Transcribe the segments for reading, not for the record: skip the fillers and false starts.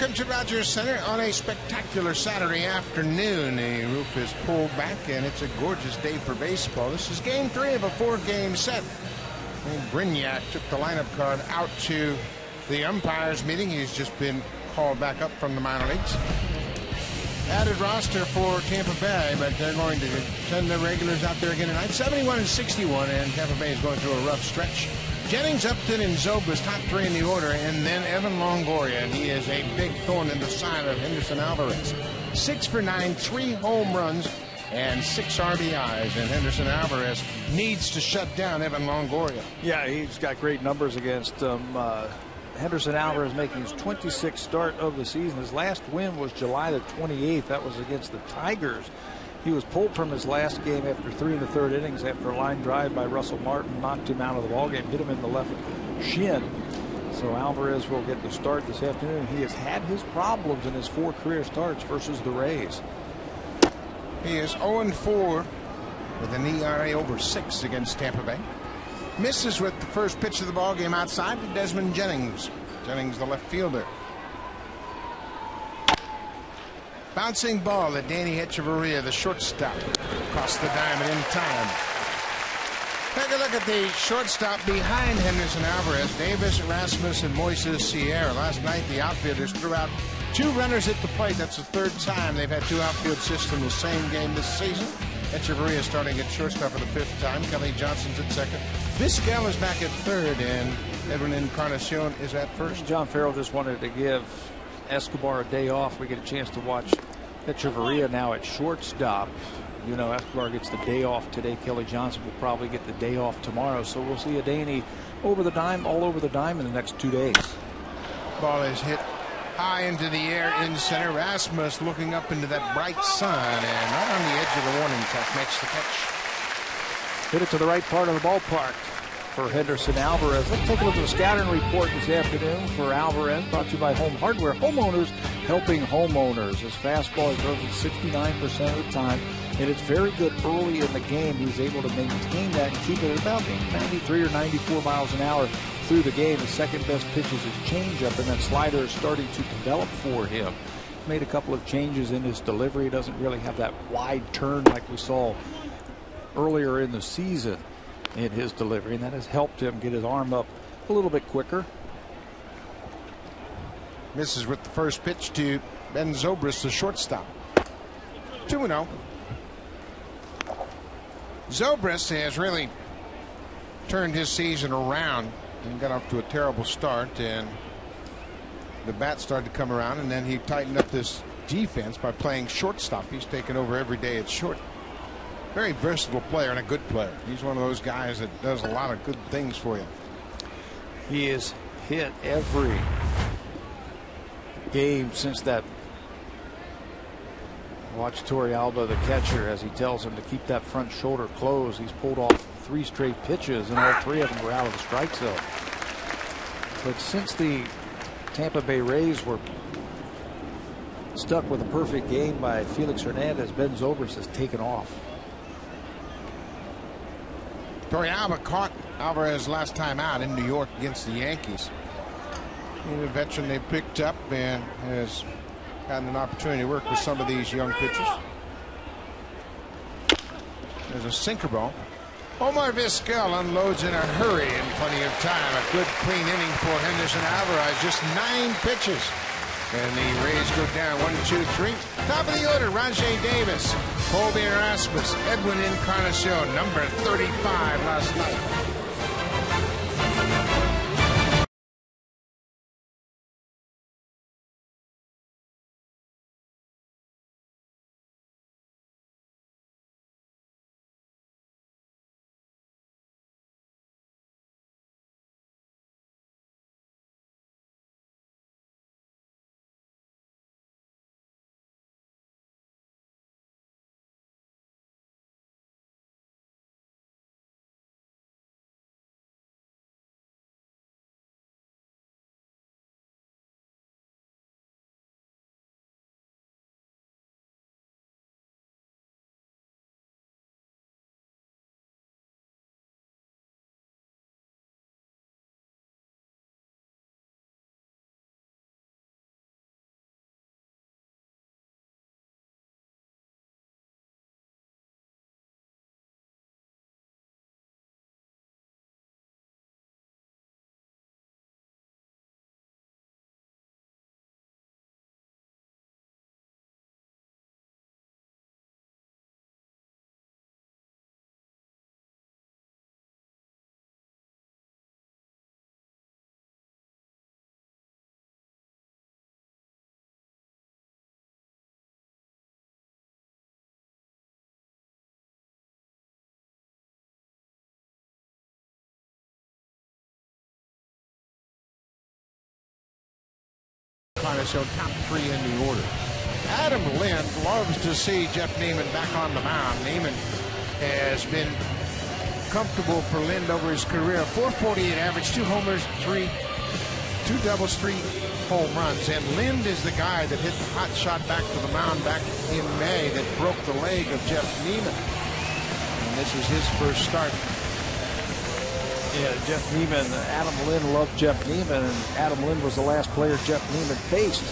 Welcome to Rogers Center on a spectacular Saturday afternoon. The roof is pulled back, and it's a gorgeous day for baseball. This is Game 3 of a 4-game set. Brignac took the lineup card out to the umpires meeting. He's just been called back up from the minor leagues. Added roster for Tampa Bay, but they're going to send the regulars out there again tonight. 71-61, and Tampa Bay is going through a rough stretch. Jennings, Upton, and Zobrist, top three in the order, and then Evan Longoria. He is a big thorn in the side of Henderson Alvarez. 6 for 9, 3 home runs, and 6 RBIs. And Henderson Alvarez needs to shut down Evan Longoria. Yeah, he's got great numbers against Henderson Alvarez, making his 26th start of the season. His last win was July the 28th. That was against the Tigers. He was pulled from his last game after 3 1/3 innings after a line drive by Russell Martin knocked him out of the ballgame, hit him in the left shin. So Alvarez will get the start this afternoon. He has had his problems in his 4 career starts versus the Rays. He is 0-4 with an ERA over 6 against Tampa Bay. Misses with the first pitch of the ballgame outside to Desmond Jennings. Jennings, the left fielder. Bouncing ball to Danny Echeverria, the shortstop. Across the diamond in time. Take a look at the shortstop behind Henderson Alvarez. Davis, Erasmus, and Moises Sierra. Last night, the outfielders threw out 2 runners at the plate. That's the 3rd time they've had 2 outfield assists in the same game this season. Echeverria starting at shortstop for the 5th time. Kelly Johnson's at 2nd. Vizquel is back at 3rd, and Edwin Encarnacion is at 1st. John Farrell just wanted to give Escobar a day off. We get a chance to watch Echeverria now at shortstop. You know, Escobar gets the day off today. Kelly Johnson will probably get the day off tomorrow. So we'll see a Danny over the dime, all over the dime in the next 2 days. Ball is hit high into the air in center. Rasmus looking up into that bright sun, and right on the edge of the warning track makes the catch. Hit it to the right part of the ballpark for Henderson Alvarez. Let's take a look at the scouting report this afternoon for Alvarez, brought to you by Home Hardware. Homeowners helping homeowners. His fastball he throws it 69% of the time, and it's very good early in the game. He's able to maintain that and keep it at about 93 or 94 miles an hour through the game. His second best pitch is his changeup, and that slider is starting to develop for him. Made a couple of changes in his delivery. He doesn't really have that wide turn like we saw earlier in the season in his delivery, and that has helped him get his arm up a little bit quicker. Misses with the first pitch to Ben Zobrist, the shortstop. 2-0. Zobrist has really turned his season around and got off to a terrible start, and the bat started to come around, and then he tightened up this defense by playing shortstop. He's taken over every day at short. Very versatile player and a good player. He's one of those guys that does a lot of good things for you. He has hit every game since that. Watch Torrealba, the catcher, as he tells him to keep that front shoulder closed. He's pulled off 3 straight pitches, and all 3 of them were out of the strike zone. But since the Tampa Bay Rays were stuck with a perfect game by Felix Hernandez, Ben Zobrist has taken off. Torrealba caught Alvarez last time out in New York against the Yankees. He's a veteran they picked up and has gotten an opportunity to work with some of these young pitchers. There's a sinker ball. Omar Vizquel unloads in a hurry in plenty of time. A good clean inning for Henderson Alvarez. Just 9 pitches. And the Rays go down 1-2-3. Top of the order, Rajay Davis, Colby Erasmus, Edwin Encarnacion, number 35 last night. so top 3 in the order. Adam Lind loves to see Jeff Neiman back on the mound. Neiman has been comfortable for Lind over his career. 448 average, 2 homers, 2 doubles, 3 home runs. And Lind is the guy that hit the hot shot back to the mound back in May that broke the leg of Jeff Neiman. And this was his first start. Yeah, Jeff Neiman, Adam Lind loved Jeff Neiman, and Adam Lind was the last player Jeff Neiman faced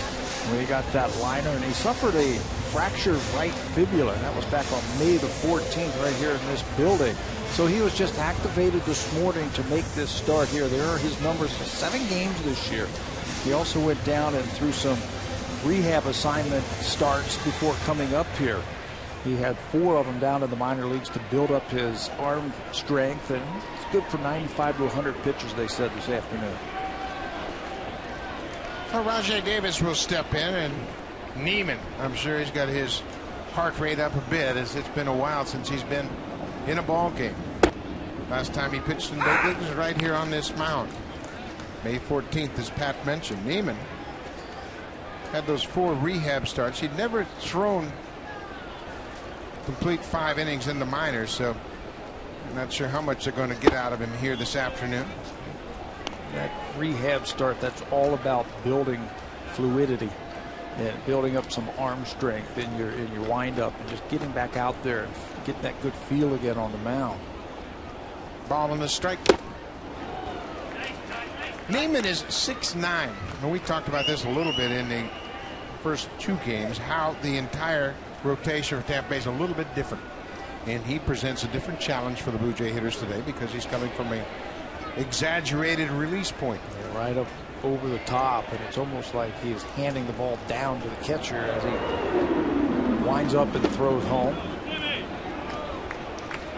when he got that liner, and he suffered a fractured right fibula. That was back on May the 14th right here in this building. So he was just activated this morning to make this start here. There are his numbers for 7 games this year. He also went down and threw some rehab assignment starts before coming up here. He had 4 of them down in the minor leagues to build up his arm strength, and it's good for 95 to 100 pitches, they said this afternoon. Well, Rajai Davis will step in, and Neiman, I'm sure he's got his heart rate up a bit, as it's been a while since he's been in a ball game. Last time he pitched in big leagues was right here on this mound. May 14th, as Pat mentioned. Neiman had those 4 rehab starts. He'd never thrown complete 5 innings in the minors, so I'm not sure how much they're going to get out of him here this afternoon. That rehab start, that's all about building fluidity and building up some arm strength in your windup and just getting back out there and getting that good feel again on the mound. Ball on the strike. Neiman is 6'9", and we talked about this a little bit in the first 2 games, how the entire rotation for Tampa Bay is a little bit different, and he presents a different challenge for the Blue Jay hitters today because he's coming from a exaggerated release point. Yeah, right up over the top, and it's almost like he is handing the ball down to the catcher as he winds up and throws home.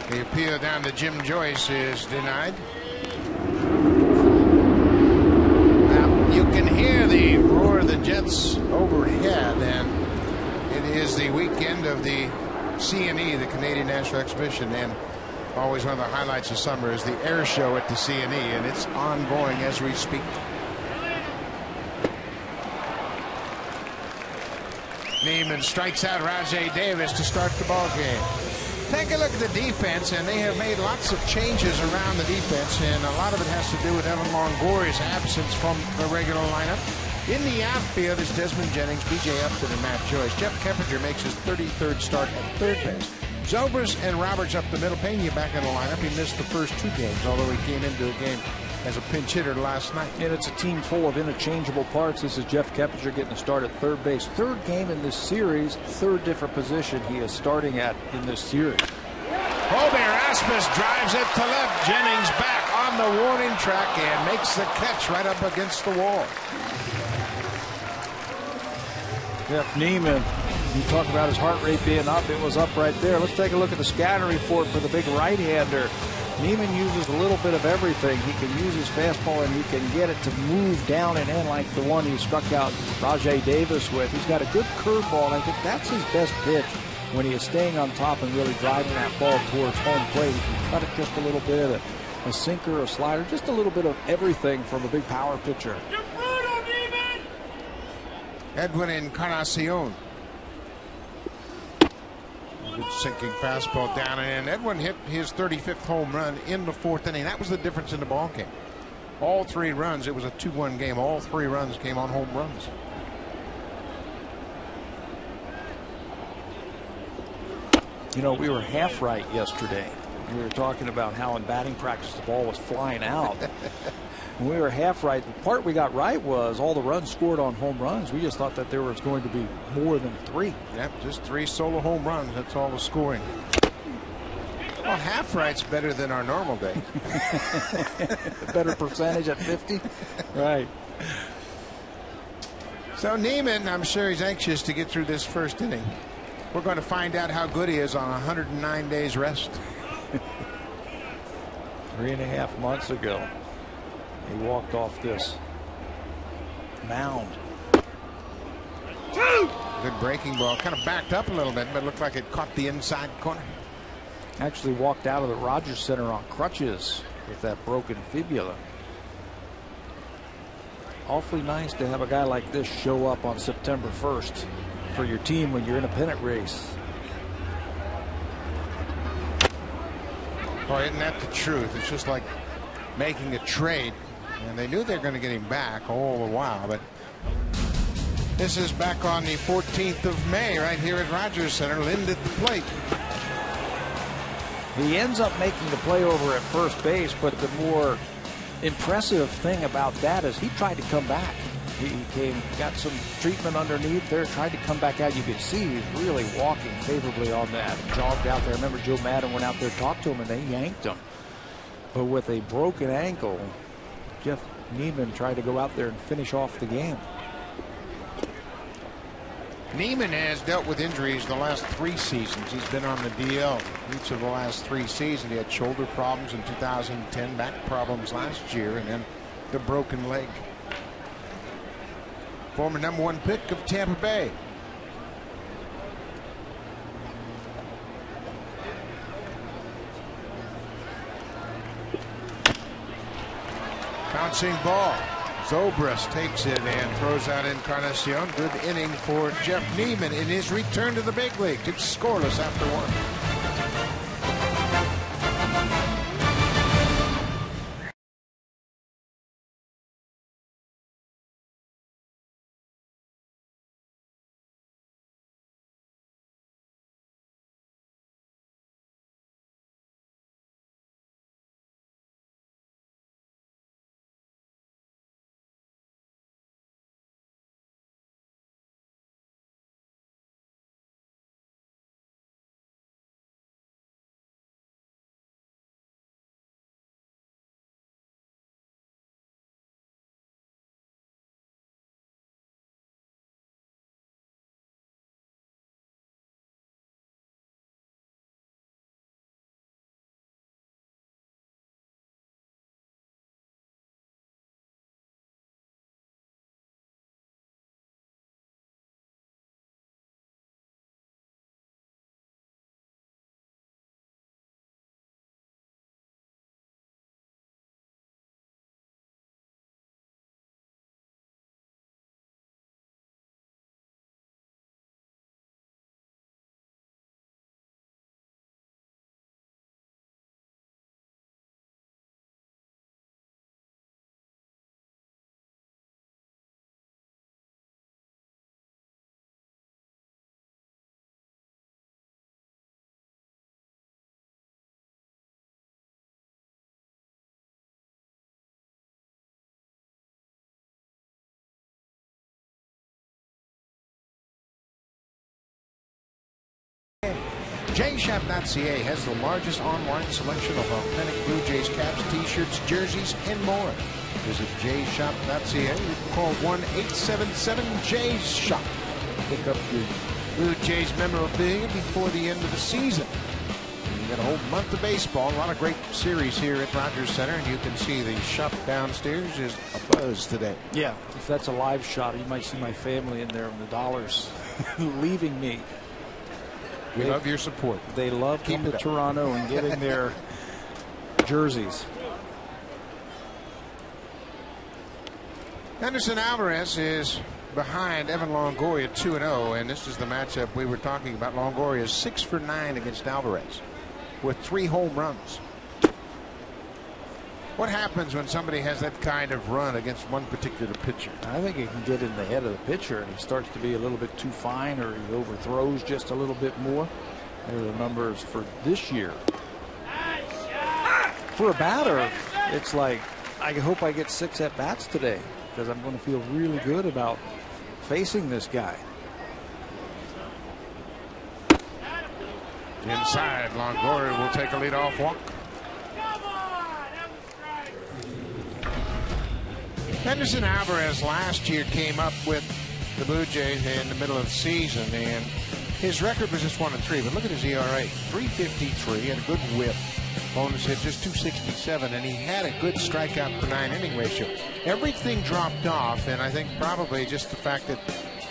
The appeal down to Jim Joyce is denied. Now you can hear the roar of the Jets overhead, and it is the weekend of the CNE, the Canadian National Exhibition, and always one of the highlights of summer is the air show at the CNE, and it's ongoing as we speak. Neiman strikes out Rajai Davis to start the ball game. Take a look at the defense, and they have made lots of changes around the defense, and a lot of it has to do with Evan Longoria's absence from the regular lineup. In the outfield is Desmond Jennings, B.J. Upton, and Matt Joyce. Jeff Keppinger makes his 33rd start at third base. Zobers and Roberts up the middle. Pena back in the lineup. He missed the first 2 games, although he came into a game as a pinch hitter last night. And it's a team full of interchangeable parts. This is Jeff Keppinger getting a start at third base. 3rd game in this series, 3rd different position he is starting at in this series. Colby Rasmus drives it to left. Jennings back on the warning track and makes the catch right up against the wall. Jeff Neiman, you talk about his heart rate being up. It was up right there. Let's take a look at the scouting report for the big right-hander. Neiman uses a little bit of everything. He can use his fastball, and he can get it to move down and in like the one he struck out Rajai Davis with. He's got a good curveball, and I think that's his best pitch when he is staying on top and really driving that ball towards home plate. He can cut it just a little bit, a sinker, a slider, just a little bit of everything from a big power pitcher. Edwin Encarnacion. Good sinking fastball down and in. Edwin hit his 35th home run in the 4th inning. That was the difference in the ball game. All 3 runs, it was a 2-1 game. All 3 runs came on home runs. You know, we were half right yesterday. We were talking about how in batting practice the ball was flying out. We were half right. The part we got right was all the runs scored on home runs. We just thought that there was going to be more than 3. Yep, just 3 solo home runs. That's all the scoring. Well, half right's better than our normal day. Better percentage at 50. Right. So Neiman, I'm sure he's anxious to get through this first inning. We're going to find out how good he is on 109 days rest. 3.5 months ago, he walked off this mound. Good breaking ball. Kind of backed up a little bit, but it looked like it caught the inside corner. Actually walked out of the Rogers Center on crutches with that broken fibula. awfully nice to have a guy like this show up on September 1st for your team when you're in a pennant race. Oh, isn't that the truth? It's just like making a trade, and they knew they were going to get him back all the while, but this is back on the 14th of May right here at Rogers Center. Lind at the plate. He ends up making the play over at first base, but the more impressive thing about that is he tried to come back. He got some treatment underneath there, tried to come back out. You could see he's really walking favorably on that. Jogged out there. I remember Joe Madden went out there, talked to him, and they yanked him. But with a broken ankle, Jeff Neiman tried to go out there and finish off the game. Neiman has dealt with injuries the last 3 seasons. He's been on the DL each of the last 3 seasons. He had shoulder problems in 2010, back problems last year, and then the broken leg. Former #1 pick of Tampa Bay. Bouncing ball. Zobrist takes it and throws out Encarnacion. Good inning for Jeff Neiman in his return to the big league. It's scoreless after 1. JShop.ca has the largest online selection of authentic Blue Jays caps, t-shirts, jerseys, and more. Visit JShop.ca or call 1-877-JAYS-SHOP. Pick up your Blue Jays memorabilia before the end of the season. And you got a whole month of baseball, a lot of great series here at Rogers Center, and you can see the shop downstairs is abuzz today. Yeah, if that's a live shot, you might see my family in there and the dollars leaving me. We love your support. They love coming to Toronto and getting their jerseys. Henderson Alvarez is behind Evan Longoria 2-0, and this is the matchup we were talking about. Longoria is 6 for 9 against Alvarez with 3 home runs. What happens when somebody has that kind of run against one particular pitcher? I think it can get in the head of the pitcher, and he starts to be a little bit too fine, or he overthrows just a little bit more. There are the numbers for this year. For a batter, it's like, I hope I get 6 at-bats today, because I'm going to feel really good about facing this guy. Inside, Longoria will take a leadoff walk. Henderson Alvarez last year came up with the Blue Jays in the middle of the season, and his record was just 1-3. But look at his ERA, 3.53, and a good whip. Bonus hit just 2.67, and he had a good strikeout per 9 inning ratio. Everything dropped off, and I think probably just the fact that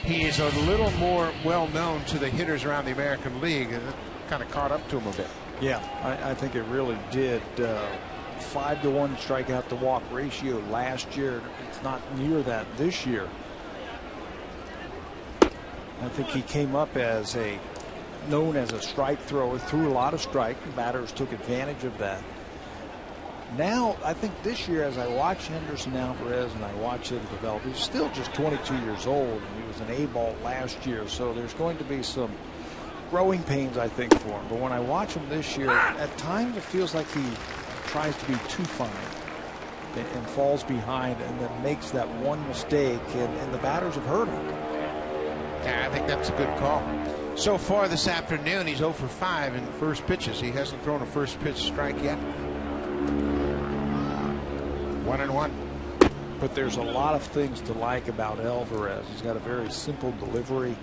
he is a little more well known to the hitters around the American League, and it kind of caught up to him a bit. Yeah, I think it really did. 5-to-1 strikeout to walk ratio last year. It's not near that this year. I think he came up as known as a strike thrower, threw a lot of strike. Batters took advantage of that. Now, I think this year, as I watch Henderson Alvarez and I watch him develop, he's still just 22 years old, and he was an A-ball last year, so there's going to be some growing pains, I think, for him. But when I watch him this year, at times it feels like he tries to be too fine and falls behind and then makes that one mistake, and the batters have hurt him. Yeah, I think that's a good call. So far this afternoon, he's 0 for 5 in first pitches. He hasn't thrown a first pitch strike yet. 1-1. But there's a lot of things to like about Alvarez. He's got a very simple delivery,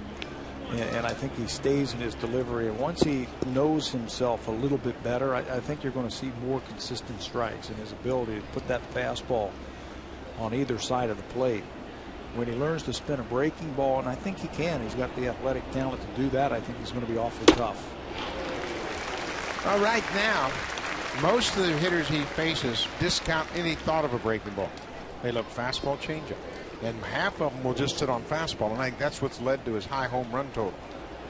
and I think he stays in his delivery. And once he knows himself a little bit better, I think you're going to see more consistent strikes and his ability to put that fastball on either side of the plate. When he learns to spin a breaking ball, and I think he can, he's got the athletic talent to do that, I think he's going to be awfully tough. Well, right now, most of the hitters he faces discount any thought of a breaking ball. They look fastball, changeup, and half of them will just sit on fastball, and I think that's what's led to his high home run total.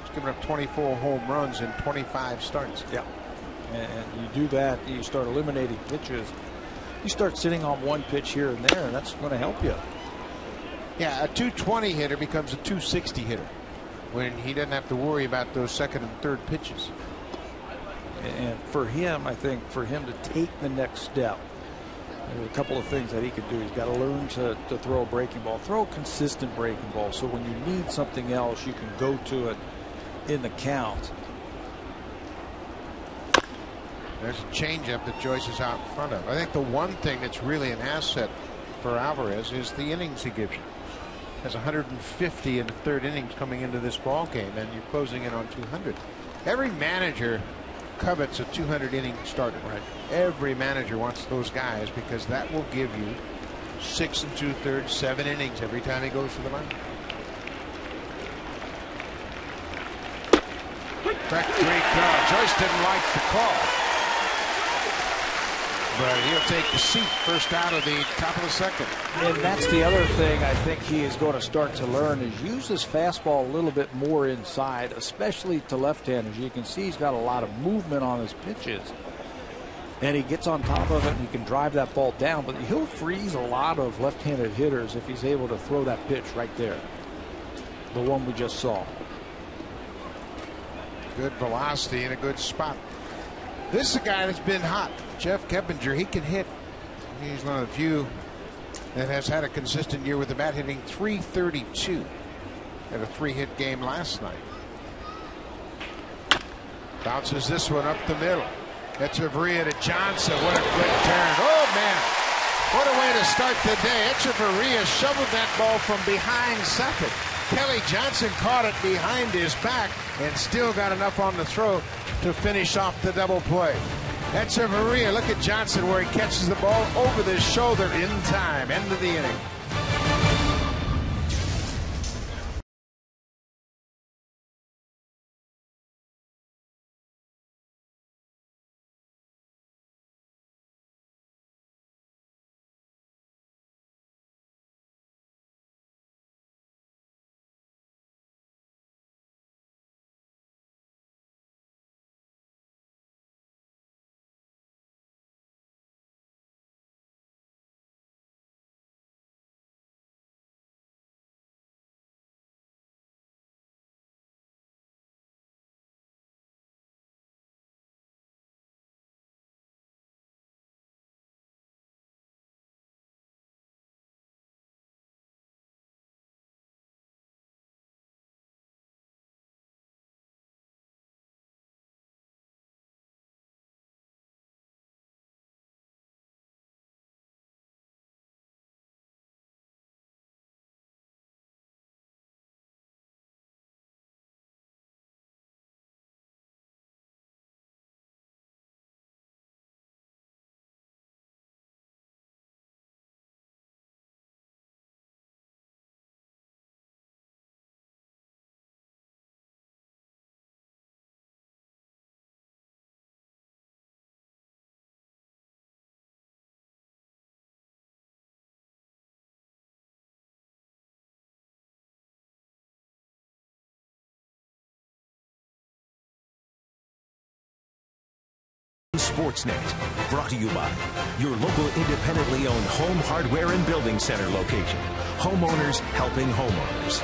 He's given up 24 home runs in 25 starts. Yeah, and you do that, you start eliminating pitches. You start sitting on one pitch here and there, and that's going to help you. Yeah, a 220 hitter becomes a 260 hitter when he doesn't have to worry about those second and third pitches. And for him, I think for him to take the next step, there's a couple of things that he could do. He's got to learn to throw a breaking ball, throw a consistent breaking ball, so when you need something else, you can go to it in the count. There's a changeup that Joyce is out in front of. I think the one thing that's really an asset for Alvarez is the innings he gives you. Has 150 in the third innings coming into this ball game, and you're closing in on 200. Every manager covets a 200 inning starter. Right. Every manager wants those guys because that will give you 6 2/3, 7 innings every time he goes to the line. Back 3 call. Joyce didn't like the call, but he'll take the seat. First out of the top of the second. And that's the other thing I think he is going to start to learn is use his fastball a little bit more inside, especially to left-handers. You can see he's got a lot of movement on his pitches, and he gets on top of it and he can drive that ball down, but he'll freeze a lot of left-handed hitters if he's able to throw that pitch right there, the one we just saw. Good velocity in a good spot. This is a guy that's been hot. Jeff Keppinger, he can hit. He's one of the few that has had a consistent year with the bat, hitting .332. Had a 3-hit game last night. Bounces this one up the middle. Echeverria to Johnson. What a quick turn. Oh, man. What a way to start the day. Echeverria shoveled that ball from behind second. Kelly Johnson caught it behind his back and still got enough on the throw to finish off the double play. Echeverria, look at Johnson where he catches the ball over the shoulder in time. End of the inning. Sportsnet. Brought to you by your local independently owned home hardware and building center location. Homeowners helping homeowners.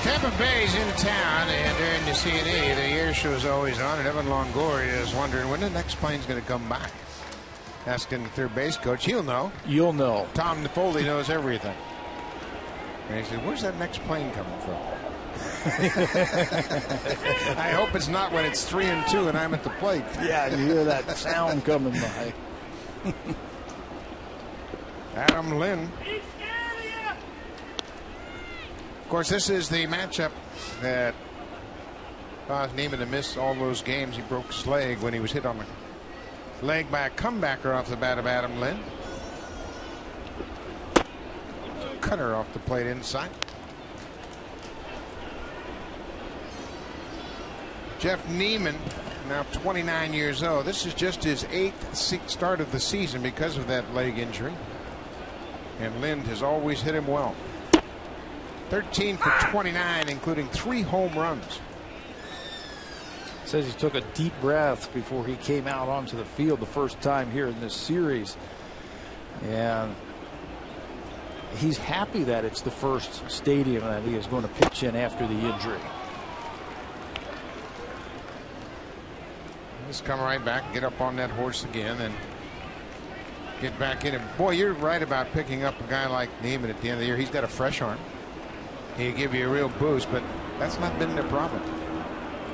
Tampa Bay's in town, and during the CNE, the air show is always on, and Evan Longoria is wondering when the next plane's going to come back. Asking the third base coach. He'll know. You'll know. Tom Foley knows everything. And he said, where's that next plane coming from? I hope it's not when it's 3-2 and I'm at the plate. Yeah, you hear that sound coming by. Adam Lynn. Of course, this is the matchup that caused Neiman to miss all those games. He broke his leg when he was hit on the leg by a comebacker off the bat of Adam Lynn. Cutter off the plate inside. Jeff Neiman, now 29 years old. This is just his 8th start of the season because of that leg injury. And Lynn has always hit him well. 13 for 29, including 3 home runs. Says he took a deep breath before he came out onto the field the first time here in this series. And he's happy that it's the first stadium that he is going to pitch in after the injury. Just come right back and get up on that horse again and get back in it. Boy, you're right about picking up a guy like Neiman at the end of the year. He's got a fresh arm. He'll give you a real boost, but that's not been their problem.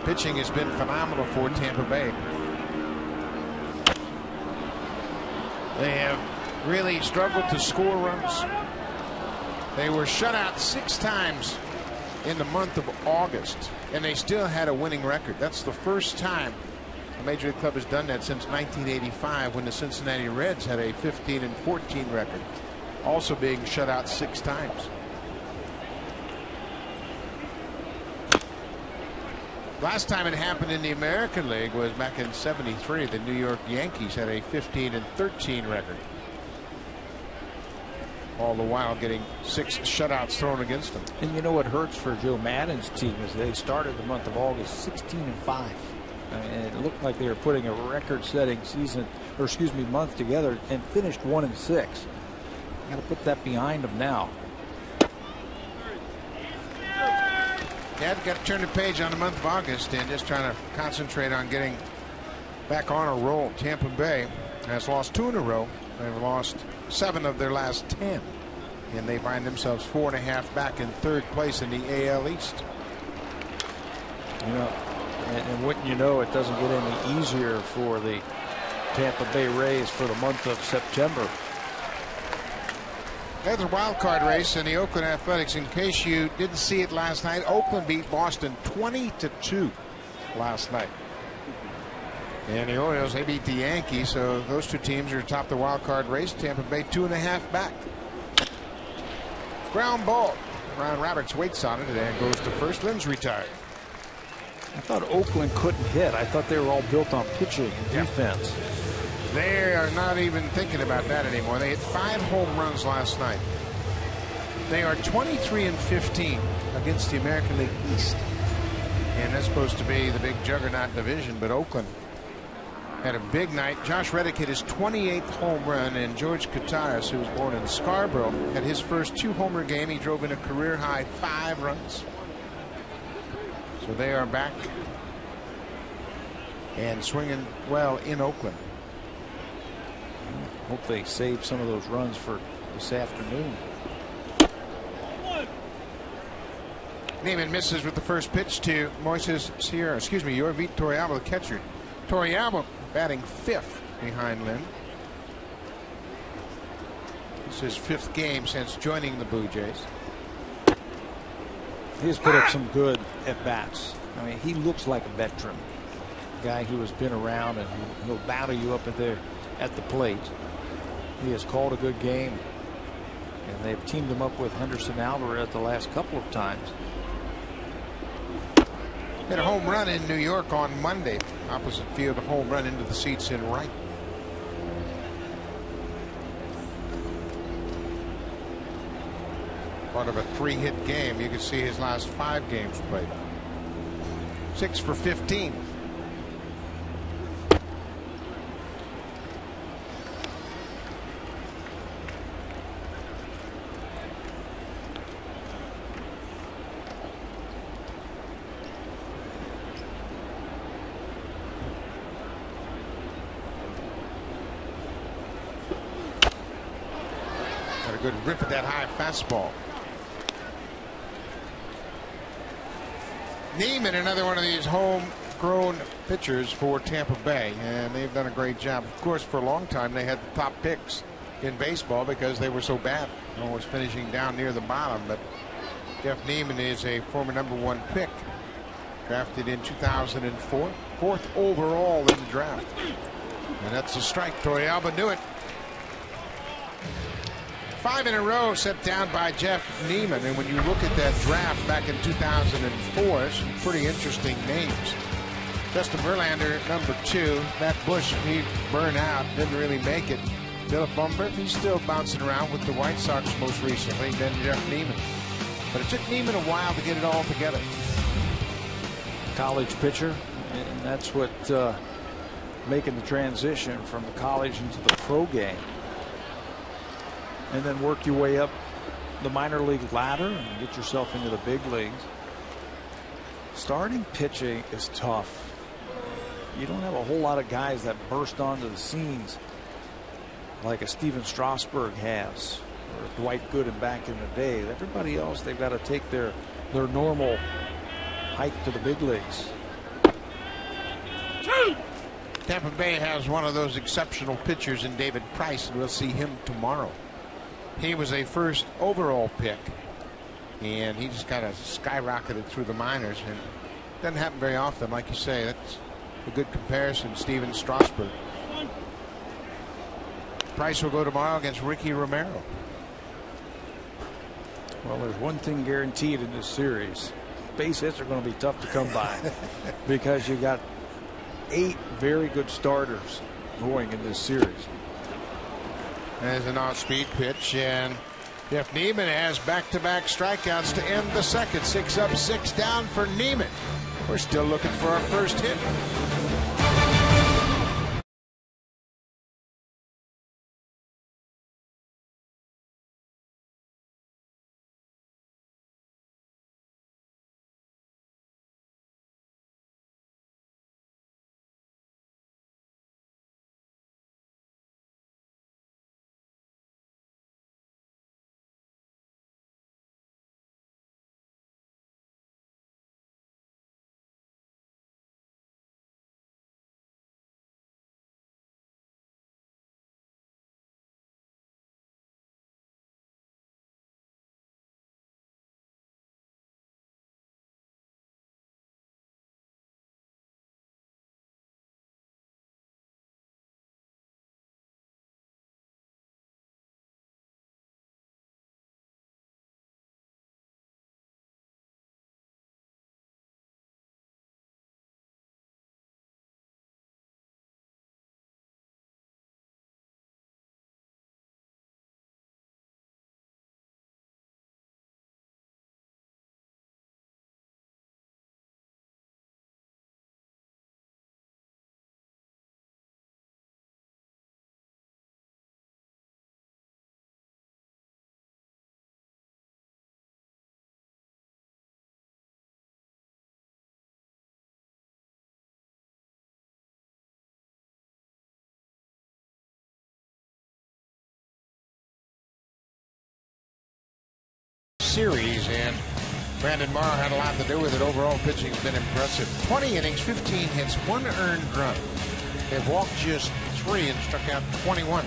Pitching has been phenomenal for Tampa Bay. They have really struggled to score runs. They were shut out 6 times in the month of August, and they still had a winning record. That's the first time a major league club has done that since 1985, when the Cincinnati Reds had a 15-14 record, also being shut out 6 times. Last time it happened in the American League was back in '73. The New York Yankees had a 15-13 record. All the while getting 6 shutouts thrown against them. And you know what hurts for Joe Maddon's team is they started the month of August 16-5. And it looked like they were putting a record-setting month together, and finished 1-6. Got to put that behind them now. Yeah, got to turn the page on the month of August and just trying to concentrate on getting back on a roll. Tampa Bay has lost 2 in a row. They've lost 7 of their last 10, and they find themselves 4.5 back in 3rd place in the AL East. You know, and wouldn't you know, it doesn't get any easier for the Tampa Bay Rays for the month of September. There's a wild card race in the Oakland Athletics. In case you didn't see it last night, Oakland beat Boston 20-2 last night. And the Orioles, they beat the Yankees, so those 2 teams are atop the wild card race. Tampa Bay 2.5 back. Ground ball. Ron Roberts waits on it and goes to first. Lynn's retired. I thought Oakland couldn't hit. I thought they were all built on pitching and defense. They are not even thinking about that anymore. They hit 5 home runs last night. They are 23-15 against the American League East. And that's supposed to be the big juggernaut division, but Oakland had a big night. Josh Reddick hit his 28th home run, and George Kataris, who was born in Scarborough, had his first 2-homer game. He drove in a career-high 5 runs. So they are back and swinging well in Oakland. Hope they save some of those runs for this afternoon. Neiman misses with the first pitch to Moises Sierra. Excuse me, Yorvit Torrealba, the catcher. Torrealba batting 5th behind Lynn. This is his 5th game since joining the Blue Jays. He's put up some good at bats. I mean, he looks like a veteran, a guy who has been around, and he'll battle you up at the plate. He has called a good game, and they've teamed him up with Henderson Alvarez the last couple of times. Hit a home run in New York on Monday. Opposite field, a home run into the seats in right. Part of a 3-hit game. You can see his last 5 games played. 6 for 15. a good rip at that high fastball. Neiman, another one of these homegrown pitchers for Tampa Bay, and they've done a great job. Of course, for a long time they had the top picks in baseball because they were so bad, always finishing down near the bottom. But Jeff Neiman is a former #1 pick, drafted in 2004, 4th overall in the draft. And that's a strike. Torrealba knew it. 5 in a row set down by Jeff Neiman. And when you look at that draft back in 2004, some pretty interesting names. Justin Verlander, #2. Matt Bush, he burned out, didn't really make it. Philip Humber, he's still bouncing around with the White Sox most recently. Then Jeff Neiman. But it took Neiman a while to get it all together. College pitcher, and that's what making the transition from the college into the pro game. And then work your way up the minor league ladder and get yourself into the big leagues. Starting pitching is tough. You don't have a whole lot of guys that burst onto the scenes like a Steven Strasburg has, or Dwight Gooden back in the day. Everybody else, they've got to take their normal hike to the big leagues. Tampa Bay has one of those exceptional pitchers in David Price, and we'll see him tomorrow. He was a 1st overall pick, and he just kind of skyrocketed through the minors, and it doesn't happen very often. Like you say, that's a good comparison. Steven Strasburg. Price will go tomorrow against Ricky Romero. Well, there's one thing guaranteed in this series: base hits are going to be tough to come by because you got 8 very good starters going in this series. There's an off-speed pitch, and Jeff Neiman has back-to-back strikeouts to end the second. 6 up, 6 down for Neiman. We're still looking for our first hit. Series, and Brandon Morrow had a lot to do with it. Overall pitching has been impressive. 20 innings, 15 hits, 1 earned run. They've walked just 3 and struck out 21.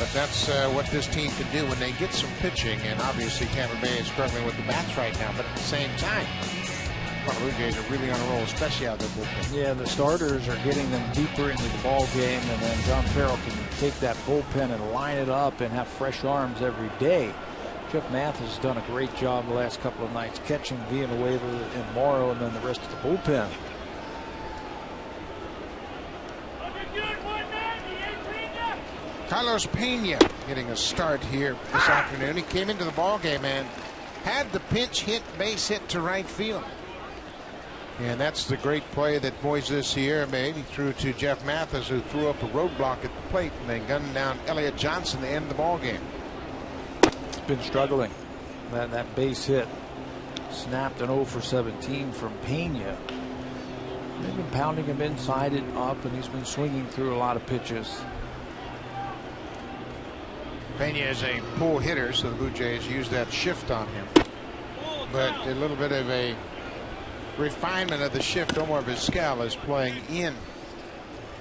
But that's what this team can do when they get some pitching. And obviously Tampa Bay is struggling with the bats right now. But at the same time, the Blue Jays are really on a roll, especially out of the bullpen. Yeah, the starters are getting them deeper into the ball game, and then John Farrell can take that bullpen and line it up and have fresh arms every day. Jeff Mathis has done a great job the last couple of nights, catching Villanueva and Morrow, and then the rest of the bullpen. Carlos Pena getting a start here this afternoon. He came into the ball game and had the pinch hit base hit to right field. And that's the great play that Moises Sierra made. He threw to Jeff Mathis, who threw up a roadblock at the plate, and then gunned down Elliott Johnson to end the ball game. Been struggling. That base hit snapped an 0 for 17 from Pena. They've been pounding him inside and up, and he's been swinging through a lot of pitches. Pena is a pull hitter, so the Blue Jays use that shift on him. But a little bit of a refinement of the shift. Omar Vizquel is playing in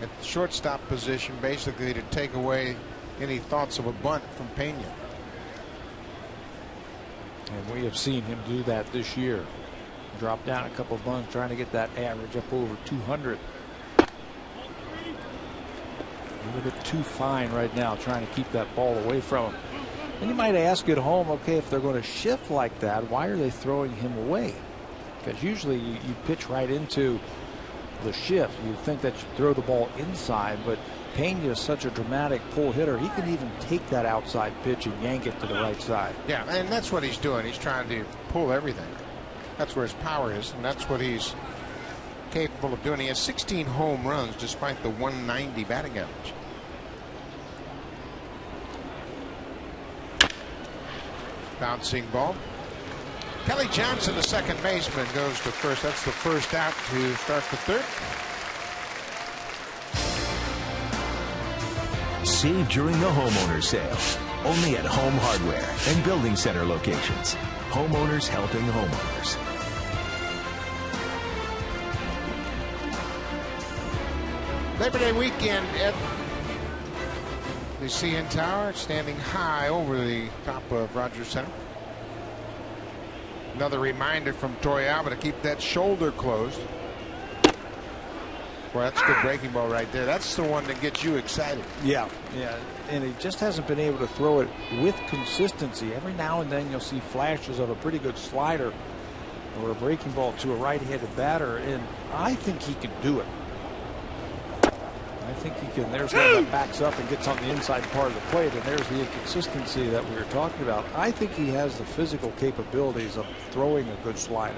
at the shortstop position, basically to take away any thoughts of a bunt from Pena. And we have seen him do that this year. Drop down a couple of bunts, trying to get that average up over 200. A little bit too fine right now, trying to keep that ball away from him. And you might ask at home, okay, if they're going to shift like that, why are they throwing him away? Because usually you pitch right into the shift. You'd think that you throw the ball inside, but Pena is such a dramatic pull hitter. He can even take that outside pitch and yank it to the right side. Yeah, and that's what he's doing. He's trying to pull everything. That's where his power is, and that's what he's capable of doing. He has 16 home runs despite the 190 batting average. Bouncing ball. Kelly Johnson, the second baseman, goes to first. That's the first out to start the third. Save during the homeowner sale. Only at Home Hardware and Building Center locations. Homeowners helping homeowners. Labor Day weekend at the CN Tower, standing high over the top of Rogers Center. Another reminder from Torrealba to keep that shoulder closed. Well, that's a good breaking ball right there. That's the one that gets you excited. Yeah, and he just hasn't been able to throw it with consistency. Every now and then you'll see flashes of a pretty good slider or a breaking ball to a right-handed batter, and I think he can do it. I think he can. There's one that backs up and gets on the inside part of the plate, and there's the inconsistency that we were talking about. I think he has the physical capabilities of throwing a good slider.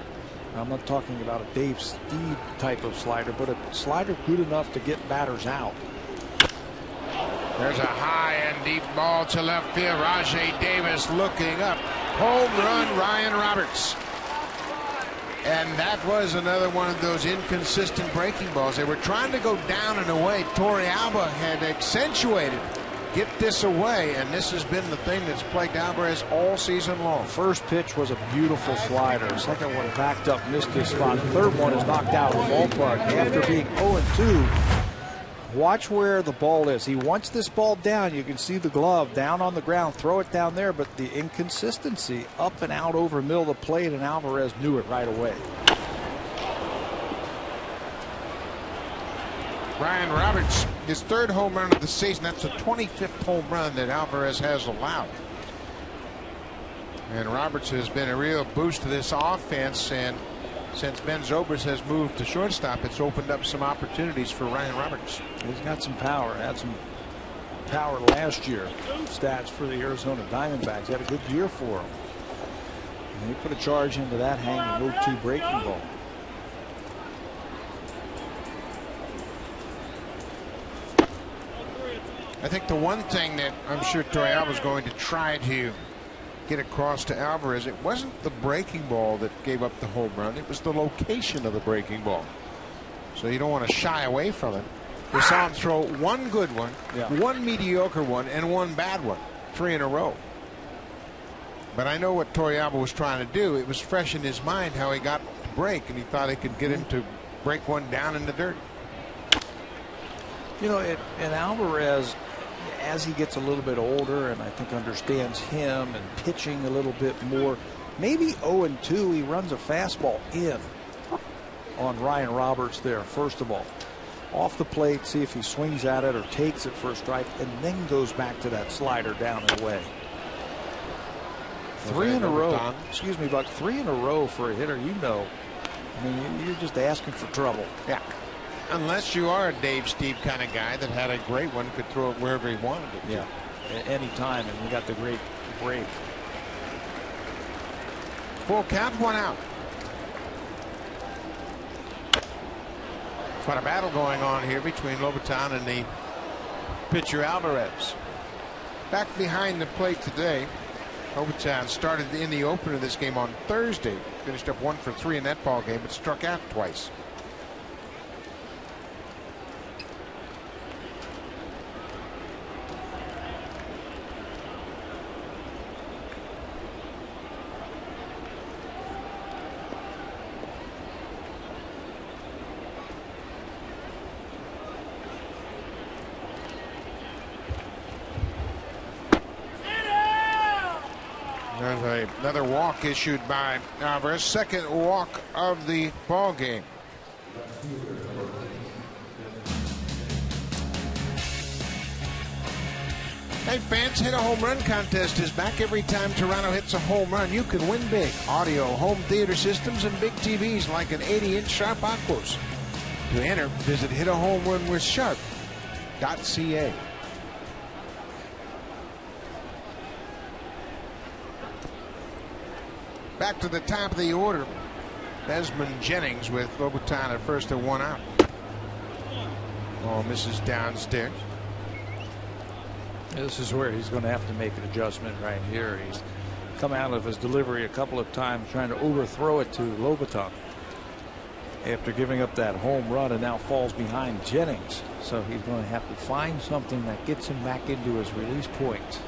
I'm not talking about a Dave Steed type of slider, but a slider good enough to get batters out. There's a high and deep ball to left field. Rajay Davis looking up. Home run, Ryan Roberts. And that was another one of those inconsistent breaking balls. They were trying to go down and away. Torrealba had accentuated. Get this away, and this has been the thing that's plagued Alvarez all season long. First pitch was a beautiful slider. Second one backed up, missed his spot. Third one is knocked out of the ballpark after being 0-2. Watch where the ball is. He wants this ball down. You can see the glove down on the ground. Throw it down there, but the inconsistency up and out over the middle of the plate, and Alvarez knew it right away. Ryan Roberts, his third home run of the season. That's the 25th home run that Alvarez has allowed. And Roberts has been a real boost to this offense, and since Ben Zobrist has moved to shortstop, it's opened up some opportunities for Ryan Roberts. He's got some power. Had some power last year. Stats for the Arizona Diamondbacks. Had a good year for him. And he put a charge into that hanging 0-2 breaking ball. I think the one thing that I'm sure Torrealba was going to try to get across to Alvarez, it wasn't the breaking ball that gave up the home run, it was the location of the breaking ball. So you don't want to shy away from it. We saw him throw one good one, one mediocre one, and one bad one, 3 in a row. But I know what Torrealba was trying to do. It was fresh in his mind how he got to break, and he thought he could get him to break one down in the dirt. You know, and Alvarez, as he gets a little bit older and I think understands him and pitching a little bit more, maybe 0-2, he runs a fastball in on Ryan Roberts there. First of all, off the plate, see if he swings at it or takes it for a strike, and then goes back to that slider down and away. 3 in a row. Excuse me, Buck. 3 in a row for a hitter, you know. I mean, you're just asking for trouble. Yeah. Unless you are a Dave Steed kind of guy that had a great one, could throw it wherever he wanted it to. Yeah, at any time, and we got the great break. Full count, 1 out. Quite a battle going on here between Lobaton and the pitcher Alvarez. Back behind the plate today. Lobaton started in the opener of this game on Thursday. Finished up 1 for 3 in that ball game, but struck out twice. Another walk issued by Alvarez. Second walk of the ball game. Hey fans, Hit a Home Run contest is back. Every time Toronto hits a home run, you can win big. Audio, home theater systems, and big TVs like an 80-inch Sharp Aquos. To enter, visit hitahomerunwithsharp.ca. Back to the top of the order. Desmond Jennings with Lobaton at first and 1 out. Oh, misses downstairs. This is where he's going to have to make an adjustment right here. He's come out of his delivery a couple of times trying to overthrow it to Lobaton after giving up that home run, and now falls behind Jennings. So he's going to have to find something that gets him back into his release point.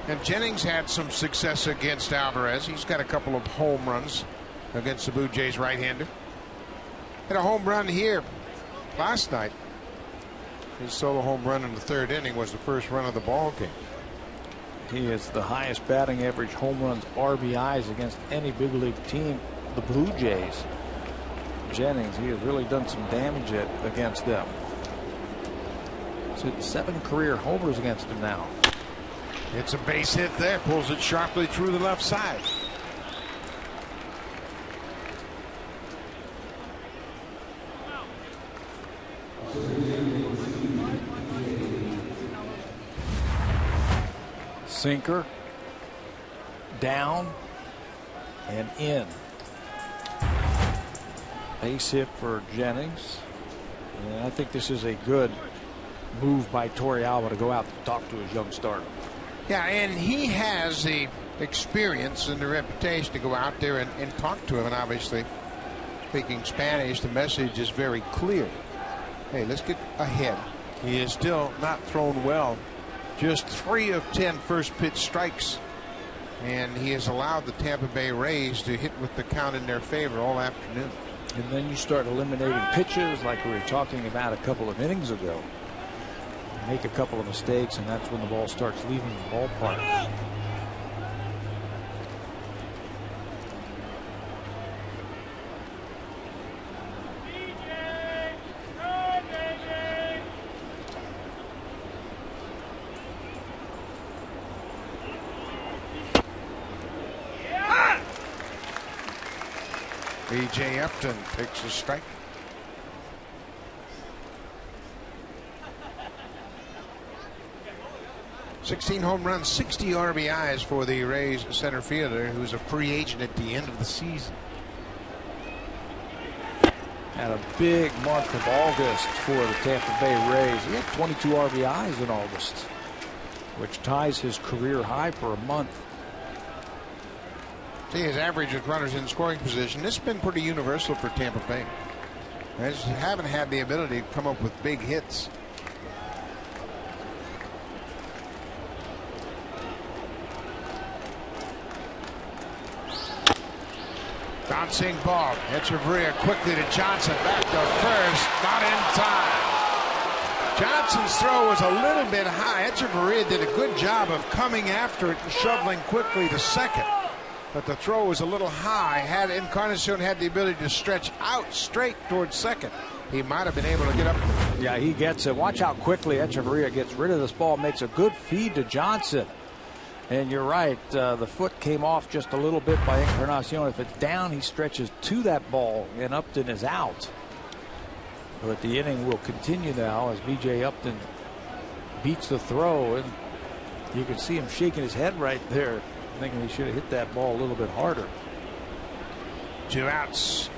And Jennings had some success against Alvarez. He's got a couple of home runs against the Blue Jays right-hander. Had a home run here last night. His solo home run in the 3rd inning was the first run of the ball game. He is the highest batting average, home runs, RBIs against any big league team, the Blue Jays. Jennings, he has really done some damage against them. He's hit 7 career homers against him now. It's a base hit there. Pulls it sharply through the left side. Sinker, down, and in. Base hit for Jennings. And I think this is a good move by Torrealba to go out and talk to his young starter. Yeah, and he has the experience and the reputation to go out there and talk to him. And obviously, speaking Spanish, the message is very clear. Hey, let's get ahead. He is still not thrown well. Just 3 of 10 first pitch strikes. And he has allowed the Tampa Bay Rays to hit with the count in their favor all afternoon. And then you start eliminating pitches like we were talking about a couple of innings ago. Make a couple of mistakes, and that's when the ball starts leaving the ballpark. B.J. Upton takes a strike. $16 home runs, 60 RBIs for the Rays center fielder, who's a free agent at the end of the season. Had a big month of August for the Tampa Bay Rays. He had 22 RBIs in August, which ties his career high for a month. See, his average with runners in scoring position, this has been pretty universal for Tampa Bay. They just haven't had the ability to come up with big hits. Bouncing ball. Echeverria quickly to Johnson. Back to first. Not in time. Johnson's throw was a little bit high. Echeverria did a good job of coming after it and shoveling quickly to second. But the throw was a little high. Had Encarnacion had the ability to stretch out straight towards second, he might have been able to get up there. Yeah, he gets it. Watch how quickly Echeverria gets rid of this ball. Makes a good feed to Johnson. And you're right, the foot came off just a little bit by Encarnacion. If it's down, he stretches to that ball, and Upton is out. But the inning will continue now as B.J. Upton beats the throw, and you can see him shaking his head right there, thinking he should have hit that ball a little bit harder. 2 outs.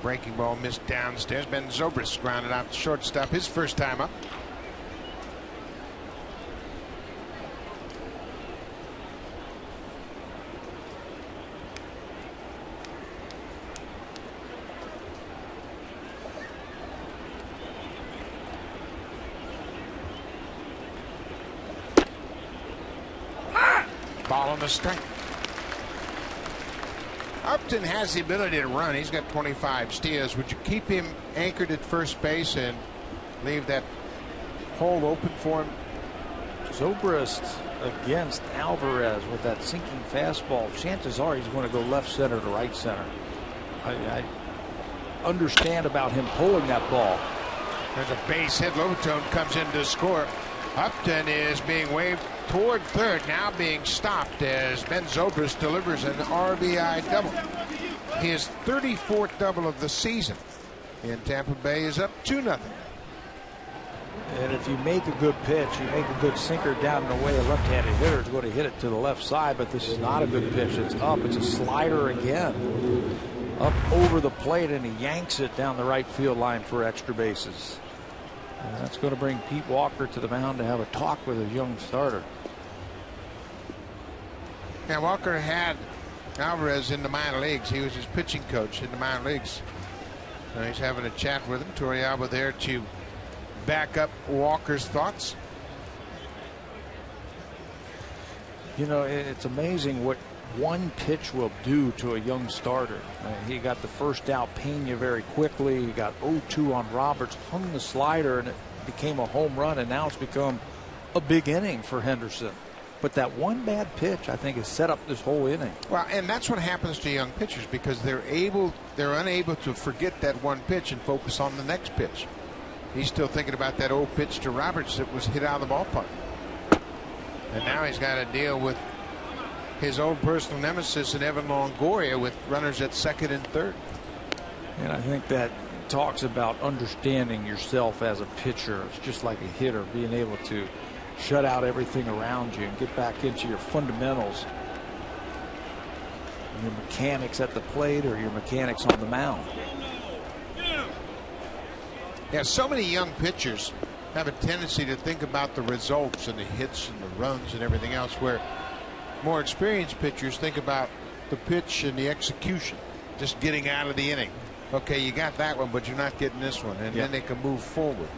Breaking ball missed downstairs. Ben Zobrist grounded out the shortstop his first time up. Ball on the strike. Upton has the ability to run. He's got 25 steals. Would you keep him anchored at first base and leave that hole open for him Zobrist against Alvarez with that sinking fastball. Chances are he's going to go left center to right center. I understand about him pulling that ball. There's a base hit. Lobatone comes in to score. Upton is being waved toward third, now being stopped as Ben Zobrist delivers an RBI double. His 34th double of the season. And Tampa Bay is up 2-0. And if you make a good pitch, you make a good sinker down and away, a left-handed hitter is going to hit it to the left side, but this is not a good pitch. It's up. It's a slider again. Up over the plate, and he yanks it down the right field line for extra bases. And that's going to bring Pete Walker to the mound to have a talk with a young starter. Yeah, Walker had Alvarez in the minor leagues. He was his pitching coach in the minor leagues. He's having a chat with him. Torrealba there to back up Walker's thoughts. You know, it's amazing what one pitch will do to a young starter. He got the first out, Pena, very quickly. He got 0-2 on Roberts, hung the slider, and it became a home run, and now it's become a big inning for Henderson. But that one bad pitch, I think, has set up this whole inning. Well, and that's what happens to young pitchers, because they're unable to forget that one pitch and focus on the next pitch. He's still thinking about that old pitch to Roberts that was hit out of the ballpark. And now he's got to deal with his own personal nemesis in Evan Longoria with runners at second and third. And I think that talks about understanding yourself as a pitcher. It's just like a hitter, being able to shut out everything around you and get back into your fundamentals, your mechanics at the plate or your mechanics on the mound. Yeah, so many young pitchers have a tendency to think about the results and the hits and the runs and everything else, where more experienced pitchers think about the pitch and the execution, just getting out of the inning. Okay, you got that one, but you're not getting this one, and then they can move forward.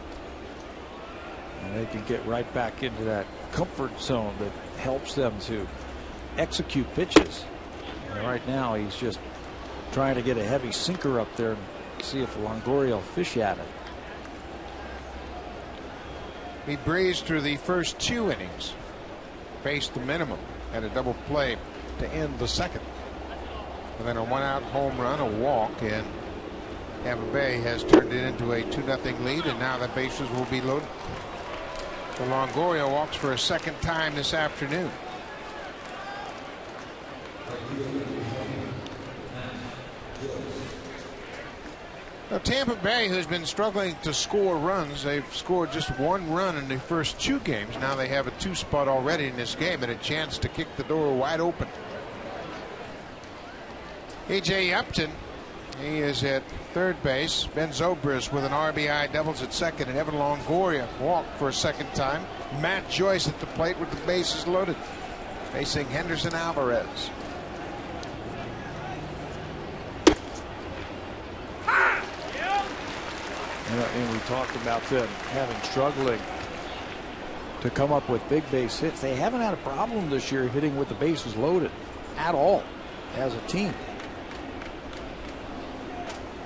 And they can get right back into that comfort zone that helps them to execute pitches. And right now he's just trying to get a heavy sinker up there and see if Longoria will fish at it. He breezed through the first 2 innings, faced the minimum, had a double play to end the second, and then a 1-out home run, a walk, and Tampa Bay has turned it into a 2-0 lead, and now the bases will be loaded. So Longoria walks for a second time this afternoon. Now, Tampa Bay, who's been struggling to score runs, they've scored just 1 run in the first 2 games. Now they have a 2 spot already in this game and a chance to kick the door wide open. A.J. Upton, he is at third base. Ben Zobrist with an RBI doubles at second, and Evan Longoria walked for a second time. Matt Joyce at the plate with the bases loaded, facing Henderson Alvarez. And we talked about them struggling to come up with big base hits. They haven't had a problem this year hitting with the bases loaded at all as a team.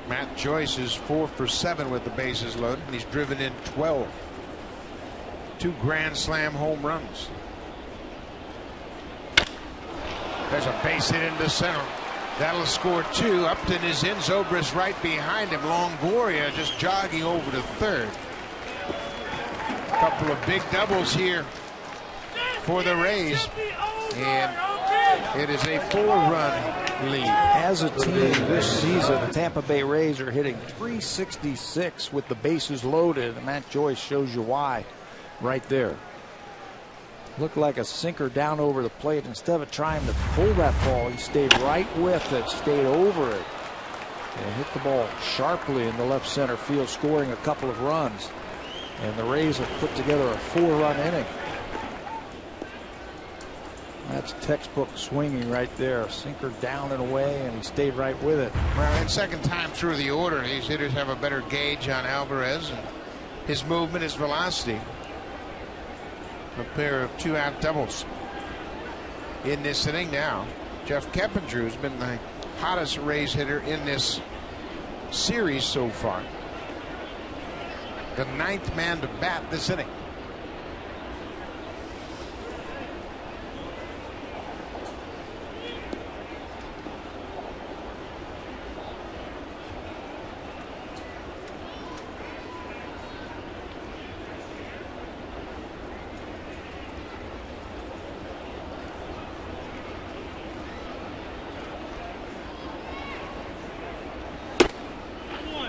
Matt Joyce is 4 for 7 with the bases loaded, and he's driven in 12. 2 grand slam home runs. There's a base hit into center. That'll score 2. Upton is in. Zobrist right behind him. Longoria just jogging over to third. A couple of big doubles here for the Rays, and it is a 4-run lead. As a team this season, the Tampa Bay Rays are hitting .366 with the bases loaded, and Matt Joyce shows you why right there. Looked like a sinker down over the plate. Instead of trying to pull that ball, he stayed right with it, stayed over it, and hit the ball sharply in the left center field, scoring a couple of runs. And the Rays have put together a 4-run inning. That's textbook swinging right there. Sinker down and away, and he stayed right with it. Well, and second time through the order, these hitters have a better gauge on Alvarez and his movement, his velocity. A pair of 2-out doubles in this inning now. Jeff Keppinger has been the hottest Rays hitter in this series so far. The 9th man to bat this inning.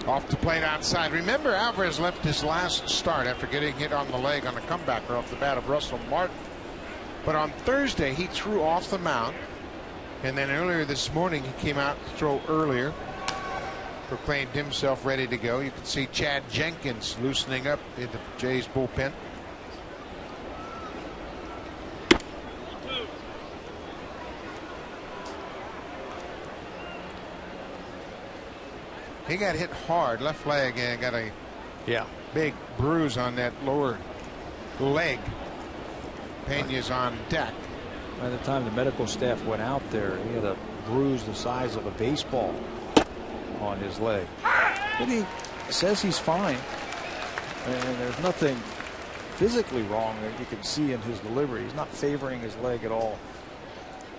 Off the plate outside. Remember, Alvarez left his last start after getting hit on the leg on a comebacker off the bat of Russell Martin. But on Thursday, he threw off the mound. And then earlier this morning, he came out to throw earlier. Proclaimed himself ready to go. You can see Chad Jenkins loosening up in the Jays bullpen. He got hit hard, left leg, and got a big bruise on that lower leg. Pena's on deck. By the time the medical staff went out there, he had a bruise the size of a baseball on his leg. But he says he's fine, and there's nothing physically wrong that you can see in his delivery. He's not favoring his leg at all.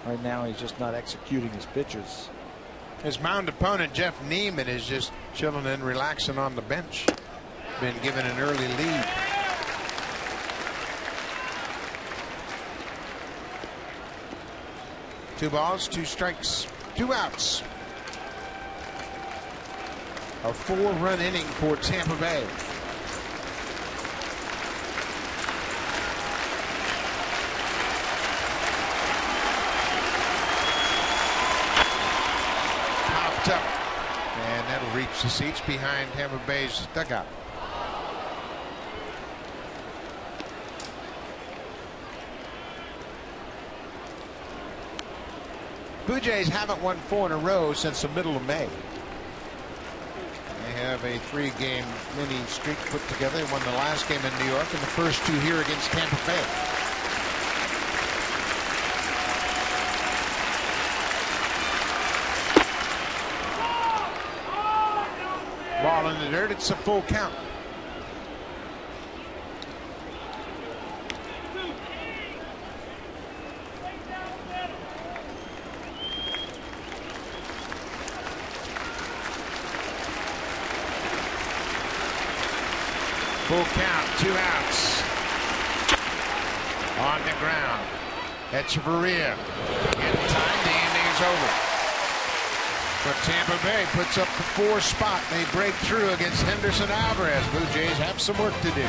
Right now, he's just not executing his pitches. His mound opponent, Jeff Neiman, is just chilling and relaxing on the bench. Been given an early lead. Two balls, two strikes, two outs. A 4-run inning for Tampa Bay. Popped up, and that'll reach the seats behind Tampa Bay's dugout. Blue Jays haven't won 4 in a row since the middle of May. They have a 3-game winning streak put together. They won the last game in New York and the first 2 here against Tampa Bay. Ball in the dirt. It's a full count. Full count, 2 outs. On the ground. Echeverria in time. The inning is over. But Tampa Bay puts up the 4 spot. They break through against Henderson Alvarez. Blue Jays have some work to do.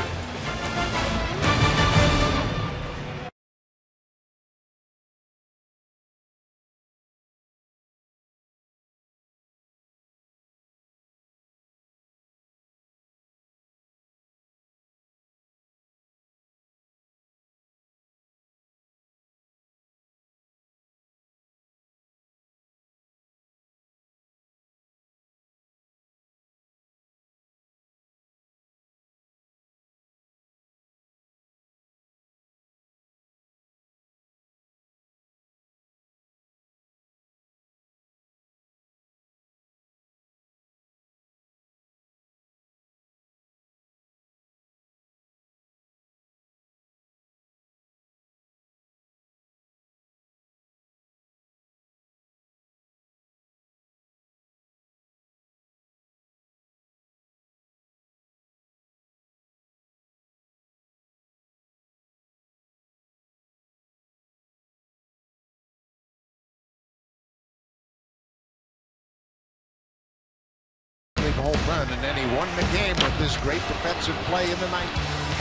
Home run, and then he won the game with this great defensive play in the ninth.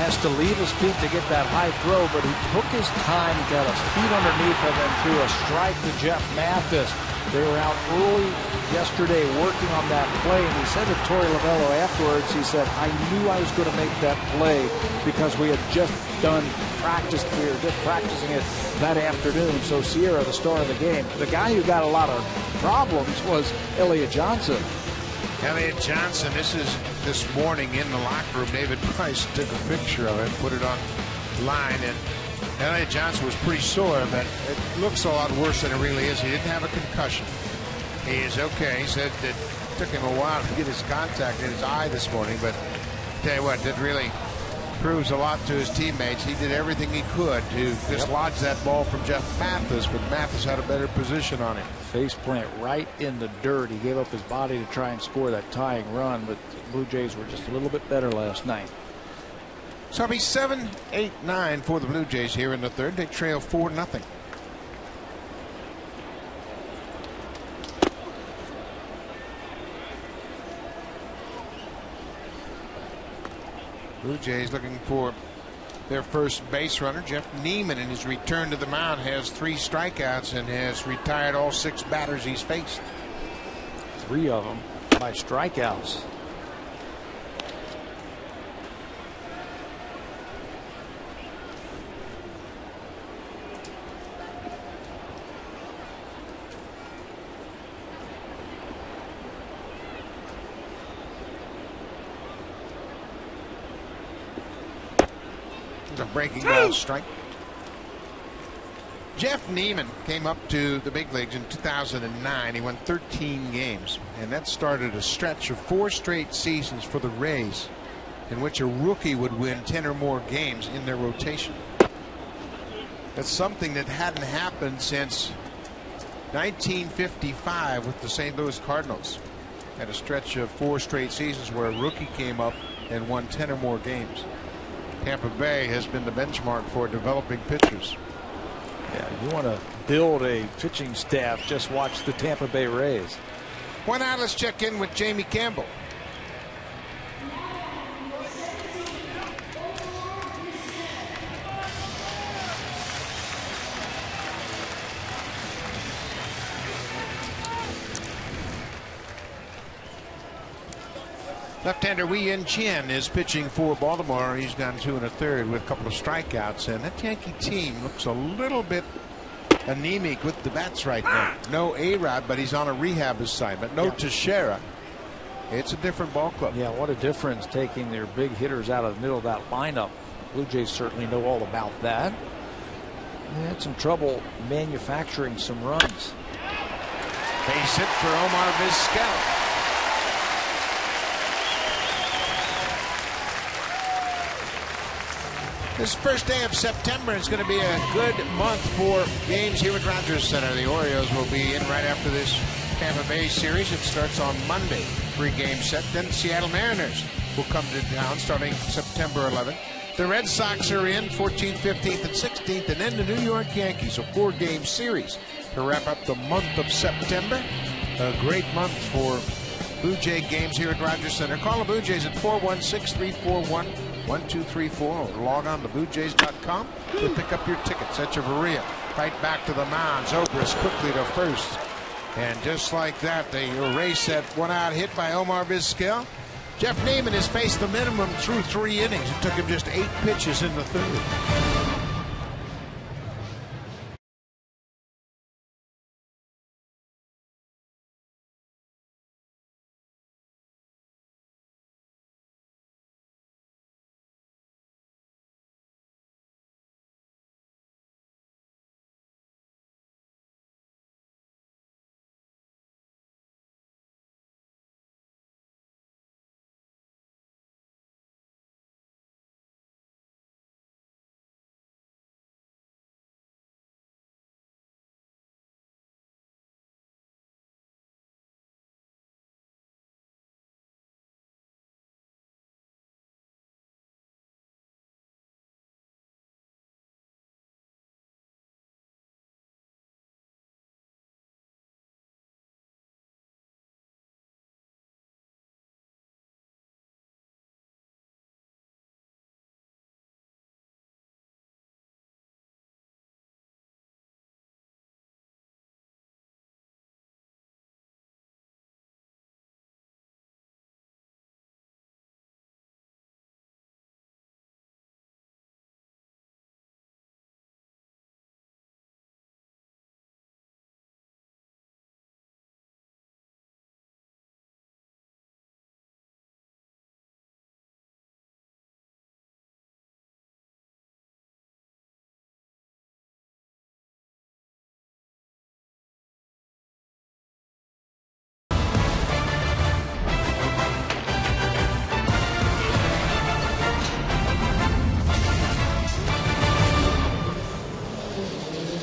Has to leave his feet to get that high throw, but he took his time, got his feet underneath him, and threw a strike to Jeff Mathis. They were out early yesterday working on that play, and he said to Torey Lovello afterwards, he said, I knew I was going to make that play because we had just done practice. We were just practicing it that afternoon. So Sierra, the star of the game. The guy who got a lot of problems was Elliott Johnson. Elliott Johnson, this morning in the locker room. David Price took a picture of it, put it online, and Elliott Johnson was pretty sore, but it looks a lot worse than it really is. He didn't have a concussion. He is okay. He said it took him a while to get his contact in his eye this morning, but tell you what, that really proves a lot to his teammates. He did everything he could to dislodge that ball from Jeff Mathis, but Mathis had a better position on it. Face plant right in the dirt. He gave up his body to try and score that tying run, but the Blue Jays were just a little bit better last night. So it'll be 7-8-9 for the Blue Jays here in the third. They trail 4-0. Blue Jays looking for their first base runner. Jeff Neiman, in his return to the mound, has 3 strikeouts and has retired all 6 batters he's faced. 3 of them by strikeouts. A breaking ball strike. Jeff Neiman came up to the big leagues in 2009. He won 13 games, and that started a stretch of 4 straight seasons for the Rays in which a rookie would win 10 or more games in their rotation. That's something that hadn't happened since 1955 with the St. Louis Cardinals. Had a stretch of 4 straight seasons where a rookie came up and won 10 or more games. Tampa Bay has been the benchmark for developing pitchers. Yeah, you want to build a pitching staff, just watch the Tampa Bay Rays. One out, let's check in with Jamie Campbell. Left-hander Wei Yin Chen is pitching for Baltimore. He's gone 2 1/3 with a couple of strikeouts, and that Yankee team looks a little bit anemic with the bats right now. No A-Rod, but he's on a rehab assignment. No Teixeira. It's a different ball club. Yeah, what a difference taking their big hitters out of the middle of that lineup. Blue Jays certainly know all about that. They had some trouble manufacturing some runs. Base hit for Omar Vizquel. This first day of September is going to be a good month for games here at Rogers Center. The Orioles will be in right after this Tampa Bay series. It starts on Monday, 3-game set. Then Seattle Mariners will come to town starting September 11th. The Red Sox are in 14th, 15th, and 16th, and then the New York Yankees, a 4-game series to wrap up the month of September. A great month for Blue Jay games here at Rogers Center. Call the Blue Jays at 416-341-1234 or log on to BlueJays.com to pick up your tickets. Echeverria right back to the mound. Zobrist quickly to first. And just like that, they erase that 1-out hit by Omar Vizquel. Jeff Neiman has faced the minimum through 3 innings. It took him just 8 pitches in the 3rd.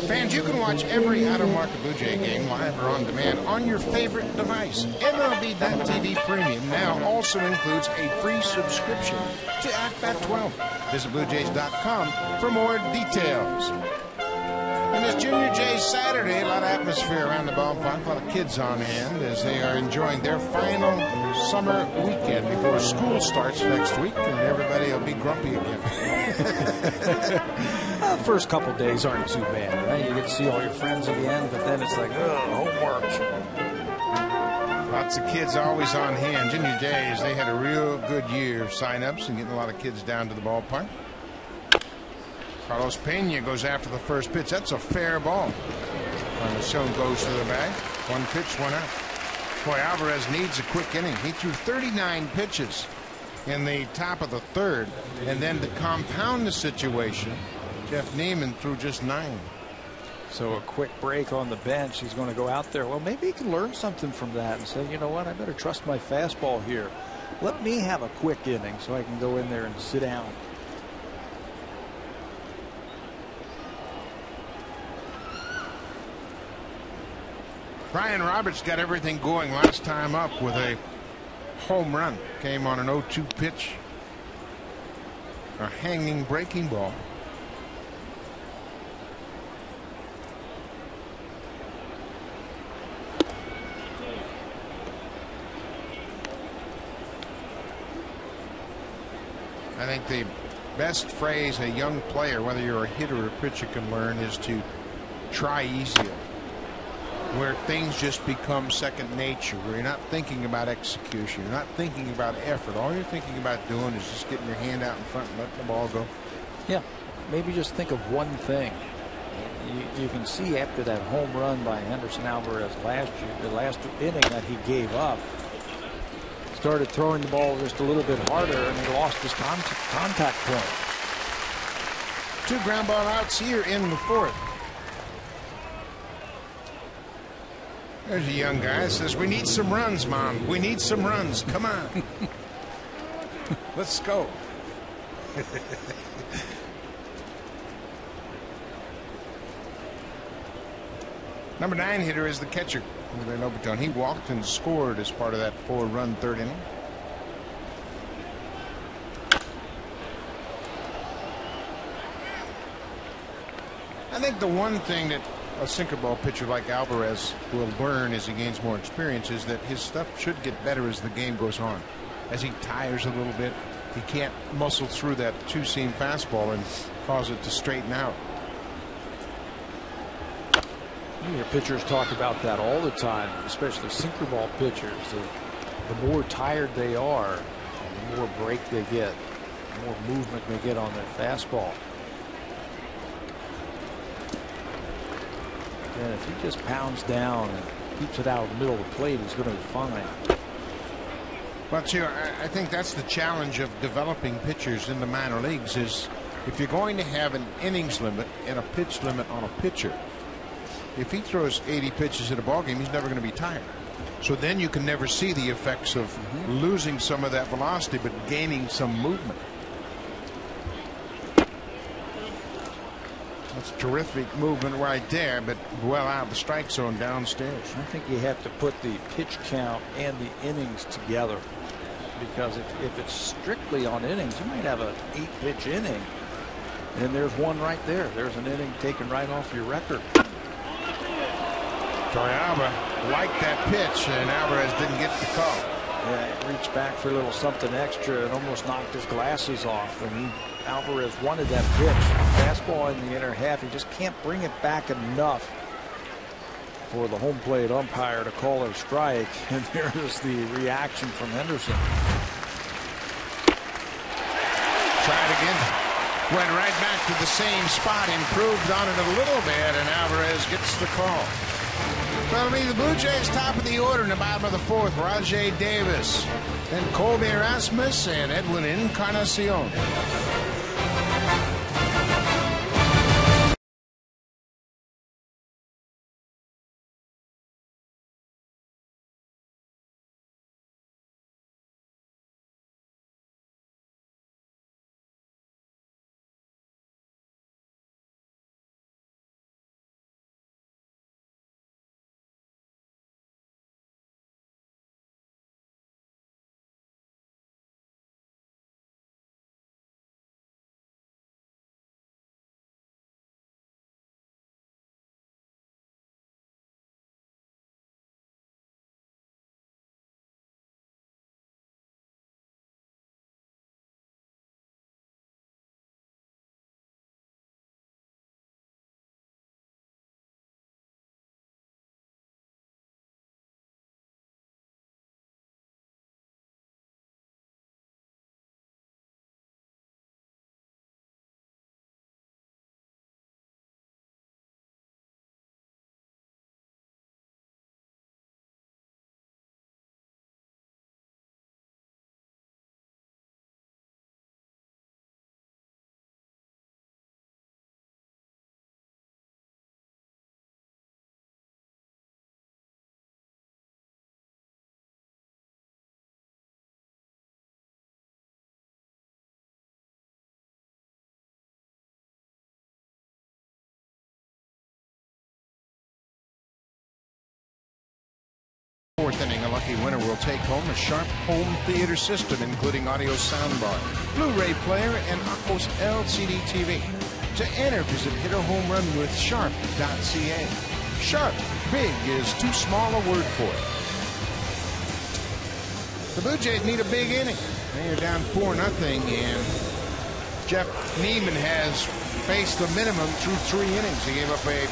Fans, you can watch every out-of-market Blue Jay game live or on demand on your favorite device. MLB.TV Premium now also includes a free subscription to At 12. Visit BlueJays.com for more details. And this Junior Jays Saturday, a lot of atmosphere around the ballpark, a lot of kids on hand as they are enjoying their final summer weekend before school starts next week, and everybody will be grumpy again. Well, the first couple days aren't too bad, right? You get to see all your friends again, but then it's like, homework. Lots of kids always on hand. Junior days, they had a real good year of sign-ups and getting a lot of kids down to the ballpark. Carlos Pena goes after the first pitch. That's a fair ball. Anderson goes to the bag. One pitch, one out. Boy, Alvarez needs a quick inning. He threw 39 pitches in the top of the third. And then to compound the situation, Jeff Neiman threw just 9. So a quick break on the bench. He's going to go out there. Well, maybe he can learn something from that and say, you know what, I better trust my fastball here. Let me have a quick inning so I can go in there and sit down. Brian Roberts got everything going last time up with a home run. Came on an 0-2 pitch. A hanging breaking ball. I think the best phrase a young player, whether you're a hitter or a pitcher, can learn is to try easier. Where things just become second nature, where you're not thinking about execution, you're not thinking about effort. All you're thinking about doing is just getting your hand out in front and letting the ball go. Yeah, maybe just think of one thing. You can see after that home run by Henderson Alvarez last year, the last inning that he gave up, started throwing the ball just a little bit harder, and he lost his contact point. 2 ground ball outs here in the fourth. There's a young guy that says, we need some runs, Mom. We need some runs. Come on. Let's go. Number 9 hitter is the catcher. He walked and scored as part of that 4-run third inning. I think the one thing that a sinker ball pitcher like Alvarez will learn as he gains more experience is that his stuff should get better as the game goes on. As he tires a little bit, he can't muscle through that 2-seam fastball and cause it to straighten out. You hear pitchers talk about that all the time, especially sinker ball pitchers. The more tired they are, the more break they get, the more movement they get on their fastball. And if he just pounds down and keeps it out of the middle of the plate, he's going to be fine. Well, Chair, I think that's the challenge of developing pitchers in the minor leagues is if you're going to have an innings limit and a pitch limit on a pitcher, if he throws 80 pitches in a ballgame, he's never going to be tired. So then you can never see the effects of losing some of that velocity but gaining some movement. That's terrific movement right there, but well out of the strike zone downstairs. I think you have to put the pitch count and the innings together, because if it's strictly on innings, you might have an 8-pitch inning, and there's one right there. There's an inning taken right off your record. Torrealba liked that pitch, and Alvarez didn't get the call. Yeah, he reached back for a little something extra and almost knocked his glasses off. And Alvarez wanted that pitch. Fastball in the inner half. He just can't bring it back enough for the home plate umpire to call a strike. And there's the reaction from Henderson. Try it again. Went right back to the same spot. Improved on it a little bit, and Alvarez gets the call. Well, it'll be the Blue Jays top of the order in the bottom of the fourth. Rajay Davis, then Colby Erasmus and Edwin Encarnacion. A lucky winner will take home a Sharp home theater system, including audio soundbar, Blu-ray player, and Aquos LCD TV. To enter, visit HitAHomeRunWithSharp.ca. Sharp, big is too small a word for it. The Blue Jays need a big inning. They're down 4-0, and Jeff Neiman has faced the minimum through 3 innings. He gave up a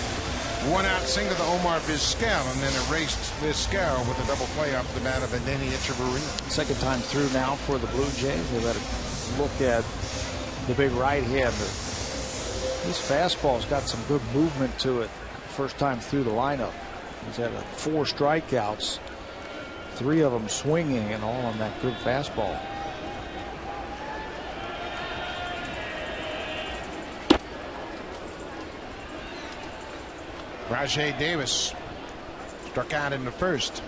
one-out single to Omar Vizquel and then erased Vizquel with a double play off the bat of Adeiny Echeverria. Second time through now for the Blue Jays. They've had a look at the big right-hander. This fastball's got some good movement to it. First time through the lineup. He's had 4 strikeouts, 3 of them swinging, and all on that good fastball. Rajai Davis struck out in the first.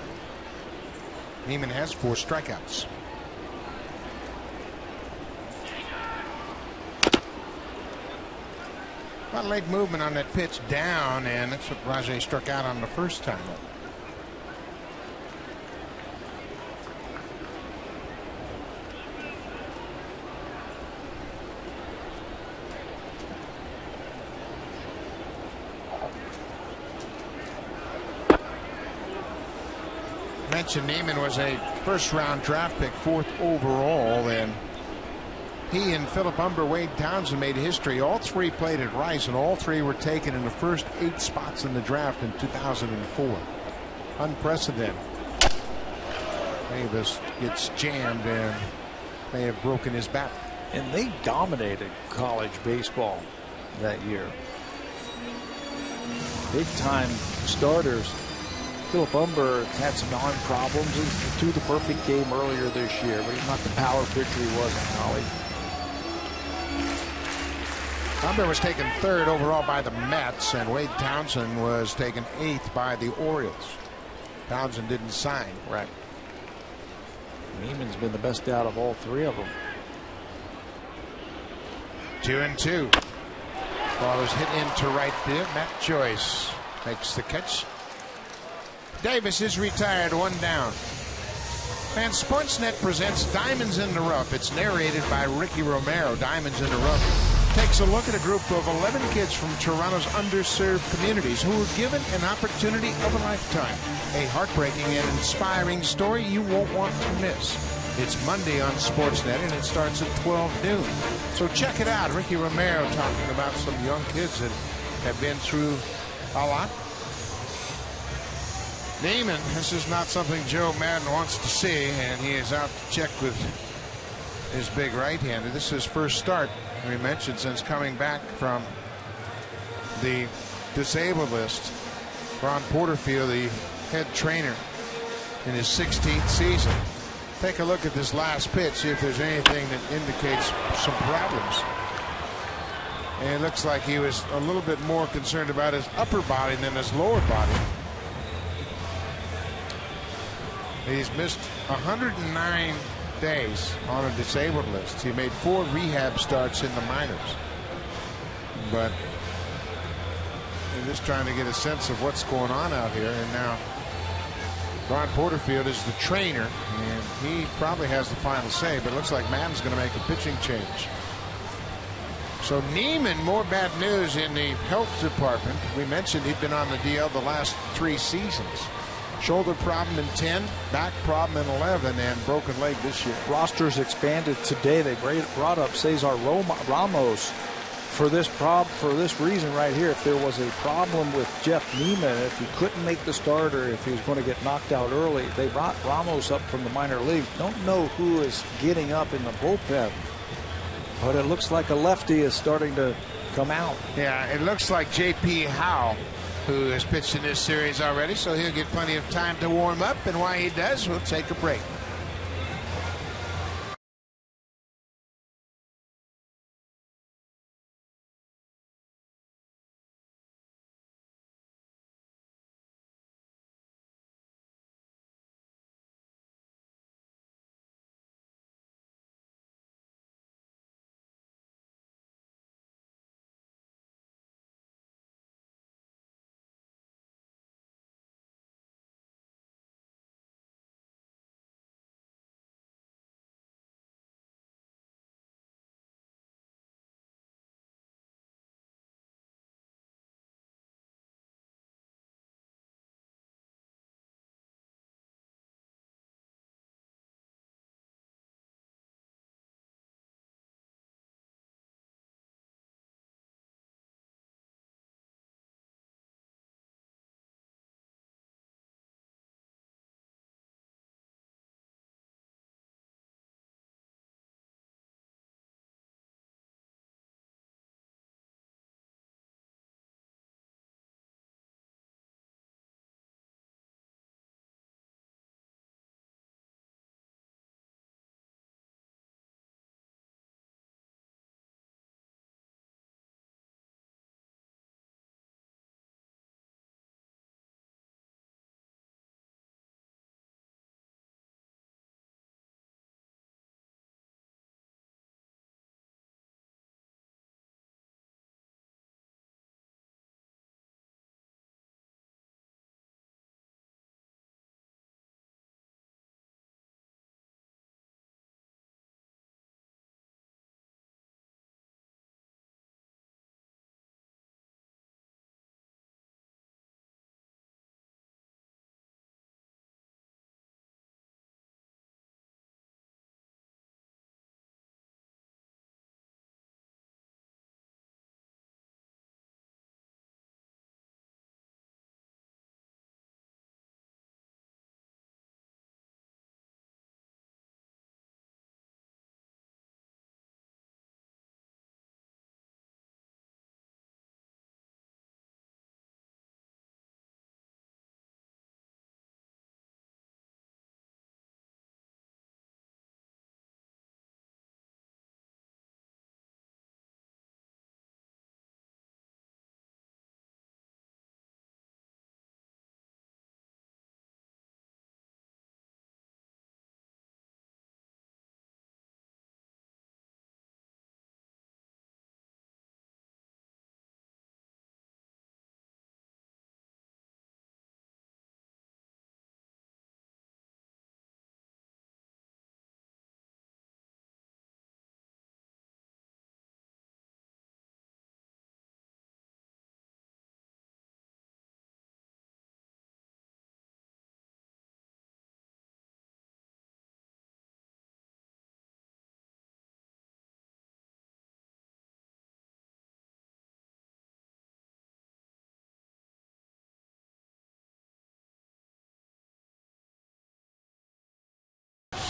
Neiman has 4 strikeouts. A lot of late movement on that pitch down, and that's what Rajai struck out on the first time. Mentioned Neiman was a first-round draft pick, 4th overall, and he and Philip Humber, Wade Townsend made history. All 3 played at Rice, and all 3 were taken in the first 8 spots in the draft in 2004. Unprecedented. Davis gets jammed and may have broken his bat. And they dominated college baseball that year. Big-time starters. Philip Humber had some arm problems. He threw the perfect game earlier this year, but he's not the power pitcher he was in college. Humber was taken 3rd overall by the Mets, and Wade Townsend was taken 8th by the Orioles. Townsend didn't sign. Right. Neiman's been the best out of all 3 of them. 2-2. Ball is hit into right field. Matt Joyce makes the catch. Davis is retired, 1 down. And Sportsnet presents Diamonds in the Rough. It's narrated by Ricky Romero. Diamonds in the Rough takes a look at a group of 11 kids from Toronto's underserved communities who were given an opportunity of a lifetime. A heartbreaking and inspiring story you won't want to miss. It's Monday on Sportsnet, and it starts at 12 noon. So check it out. Ricky Romero talking about some young kids that have been through a lot. Neiman, this is not something Joe Madden wants to see, and he is out to check with his big right-hander. This is his first start, we mentioned, since coming back from the disabled list. Ron Porterfield, the head trainer, in his 16th season. Take a look at this last pitch, see if there's anything that indicates some problems. And it looks like he was a little bit more concerned about his upper body than his lower body. He's missed 109 days on a disabled list. He made 4 rehab starts in the minors. But they're just trying to get a sense of what's going on out here. And now Ron Porterfield is the trainer, and he probably has the final say, but it looks like Madden's going to make a pitching change. So Neiman, more bad news in the health department. We mentioned he'd been on the DL the last 3 seasons. Shoulder problem in 10, back problem in 11, and broken leg this year. Rosters expanded today. They brought up Cesar Ramos for this reason right here. If there was a problem with Jeff Neiman, if he couldn't make the starter, if he was going to get knocked out early, they brought Ramos up from the minor leagues. Don't know who is getting up in the bullpen, but it looks like a lefty is starting to come out. Yeah, it looks like J.P. Howe, who has pitched in this series already, so he'll get plenty of time to warm up, and while he does, we'll take a break.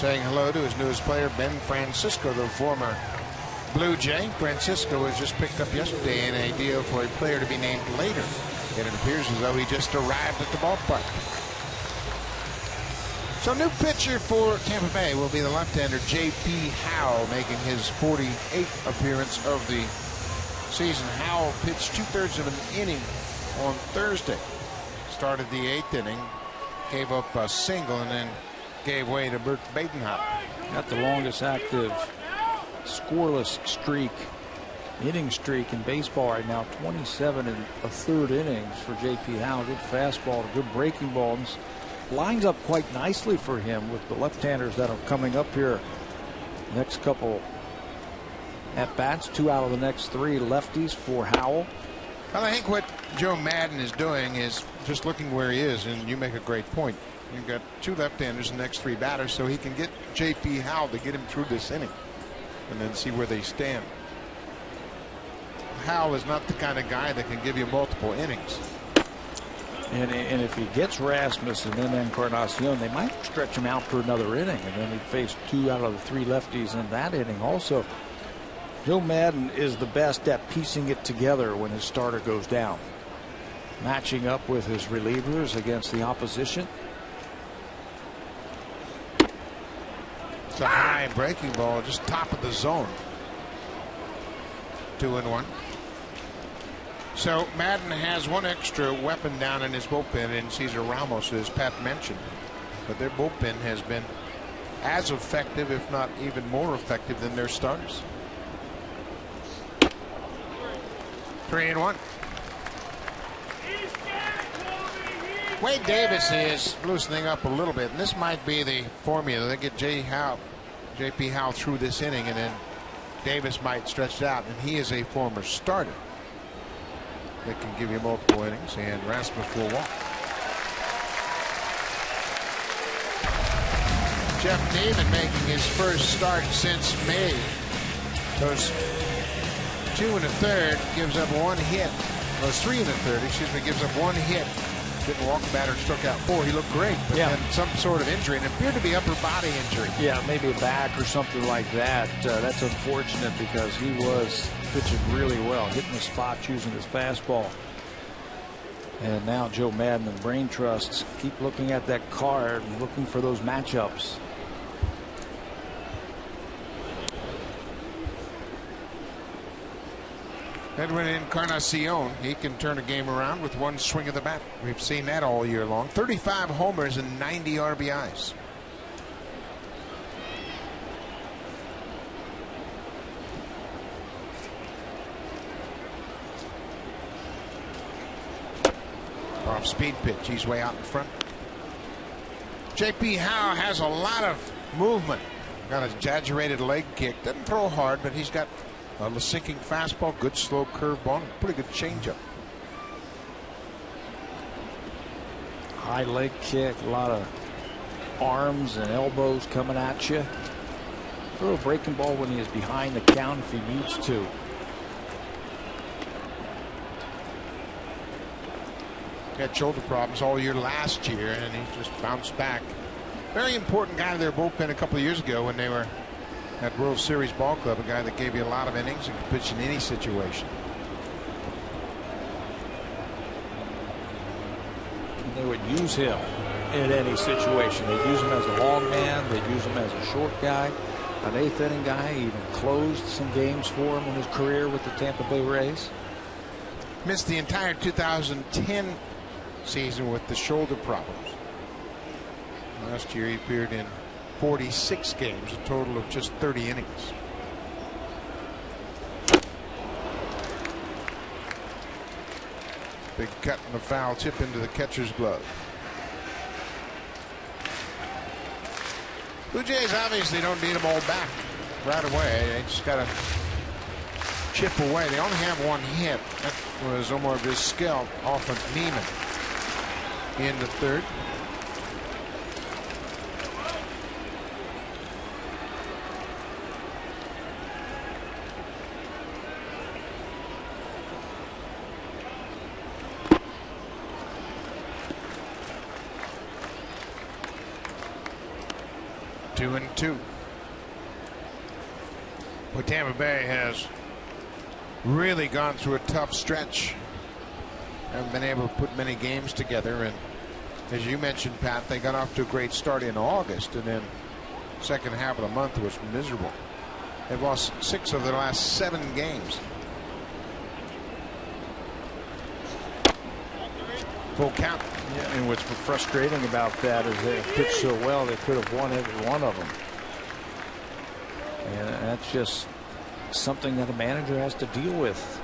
saying hello to his newest player, Ben Francisco, the former Blue Jay. Francisco was just picked up yesterday in a deal for a player to be named later. And it appears as though he just arrived at the ballpark. So new pitcher for Tampa Bay will be the left-hander J.P. Howell, making his 48th appearance of the season. Howell pitched 2/3 of an inning on Thursday. Started the 8th inning, gave up a single, and then gave way to Bert Badenhop. Got the longest active scoreless inning streak in baseball right now. 27 1/3 innings for J.P. Howell. Good fastball, good breaking ball. Lines up quite nicely for him with the left-handers that are coming up here. Next couple at bats, 2 out of the next 3 lefties for Howell. Well, I think what Joe Madden is doing is just looking where he is, and you make a great point. You've got 2 left-handers in the next 3 batters, so he can get J.P. Howell to get him through this inning and then see where they stand. Howell is not the kind of guy that can give you multiple innings. And if he gets Rasmussen and then Encarnacion, they might stretch him out for another inning, and then he'd face 2 out of the 3 lefties in that inning also. Joe Madden is the best at piecing it together when his starter goes down, matching up with his relievers against the opposition. It's a high breaking ball, just top of the zone. 2-1. So Madden has one extra weapon down in his bullpen in Cesar Ramos, as Pat mentioned. But their bullpen has been as effective, if not even more effective, than their starters. 3-1. Wade Davis is loosening up a little bit, and this might be the formula. They get J.P. Howell through this inning, and then Davis might stretch it out, and he is a former starter that can give you multiple innings, and Rasmus will walk. Jeff Neiman making his first start since May. Goes 2 1/3, gives up 1 hit. Goes 3 1/3, excuse me, gives up 1 hit. Didn't walk, batter, struck out 4. He looked great, but then some sort of injury, and it appeared to be upper body injury. Yeah, maybe a back or something like that. That's unfortunate because he was pitching really well, hitting the spot, choosing his fastball. And now Joe Madden and Brain Trusts keep looking at that card and looking for those matchups. Edwin Encarnacion, he can turn a game around with one swing of the bat. We've seen that all year long. 35 homers and 90 RBIs. Off speed pitch. He's way out in front. J.P. Howell has a lot of movement. Got an exaggerated leg kick. Doesn't throw hard, but he's got a sinking fastball, good slow curveball, pretty good changeup. High leg kick, a lot of arms and elbows coming at you. Throw a breaking ball when he is behind the count if he needs to. Had shoulder problems all year last year, and he just bounced back. Very important guy to their bullpen a couple of years ago when they were at World Series Ball Club, a guy that gave you a lot of innings and could pitch in any situation. And they would use him in any situation. They'd use him as a long man. They'd use him as a short guy, an 8th inning guy. He even closed some games for him in his career with the Tampa Bay Rays. Missed the entire 2010 season with the shoulder problems. Last year he appeared in 46 games, a total of just 30 innings. Big cut and a foul tip into the catcher's glove. Blue Jays obviously don't need them all back right away. They just got to chip away. They only have 1 hit. That was Omar Vizquel off of Neiman in the 3rd. 2-2. But Tampa Bay has really gone through a tough stretch. Haven't been able to put many games together, and as you mentioned, Pat, they got off to a great start in August, and then second half of the month was miserable. They've lost 6 of their last 7 games. Full count. Yeah, and what's frustrating about that is they pitched so well they could have won every one of them. And that's just something that a manager has to deal with.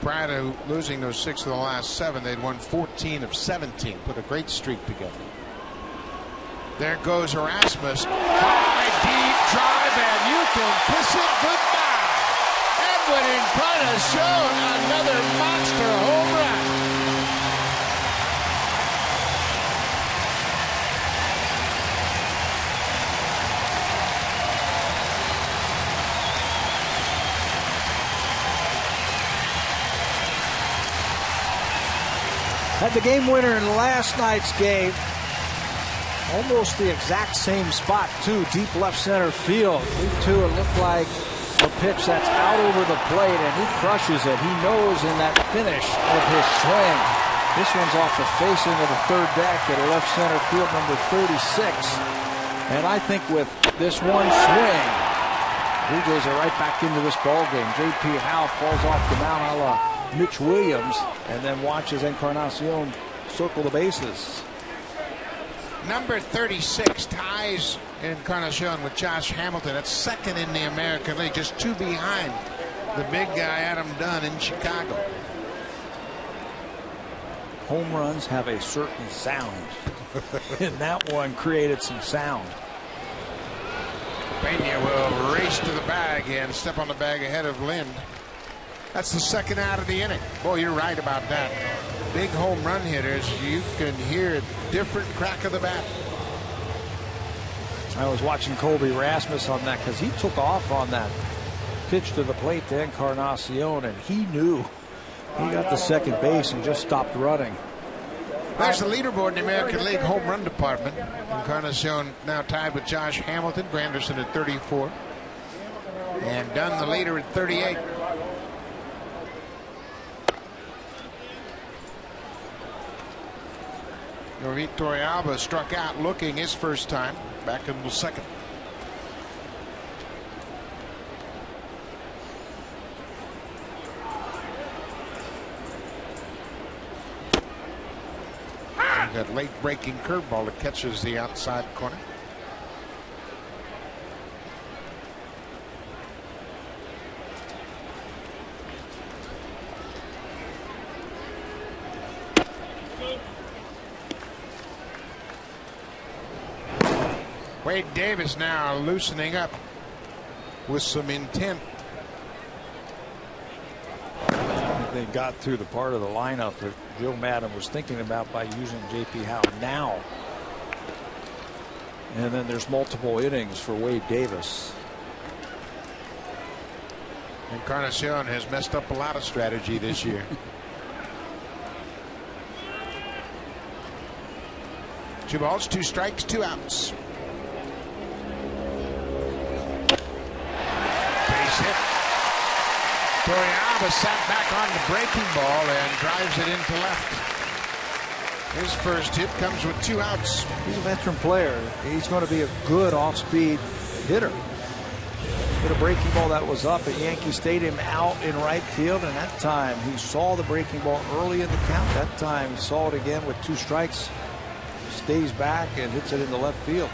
Prior to losing those 6 of the last 7, they'd won 14 of 17. Put a great streak together. There goes Erasmus. High, deep drive, and you can kiss it goodbye. Edwin Encarnacion, another monster home run. Had the game winner in last night's game. Almost the exact same spot, too. Deep left center field. 3-2, it looked like a pitch that's out over the plate, and he crushes it. He knows in that finish of his swing. This one's off the facing of the third deck at left center field, number 36. And I think with this one swing, Blue Jays are right back into this ballgame. J.P. Howe falls off the mound a la Mitch Williams, and then watches Encarnacion circle the bases. Number 36 ties Encarnacion with Josh Hamilton. That's second in the American League, just 2 behind the big guy Adam Dunn in Chicago. Home runs have a certain sound, and that one created some sound. Pena will race to the bag and step on the bag ahead of Lind. That's the second out of the inning. Boy, you're right about that. Big home run hitters, you can hear a different crack of the bat. I was watching Colby Rasmus on that because he took off on that pitch to the plate to Encarnacion, and he knew he got the second base and just stopped running. There's the leaderboard in the American League home run department. Encarnacion now tied with Josh Hamilton, Granderson at 34, and Dunn the leader at 38. Torrealba struck out looking his first time back in the second. That late breaking curveball that catches the outside corner. Wade Davis now loosening up with some intent. They got through the part of the lineup that Joe Madden was thinking about by using J.P. Howe now. And then there's multiple innings for Wade Davis. Encarnacion has messed up a lot of strategy this year. 2 balls, 2 strikes, 2 outs. Base hit. Torrealba sat back on the breaking ball and drives it into left. His first hit comes with 2 outs. He's a veteran player. He's going to be a good off-speed hitter. Hit a breaking ball that was up at Yankee Stadium out in right field, and that time he saw the breaking ball early in the count. That time he saw it again with 2 strikes. Stays back and hits it into left field.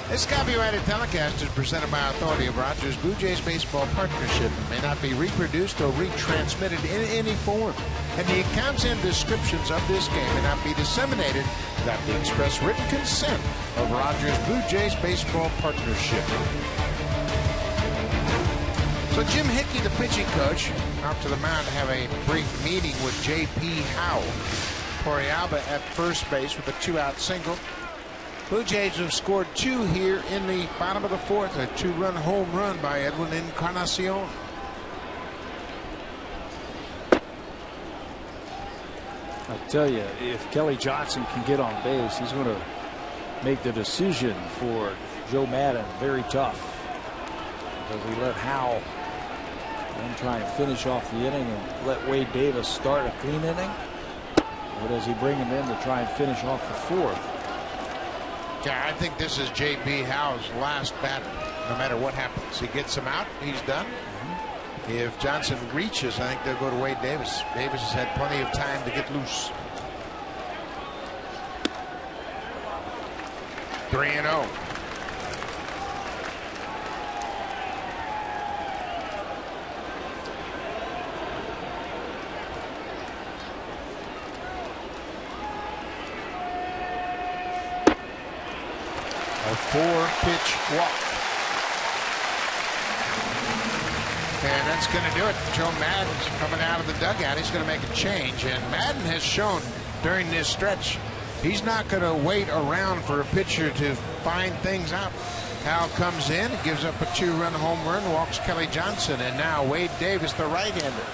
This copyrighted telecast is presented by authority of Rogers Blue Jays Baseball Partnership and may not be reproduced or retransmitted in any form. And the accounts and descriptions of this game may not be disseminated without the express written consent of Rogers Blue Jays Baseball Partnership. So Jim Hickey, the pitching coach, out to the mound to have a brief meeting with J.P. Howe. Torrealba at first base with a 2-out single. Blue Jays have scored 2 here in the bottom of the 4th. A 2-run home run by Edwin Encarnacion. I tell you, if Kelly Johnson can get on base, he's going to make the decision for Joe Madden very tough. Does he let Howe then try and finish off the inning and let Wade Davis start a clean inning? Or does he bring him in to try and finish off the fourth? Yeah, I think this is J.B. Howe's last bat. No matter what happens, he gets him out, he's done. If Johnson reaches, I think they'll go to Wade Davis. Davis has had plenty of time to get loose. 3-0. A 4-pitch walk. And that's going to do it. Joe Madden's coming out of the dugout. He's going to make a change. And Madden has shown during this stretch he's not going to wait around for a pitcher to find things out. Hal comes in, gives up a 2-run home run, walks Kelly Johnson. And now Wade Davis, the right-hander,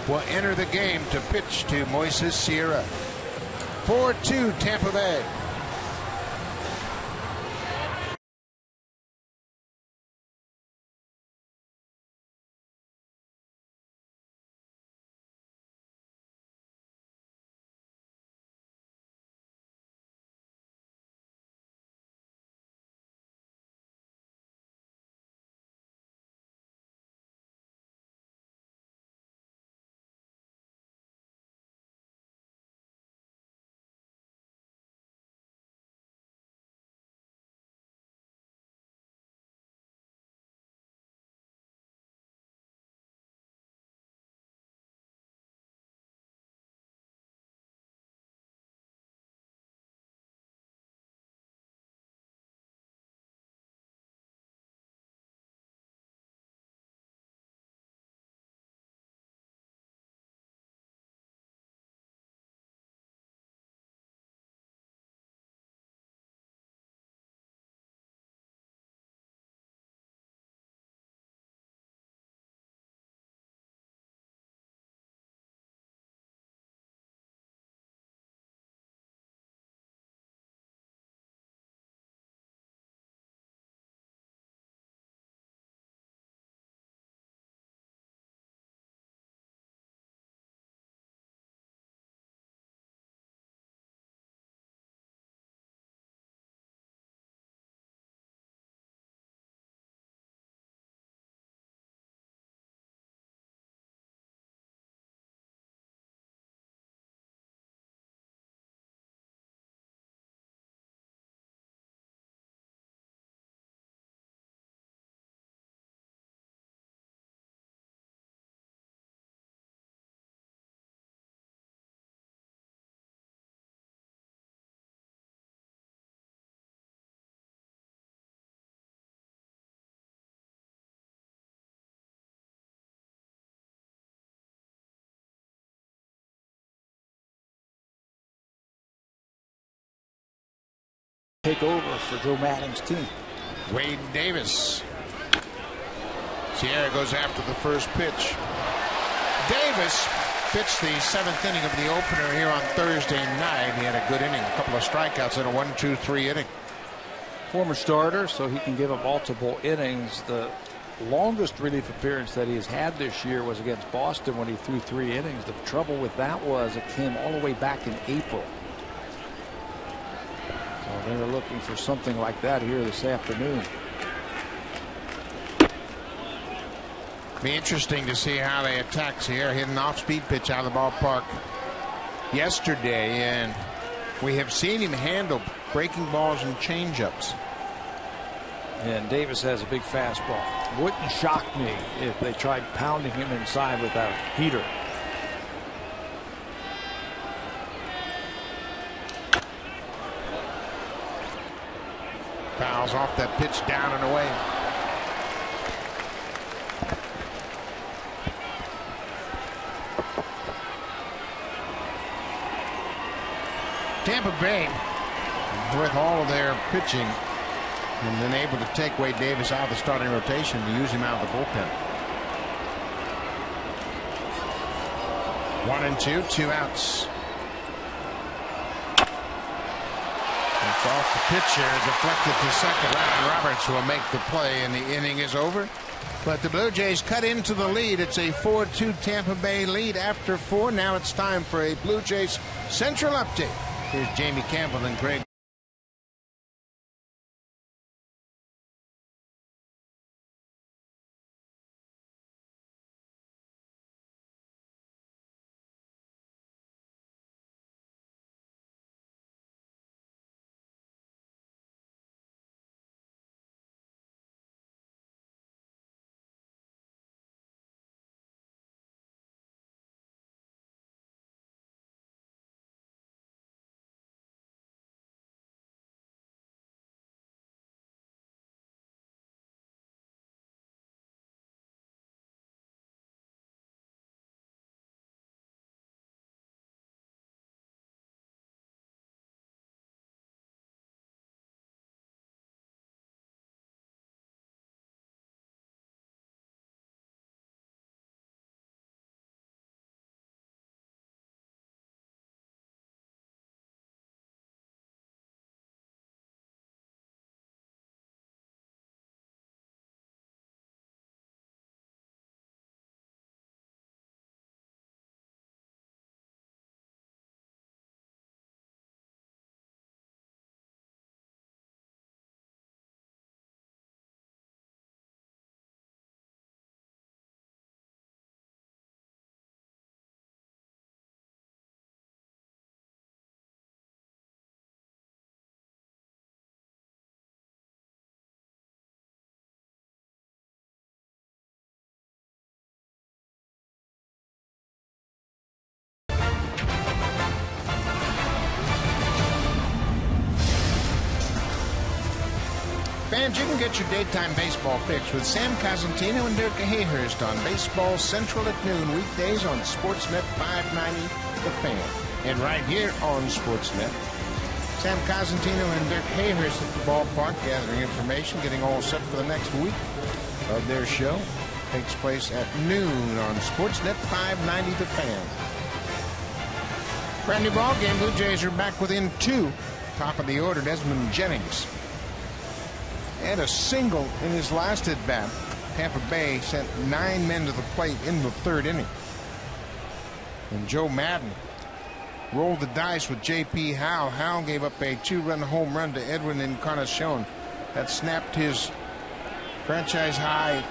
will enter the game to pitch to Moises Sierra. 4-2 Tampa Bay. Take over for Joe Madden's team. Wade Davis. Sierra goes after the first pitch. Davis pitched the 7th inning of the opener here on Thursday night. He had a good inning, a couple of strikeouts in a 1-2-3 inning. Former starter, so he can give up multiple innings. The longest relief appearance that he has had this year was against Boston when he threw 3 innings. The trouble with that was it came all the way back in April. So they're looking for something like that here this afternoon. Be interesting to see how they attack Sierra. Hit an off-speed pitch out of the ballpark yesterday, and we have seen him handle breaking balls and changeups. And Davis has a big fastball. Wouldn't shock me if they tried pounding him inside with that heater. Fouls off that pitch, down and away. Tampa Bay, with all of their pitching, and then able to take Wade Davis out of the starting rotation to use him out of the bullpen. 1-2, 2 outs. It's off the pitcher, deflected to second. Ryan Roberts will make the play, and the inning is over. But the Blue Jays cut into the lead. It's a 4-2 Tampa Bay lead after 4. Now it's time for a Blue Jays Central update. Here's Jamie Campbell and Greg. Fans, you can get your daytime baseball fix with Sam Cosentino and Dirk Hayhurst on Baseball Central at noon weekdays on Sportsnet 590 The Fan. And right here on Sportsnet, Sam Cosentino and Dirk Hayhurst at the ballpark gathering information, getting all set for the next week of their show. Takes place at noon on Sportsnet 590 The Fan. Brand new ball game. Blue Jays are back within 2. Top of the order, Desmond Jennings. And a single in his last at bat. Tampa Bay sent 9 men to the plate in the 3rd inning. And Joe Madden rolled the dice with J.P. Howe. Howe gave up a 2-run home run to Edwin Encarnacion. That snapped his franchise-high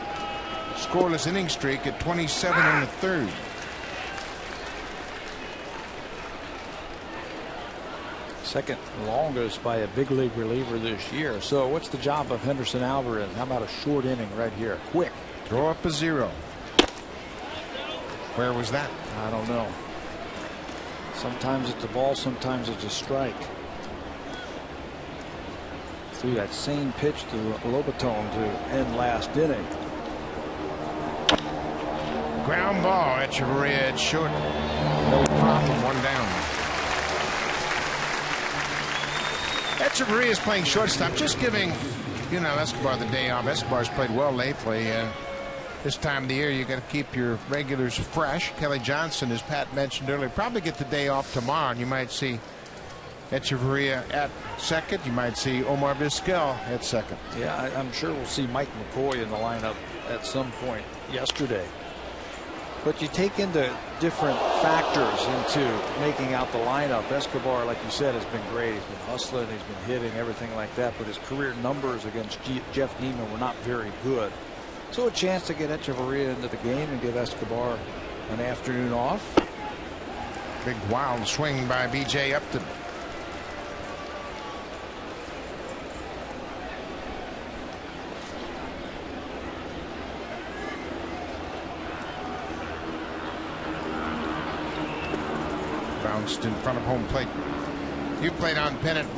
scoreless inning streak at 27 in the 3rd. Second longest by a big league reliever this year. So what's the job of Henderson Alvarez? How about a short inning right here? Quick. Throw up a 0. Where was that? I don't know. Sometimes it's a ball, sometimes it's a strike. Threw that same pitch to Lobaton to end last inning. Ground ball. Echeverria at short. No problem. 1 down. Echeverria is playing shortstop, just giving, Escobar the day off. Escobar's played well lately. This time of the year, you got to keep your regulars fresh. Kelly Johnson, as Pat mentioned earlier, probably get the day off tomorrow, and you might see Echeverria at second. You might see Omar Vizquel at second. Yeah, I'm sure we'll see Mike McCoy in the lineup at some point yesterday. But you take into different factors into making out the lineup. Escobar, like you said, has been great. He's been hustling, he's been hitting, everything like that. But his career numbers against Jeff Neiman were not very good. So a chance to get Echeverria into the game and give Escobar an afternoon off. Big wild swing by B.J. Upton. Bounced in front of home plate. You played on pennant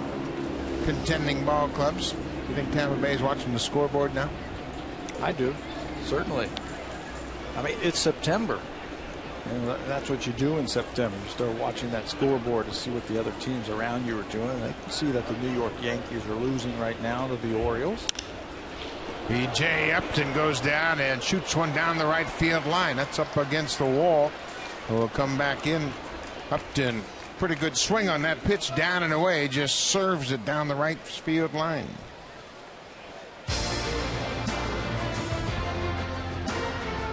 contending ball clubs. You think Tampa Bay is watching the scoreboard now? I do, certainly. I mean, it's September, and that's what you do in September. You start watching that scoreboard to see what the other teams around you are doing. I can see that the New York Yankees are losing right now to the Orioles. B.J. Upton goes down and shoots one down the right field line. That's up against the wall. Will come back in. Upton pretty good swing on that pitch, down and away, just serves it down the right field line.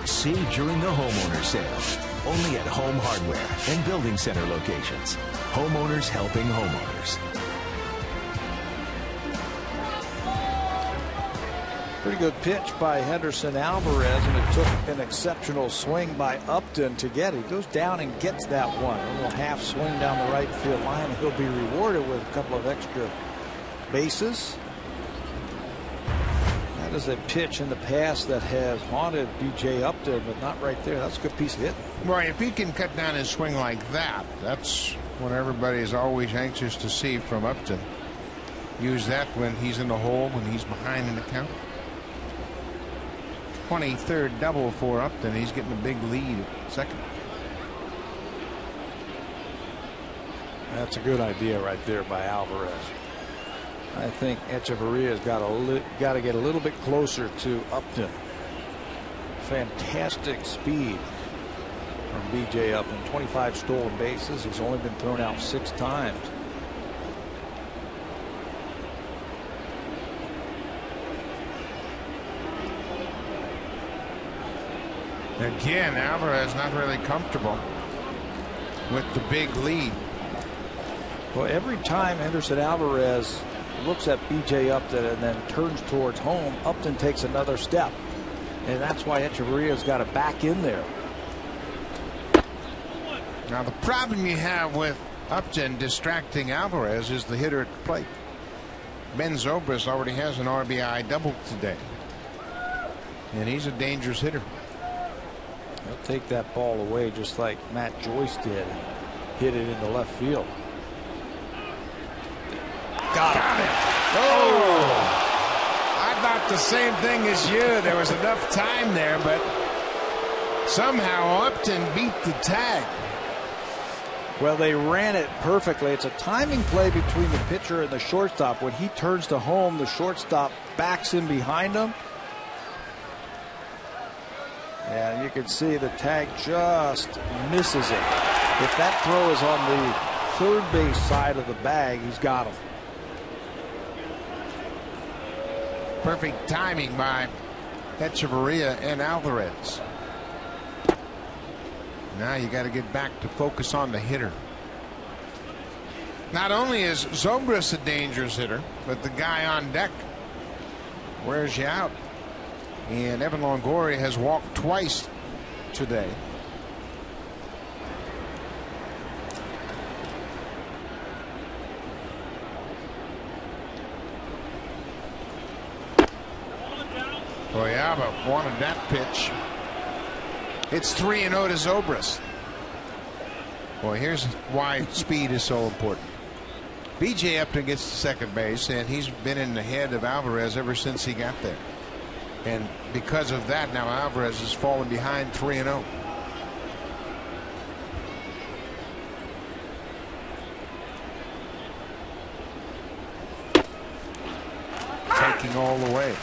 Save during the homeowner sale. Only at Home Hardware and Building Center locations. Homeowners helping homeowners. Pretty good pitch by Henderson Alvarez, and it took an exceptional swing by Upton to get it. He goes down and gets that one. A little half swing down the right field line. He'll be rewarded with a couple of extra bases. That is a pitch in the past that has haunted B.J. Upton, but not right there. That's a good piece of hitting. Right, if he can cut down his swing like that, that's what everybody is always anxious to see from Upton. Use that when he's in the hole, when he's behind in the count. 23rd double for Upton. He's getting a big lead at second. That's a good idea right there by Alvarez. I think Echeverria's got to get a little bit closer to Upton. Fantastic speed from B.J. Upton. 25 stolen bases. He's only been thrown out 6 times. Again, Alvarez not really comfortable with the big lead. Well, every time Henderson Alvarez looks at B.J. Upton and then turns towards home, Upton takes another step. And that's why Echeverria's got to back in there. Now, the problem you have with Upton distracting Alvarez is the hitter at the plate. Ben Zobrist already has an RBI double today. And he's a dangerous hitter. He'll take that ball away just like Matt Joyce did. Hit it into left field. Got it. Oh! I thought the same thing as you. There was enough time there, but somehow Upton beat the tag. Well, they ran it perfectly. It's a timing play between the pitcher and the shortstop. When he turns to home, the shortstop backs in behind him. And you can see the tag just misses it. If that throw is on the third base side of the bag, he's got him. Perfect timing by Echeverria and Alvarez. Now you got to get back to focus on the hitter. Not only is Zobrist a dangerous hitter, but the guy on deck wears you out. And Evan Longoria has walked twice today. Boyaba wanted that pitch. It's 3-0 to Zobrist. Boy, here's why speed is so important. B.J. Upton gets to second base, and he's been in the head of Alvarez ever since he got there. And because of that, now Alvarez has fallen behind 3-0. Taking all the way.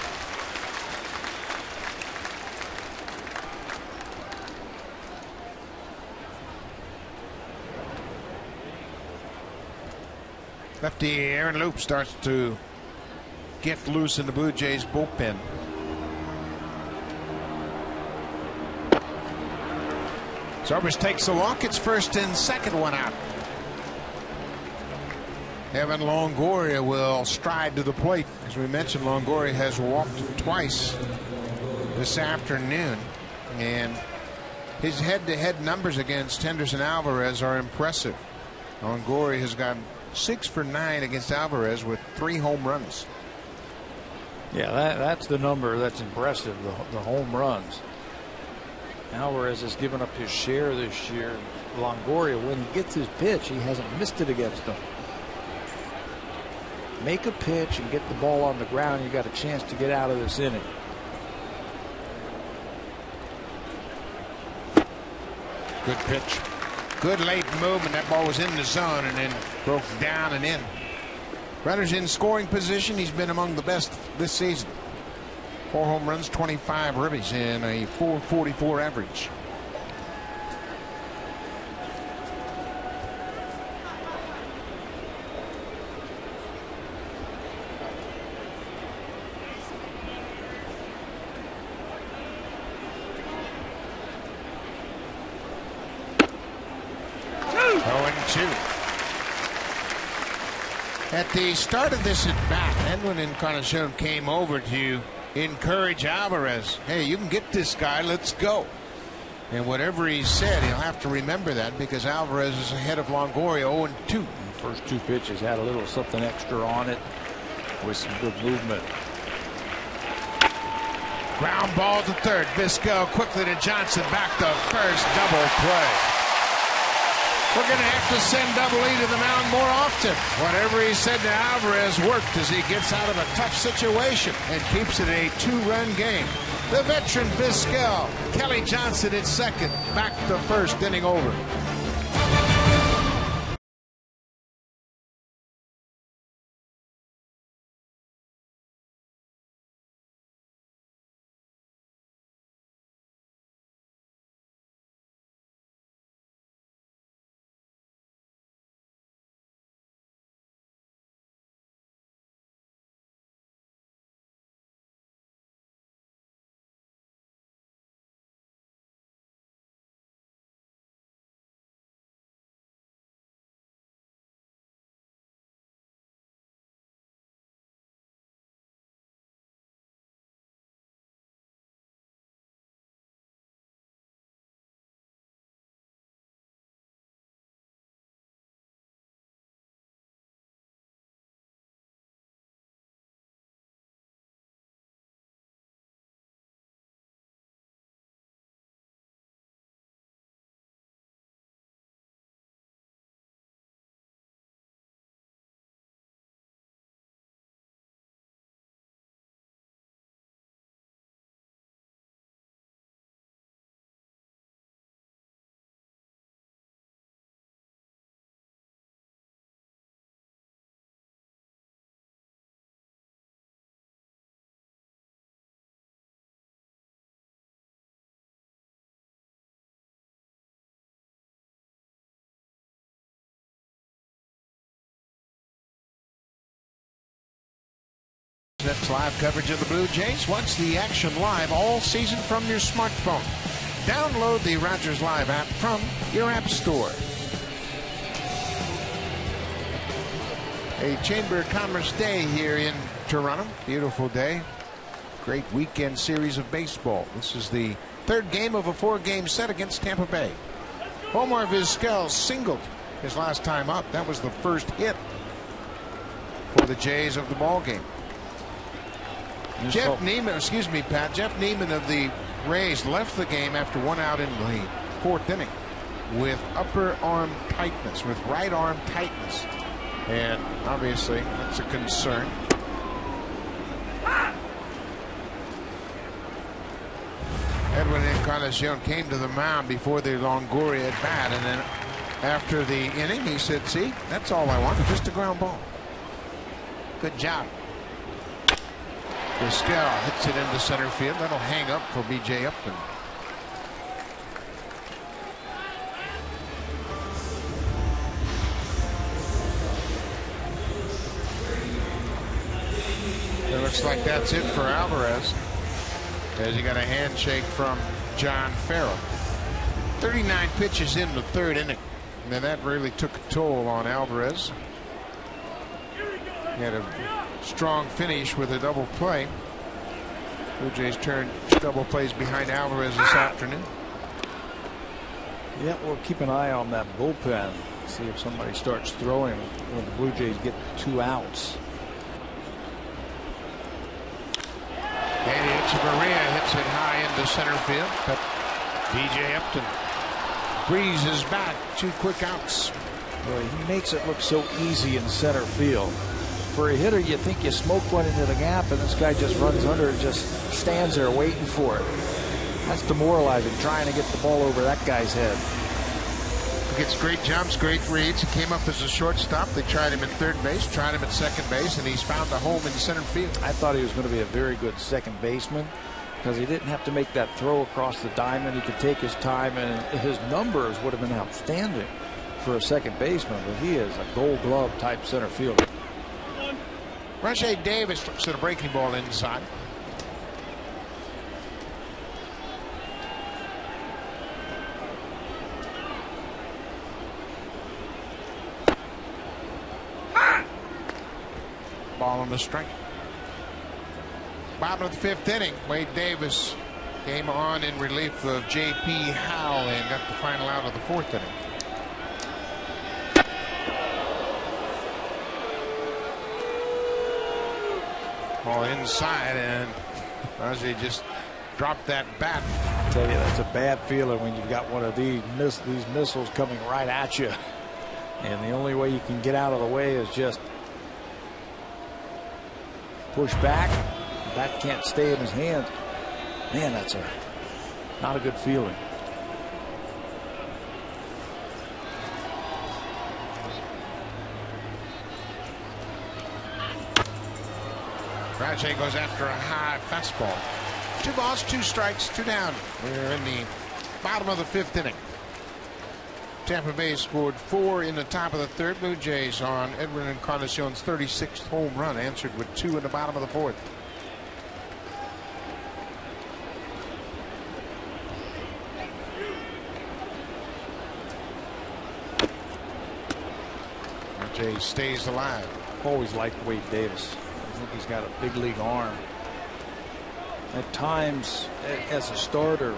Lefty Aaron Loup starts to get loose in the Blue Jays bullpen. Zobrist takes a walk. It's first and second, one out. Evan Longoria will stride to the plate. As we mentioned, Longoria has walked twice this afternoon, and his head-to-head numbers against Henderson Alvarez are impressive. Longoria has gotten 6 for 9 against Alvarez with 3 home runs. Yeah, that's the number that's impressive, the home runs. Alvarez has given up his share this year. Longoria, when he gets his pitch, he hasn't missed it against him. Make a pitch and get the ball on the ground, you got a chance to get out of this inning. Good pitch. Good late move, and that ball was in the zone and then broke down and in. Runners in scoring position. He's been among the best this season. 4 home runs, 25 ribbies, and a .444 average. 0-2. At the start of this at bat, Edwin Encarnacion came over to encourage Alvarez. Hey, you can get this guy. Let's go. And whatever he said, he'll have to remember that because Alvarez is ahead of Longoria 0-2. First two pitches had a little something extra on it with some good movement. Ground ball to third. Vizquel quickly to Johnson. Back to first. Double play. We're going to have to send Double E to the mound more often. Whatever he said to Alvarez worked as he gets out of a tough situation and keeps it a 2-run game. The veteran Vizquel. Kelly Johnson at second. Back to first. Inning over. That's live coverage of the Blue Jays. Watch the action live all season from your smartphone. Download the Rogers Live app from your app store. A Chamber of Commerce day here in Toronto. Beautiful day. Great weekend series of baseball. This is the third game of a 4-game set against Tampa Bay. Omar Vizquel singled his last time up. That was the first hit for the Jays of the ball game. Jeff Neiman of the Rays left the game after 1 out in the 4th inning with upper arm tightness, with right arm tightness. And obviously that's a concern. Edwin Encarnacion came to the mound before the Longoria at bat, and then after the inning he said, see, that's all I want, just a ground ball. Good job. Vizquel hits it into center field. That'll hang up for B.J. Upton. It looks like that's it for Alvarez, as he got a handshake from John Farrell. 39 pitches in the 3rd inning. And that really took a toll on Alvarez. He had a strong finish with a double play. Blue Jays turned double plays behind Alvarez this afternoon. Yeah, we'll keep an eye on that bullpen. See if somebody starts throwing when the Blue Jays get 2 outs. And Echeverria hits it high into center field, but B.J. Upton breezes back. 2 quick outs. Boy, he makes it look so easy in center field. For a hitter, you think you smoke one into the gap, and this guy just runs under and just stands there waiting for it. That's demoralizing, trying to get the ball over that guy's head. He gets great jumps, great reads. He came up as a shortstop. They tried him at 3rd base, tried him at 2nd base, and he's found a home in center field. I thought he was going to be a very good second baseman because he didn't have to make that throw across the diamond. He could take his time, and his numbers would have been outstanding for a second baseman, but he is a Gold Glove type center fielder. Rajay Davis looks at a breaking ball inside. ball on the strike. Bottom of the fifth inning. Wade Davis came on in relief of J.P. Howell and got the final out of the fourth inning. Ball inside, and Rajay just dropped that bat. I tell you, that's a bad feeling when you've got one of these missiles coming right at you, and the only way you can get out of the way is just push back. The bat can't stay in his hands. Man, that's not a good feeling. Rajay goes after a high fastball. 2 balls, 2 strikes, 2 down. We're in the bottom of the fifth inning. Tampa Bay scored 4 in the top of the third. Blue Jays on Edwin Encarnacion's 36th home run, answered with 2 in the bottom of the fourth. Rajay stays alive. Always liked Wade Davis. I think he's got a big league arm. At times, as a starter,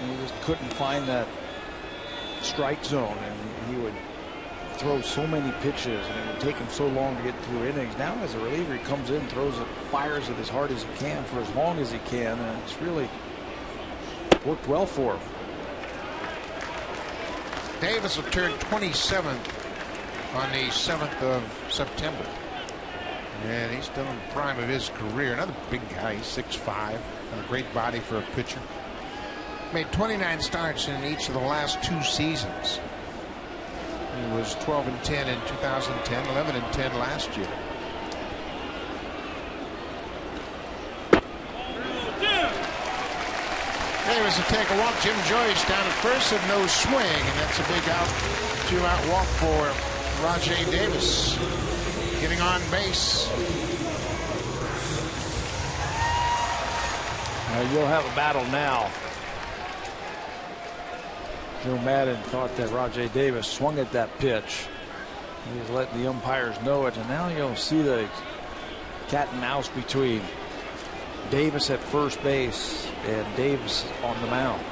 he just couldn't find that strike zone, and he would throw so many pitches, and it would take him so long to get through innings. Now, as a reliever, he comes in, throws it, fires it as hard as he can for as long as he can, and it's really worked well for him. Davis will turn 27 on the 7th of September. And he's still in the prime of his career. Another big guy. He's 6'5". A great body for a pitcher. Made 29 starts in each of the last 2 seasons. He was 12-10 in 2010, 11-10 last year. Davis will take a walk. Jim Joyce down at first and no swing, and that's a big out. 2-out walk for Rajay Davis. Getting on base. You'll have a battle now. Joe Madden thought that Rajay Davis swung at that pitch. He was letting the umpires know it, and now you'll see the cat and mouse between Davis at first base and Davis on the mound.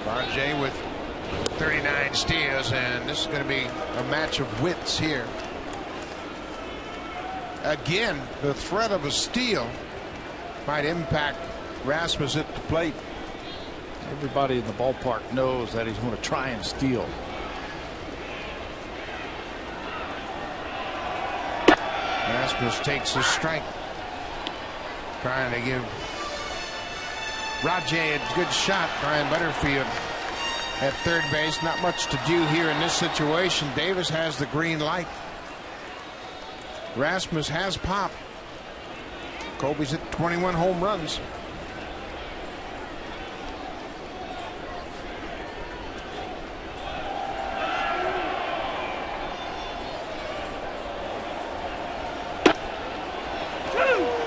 Rajay with 39 steals, and this is going to be a match of wits here. Again, the threat of a steal might impact Rasmus at the plate. Everybody in the ballpark knows that he's going to try and steal. Rasmus takes a strike, trying to give Rajay a good shot. Brian Butterfield at third base. Not much to do here in this situation. Davis has the green light. Rasmus has pop. Kobe's at 21 home runs.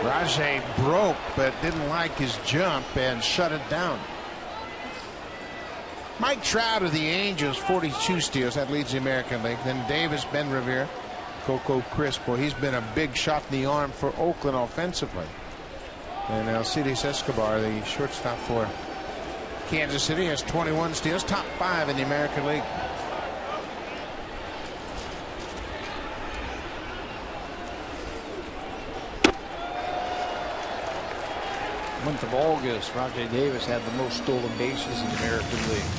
Rajay broke, but didn't like his jump and shut it down. Mike Trout of the Angels, 42 steals. That leads the American League. Then Davis, Ben Revere, Coco Crispo. He's been a big shot in the arm for Oakland offensively. And Alcides Escobar, the shortstop for Kansas City, has 21 steals. Top 5 in the American League. Month of August, Rajay Davis had the most stolen bases in the American League.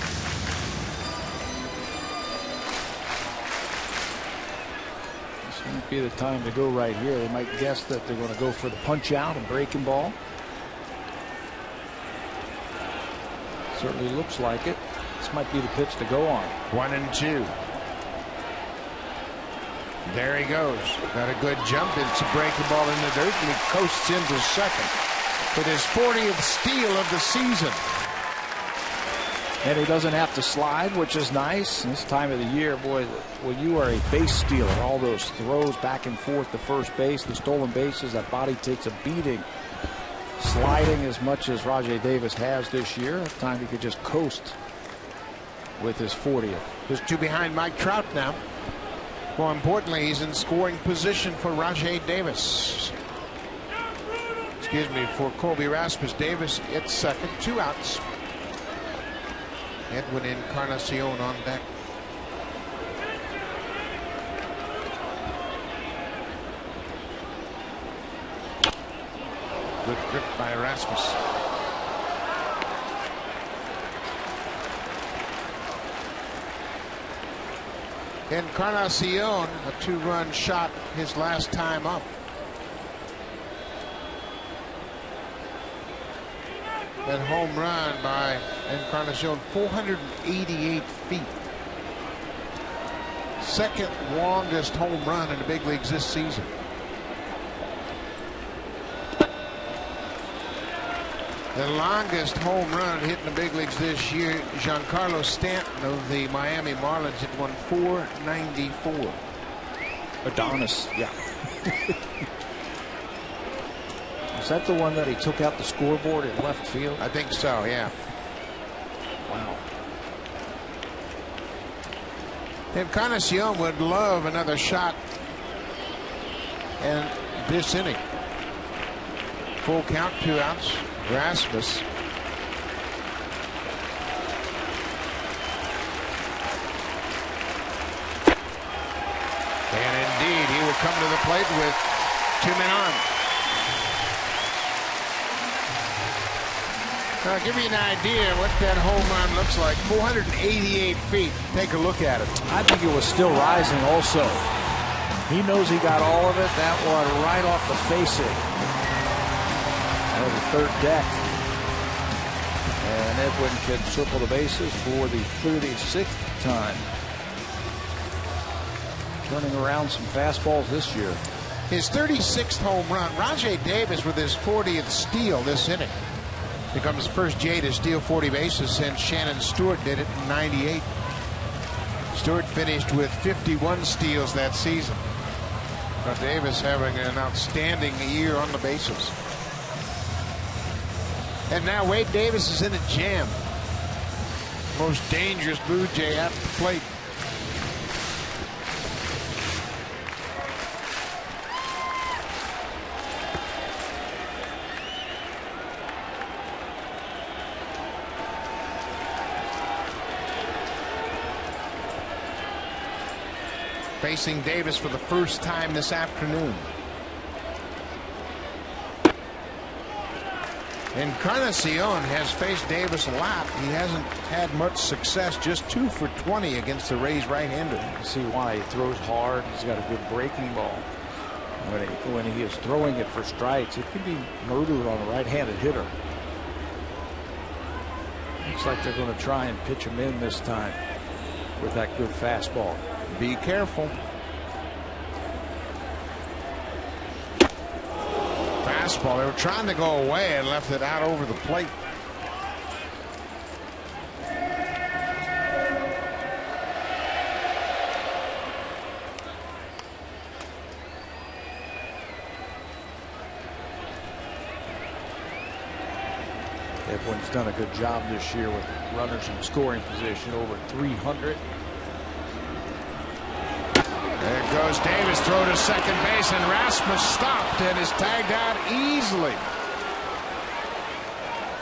This might be the time to go right here. They might guess that they're going to go for the punch out and breaking ball. Certainly looks like it. This might be the pitch to go on. 1-2. There he goes. Got a good jump. It's a breaking ball in the dirt, and he coasts into second with his 40th steal of the season. And he doesn't have to slide, which is nice. This time of the year, boy, when you are a base stealer, all those throws back and forth to first base, the stolen bases, that body takes a beating. Sliding as much as Rajay Davis has this year, at time he could just coast with his 40th. There's 2 behind Mike Trout now. More importantly, he's in scoring position for Rajay Davis. Excuse me, for Colby Rasmus. Davis at second, 2 outs. Edwin Encarnacion on deck. Good grip by Rasmus. Encarnacion, a 2-run shot his last time up. That home run by Encarnacion, 488 feet. Second longest home run in the big leagues this season. The longest home run hit in the big leagues this year, Giancarlo Stanton of the Miami Marlins hit one 494. Adonis, yeah. Is that the one that he took out the scoreboard in left field? I think so, yeah. Wow. Encarnacion would love another shot in this inning. Full count, 2 outs. Rasmus. And indeed, he will come to the plate with 2 men on. Now, I'll give you an idea what that home run looks like. 488 feet. Take a look at it. I think it was still rising also. He knows he got all of it. That one right off the facing of the third deck. And Edwin can circle the bases for the 36th time. Turning around some fastballs this year. His 36th home run. Rajay Davis with his 40th steal this inning. Becomes the first J to steal 40 bases since Shannon Stewart did it in '98. Stewart finished with 51 steals that season. But Davis having an outstanding year on the bases. And now Wade Davis is in a jam. Most dangerous Blue Jay at the plate. Facing Davis for the first time this afternoon. Encarnacion has faced Davis a lot. He hasn't had much success, just 2 for 20 against the Rays right-hander. You see why he throws hard. He's got a good breaking ball. When he is throwing it for strikes, it can be murdered on a right-handed hitter. Looks like they're going to try and pitch him in this time with that good fastball. Be careful. Fastball. They were trying to go away and left it out over the plate. Edwin's done a good job this year with runners in scoring position, over 300. There goes Davis, throw to second base, and Rasmus stopped and is tagged out easily.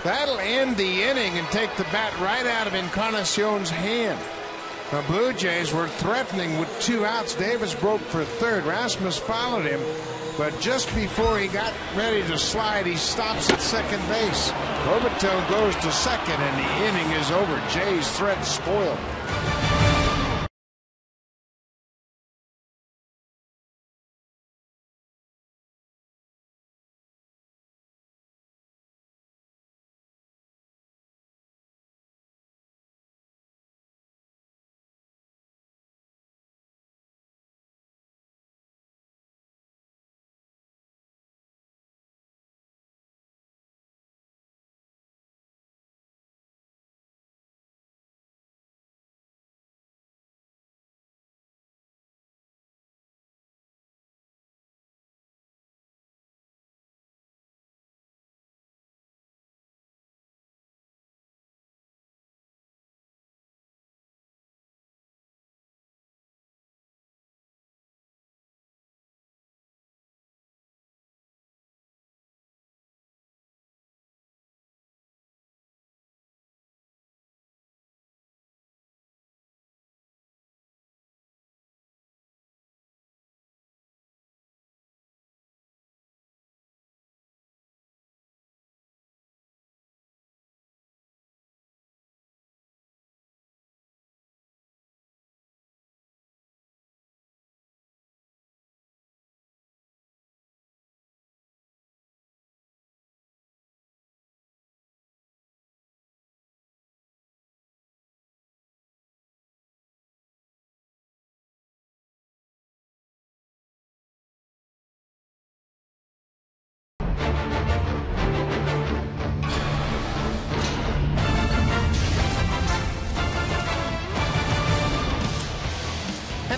That'll end the inning and take the bat right out of Encarnacion's hand. The Blue Jays were threatening with 2 outs. Davis broke for third. Rasmus followed him, but just before he got ready to slide, he stops at second base. Overton goes to second, and the inning is over. Jays' threat spoiled.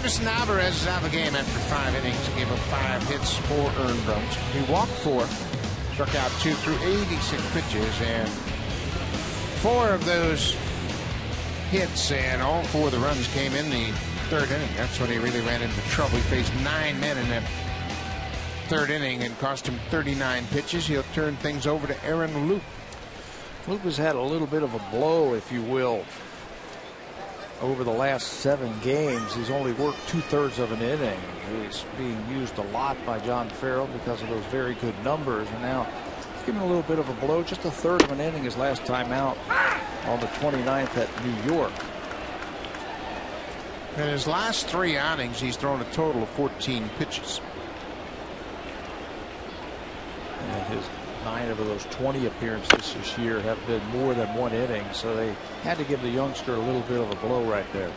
Henderson Alvarez is out of the game after 5 innings. He gave up 5 hits, 4 earned runs. He walked 4, struck out 2 through 86 pitches, and 4 of those hits and all 4 of the runs came in the 3rd inning. That's when he really ran into trouble. He faced 9 men in that 3rd inning and cost him 39 pitches. He'll turn things over to Aaron Loup. Loup has had a little bit of a blow, if you will, over the last 7 games. He's only worked 2/3 of an inning. He's being used a lot by John Farrell because of those very good numbers, and now he's given a little bit of a blow. Just 1/3 of an inning his last time out on the 29th at New York. In his last 3 outings, he's thrown a total of 14 pitches. And his 9 of those 20 appearances this year have been more than 1 inning, so they had to give the youngster a little bit of a blow right there.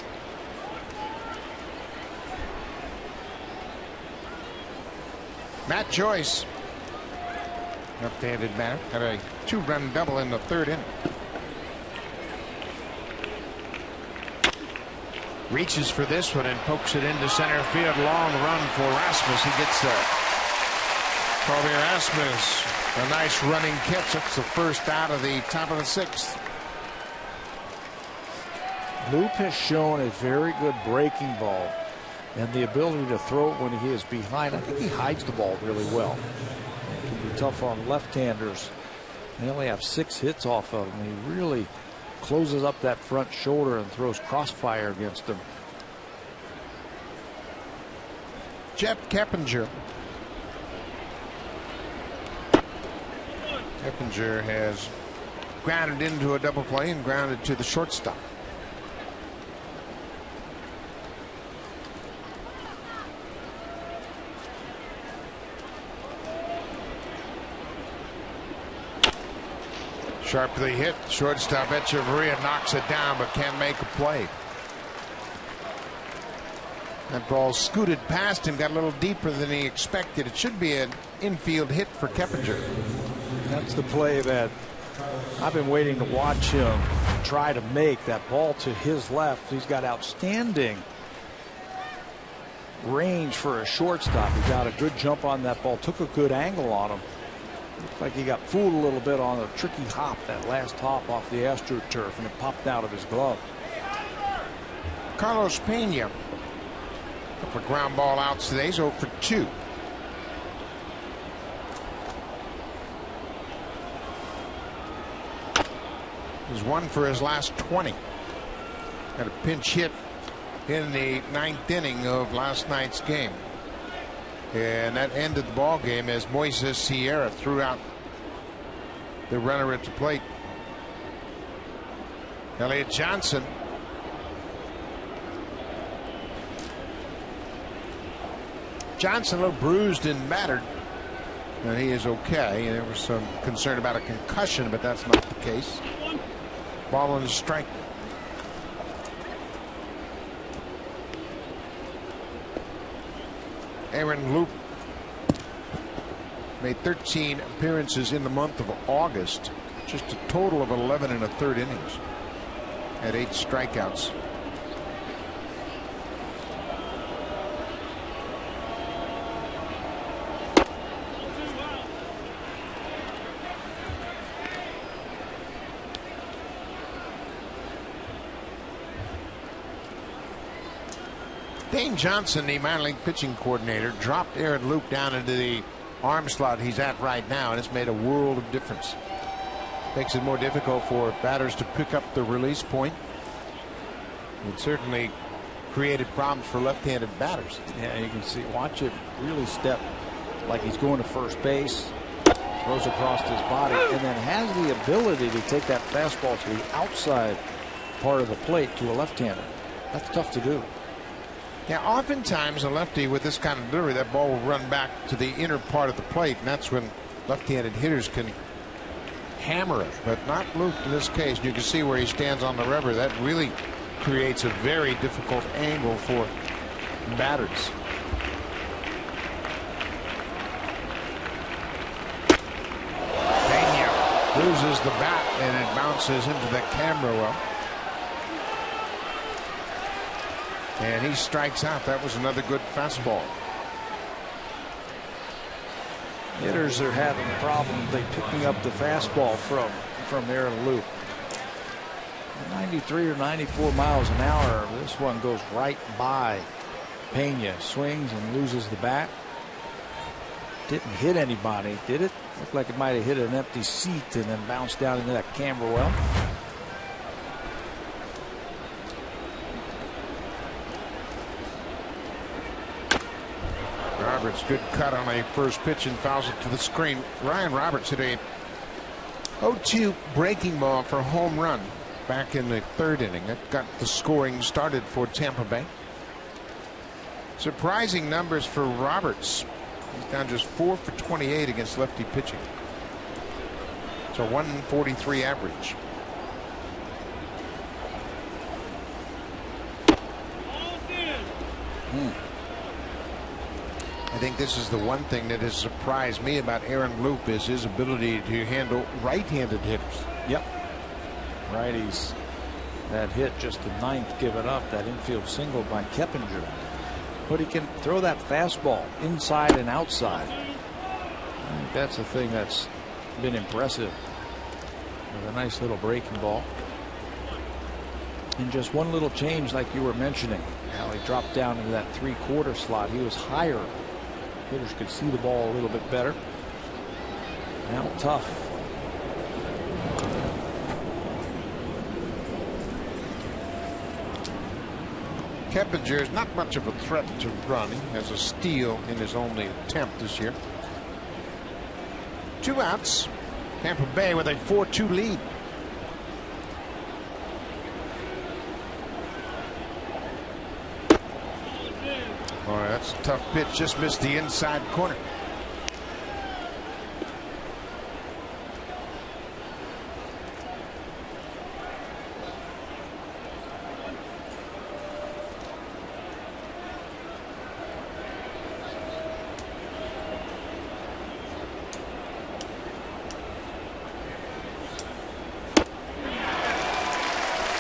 Matt Joyce, left-handed batter, had a 2-run double in the 3rd inning. Reaches for this one and pokes it into center field. Long run for Rasmus. He gets there. Colby Rasmus, a nice running catch. That's the first out of the top of the 6th. Loup has shown a very good breaking ball and the ability to throw it when he is behind. I think he hides the ball really well. It can be tough on left-handers. They only have 6 hits off of him. He really closes up that front shoulder and throws crossfire against him. Jet Keppinger. Keppinger has grounded into a double play and grounded to the shortstop. Sharply hit. Shortstop Echeverria knocks it down but can't make a play. That ball scooted past him, got a little deeper than he expected. It should be an infield hit for Keppinger. That's the play that I've been waiting to watch him try to make. That ball to his left. He's got outstanding range for a shortstop. He got a good jump on that ball, took a good angle on him. Looks like he got fooled a little bit on a tricky hop, that last hop off the AstroTurf, and it popped out of his glove. Carlos Pena, a couple of ground ball outs today. He's 0 for 2. He's 1 for his last 20. Got a pinch hit in the 9th inning of last night's game. And that ended the ball game as Moises Sierra threw out the runner at the plate. Elliott Johnson. Johnson a little bruised and battered, and he is okay. There was some concern about a concussion, but that's not the case. Ball and a strike. Aaron Loup made 13 appearances in the month of August. Just a total of 11 1/3 innings. Had 8 strikeouts. Dane Johnson, the minor league pitching coordinator, dropped Aaron Loup down into the arm slot he's at right now, and it's made a world of difference. Makes it more difficult for batters to pick up the release point. It certainly created problems for left-handed batters. Yeah, you can see, watch it really step like he's going to first base, throws across his body, and then has the ability to take that fastball to the outside part of the plate to a left-hander. That's tough to do. Yeah, oftentimes a lefty with this kind of delivery, that ball will run back to the inner part of the plate, and that's when left-handed hitters can hammer it, but not Loup in this case. You can see where he stands on the rubber. That really creates a very difficult angle for batters. Pena loses the bat, and it bounces into the camera well. And he strikes out. That was another good fastball. Hitters are having problems. They picking up the fastball from Aaron Loup. 93 or 94 miles an hour. This one goes right by Pena. Swings and loses the bat. Didn't hit anybody, did it? Looked like it might have hit an empty seat and then bounced down into that camera well. Roberts, good cut on a first pitch and fouls it to the screen. Ryan Roberts hit a 0-2 breaking ball for a home run back in the third inning. That got the scoring started for Tampa Bay. Surprising numbers for Roberts. He's down just 4 for 28 against lefty pitching. It's a 143 average. I think this is the one thing that has surprised me about Aaron Loup is his ability to handle right-handed hitters. Yep. Righties. That hit just the ninth given up, that infield single by Keppinger. But he can throw that fastball inside and outside. I think that's the thing that's been impressive. With a nice little breaking ball. And just one little change, like you were mentioning, how he dropped down into that three-quarter slot. He was higher. Hitters could see the ball a little bit better. Now tough. Keppinger is not much of a threat to run. He has a steal in his only attempt this year. 2 outs. Tampa Bay with a 4-2 lead. All right, that's a tough pitch. Just missed the inside corner.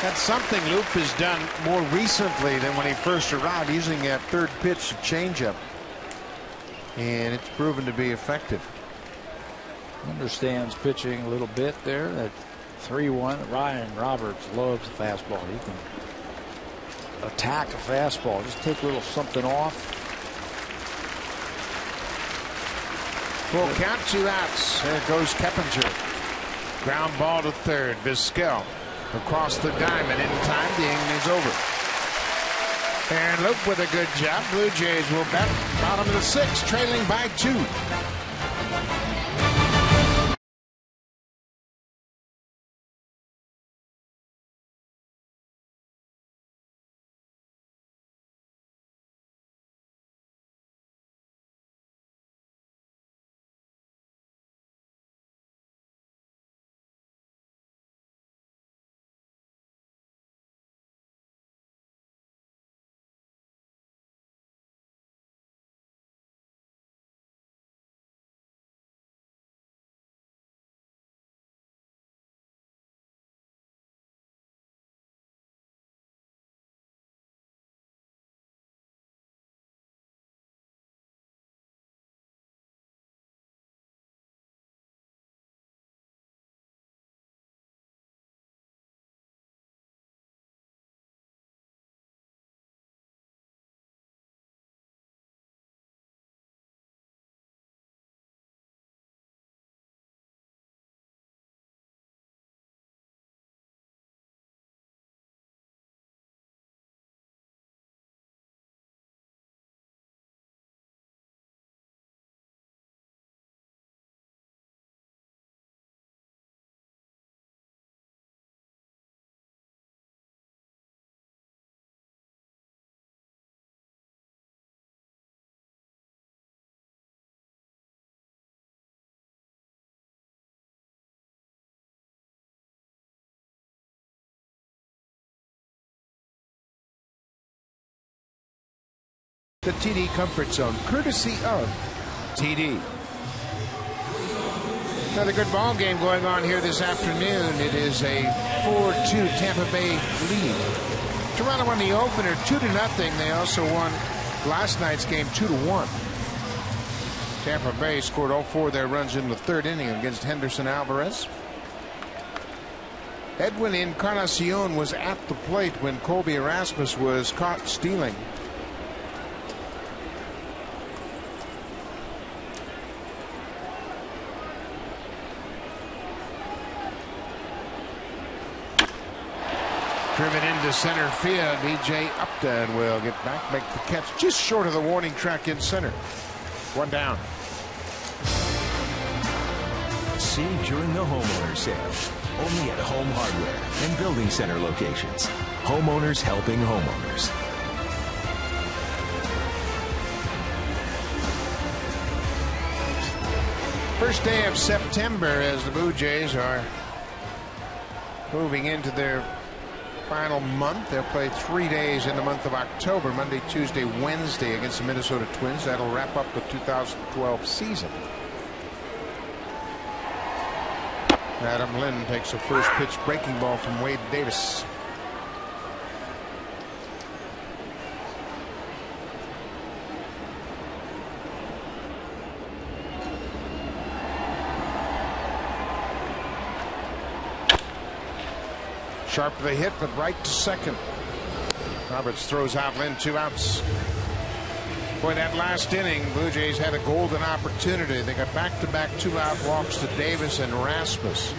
That's something Loup has done more recently than when he first arrived, using that third pitch changeup, and it's proven to be effective. Understands pitching a little bit there. That 3-1. Ryan Roberts loves the fastball. He can attack a fastball. Just take a little something off. Full count, 2 outs. There goes Keppinger. Ground ball to third. Vizquel across the diamond in time. The inning is over. And Loup with a good job. Blue Jays will bat bottom of the 6th, trailing by 2. The TD Comfort Zone, courtesy of TD. Another good ball game going on here this afternoon. It is a 4-2 Tampa Bay lead. Toronto won the opener 2-0. They also won last night's game 2-1. Tampa Bay scored all 4 of their runs in the 3rd inning against Henderson Alvarez. Edwin Encarnacion was at the plate when Colby Erasmus was caught stealing. Driven into center field. B.J. Upton will get back, make the catch just short of the warning track in center. 1 down. Save during the homeowner sale. Only at Home Hardware and Building Center locations. Homeowners helping homeowners. First day of September as the Blue Jays are moving into their final month. They'll play 3 days in the month of October, Monday, Tuesday, Wednesday against the Minnesota Twins. That'll wrap up the 2012 season. Adam Lynn takes a first pitch breaking ball from Wade Davis. Sharp the hit, but right to second. Roberts throws out Lynn, 2 outs. Boy, that last inning, Blue Jays had a golden opportunity. They got back-to-back 2-out walks to Davis and Rasmus.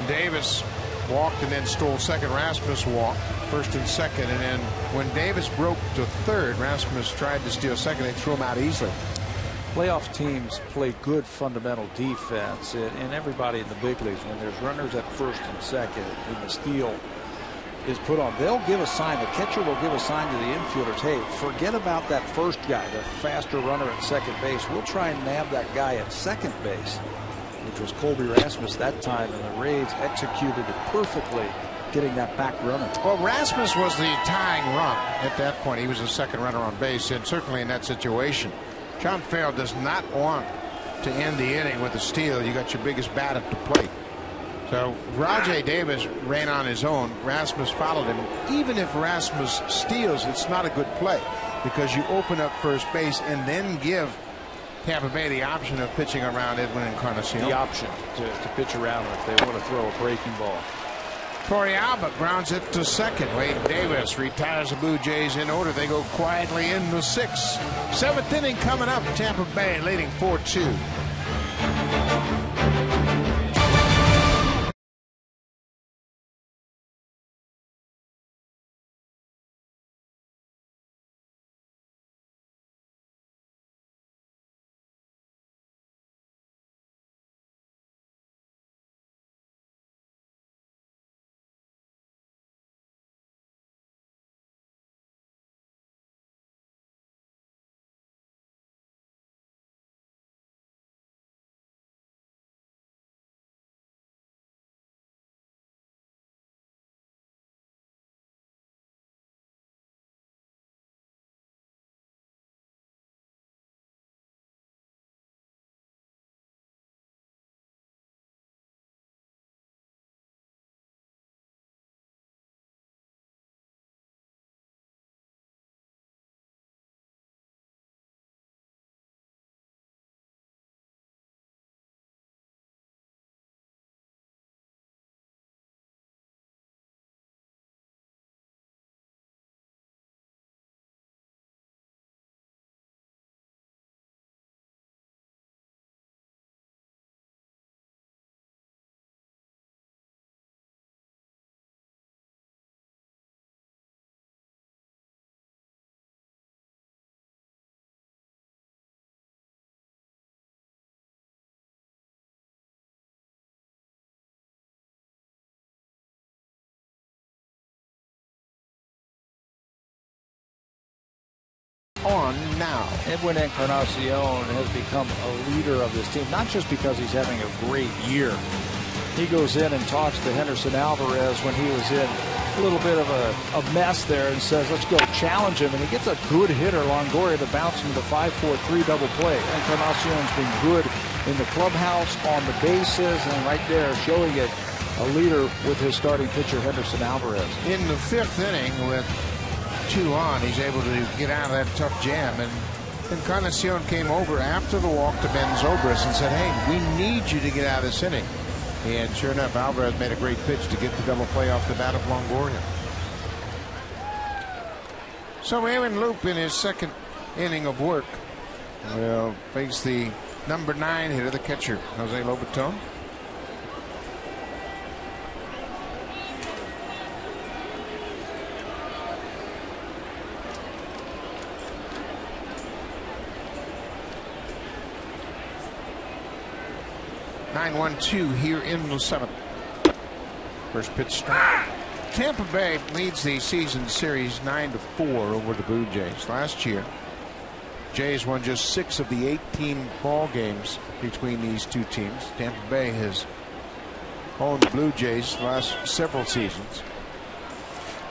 Davis walked and then stole second. Rasmus walked first and second, and then when Davis broke to third, Rasmus tried to steal second. They threw him out easily. Playoff teams play good fundamental defense, and everybody in the big leagues, when there's runners at first and second and the steal is put on, they'll give a sign. The catcher will give a sign to the infielders, hey, forget about that first guy, the faster runner at second base. We'll try and nab that guy at second base, which was Colby Rasmus that time, and the Rays executed it perfectly, getting that back runner. Well, Rasmus was the tying run at that point. He was the second runner on base, and certainly in that situation, John Farrell does not want to end the inning with a steal. You got your biggest bat at the plate. So Rajai Davis ran on his own. Rasmus followed him. Even if Rasmus steals, it's not a good play because you open up first base and then give Tampa Bay the option of pitching around Edwin Encarnacion. The option to pitch around if they want to throw a breaking ball. Torrey Albert grounds it to second. Wade Davis retires the Blue Jays in order. They go quietly in the 6th. 7th inning coming up. Tampa Bay leading 4-2. On now. Edwin Encarnacion has become a leader of this team, not just because he's having a great year. He goes in and talks to Henderson Alvarez when he was in a little bit of a mess there and says, let's go challenge him. And he gets a good hitter, Longoria, to bounce him to the 5-4-3 double play. Encarnacion's been good in the clubhouse, on the bases, and right there showing it a leader with his starting pitcher, Henderson Alvarez. In the 5th inning with 2 on, he's able to get out of that tough jam. And Encarnacion came over after the walk to Ben Zobrist and said, hey, we need you to get out of this inning. And sure enough, Alvarez made a great pitch to get the double play off the bat of Longoria. So Aaron Loop in his 2nd inning of work will face the number 9 hitter, the catcher, Jose Lobaton. (9-1-2) here in the 7th. First pitch strike. Tampa Bay leads the season series 9-4 over the Blue Jays. Last year, Jays won just 6 of the 18 ball games between these two teams. Tampa Bay has owned the Blue Jays the last several seasons.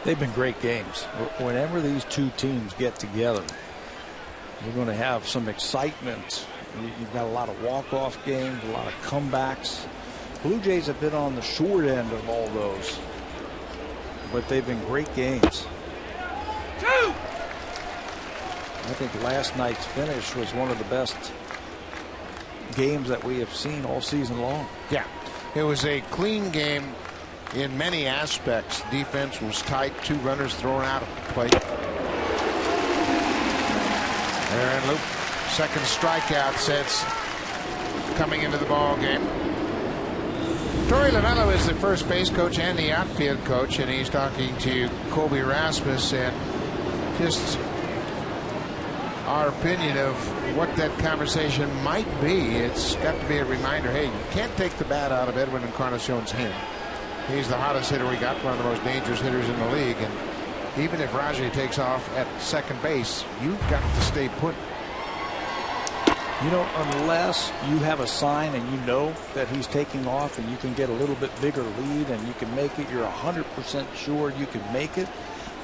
They've been great games. Whenever these two teams get together, you're going to have some excitement. You've got a lot of walk-off games, a lot of comebacks. Blue Jays have been on the short end of all those, but they've been great games. I think last night's finish was one of the best games that we have seen all season long. Yeah, it was a clean game in many aspects. Defense was tight, 2 runners thrown out at the plate. Aaron Loop, 2nd strikeout since coming into the ball game. Torey Lamello is the first base coach and the outfield coach, and he's talking to Colby Rasmus, and just our opinion of what that conversation might be. It's got to be a reminder, hey, you can't take the bat out of Edwin Encarnacion's hand. He's the hottest hitter we got, one of the most dangerous hitters in the league, and even if Rajai takes off at 2nd base, you've got to stay put. You know, unless you have a sign and you know that he's taking off and you can get a little bit bigger lead and you can make it, you're 100% sure you can make it.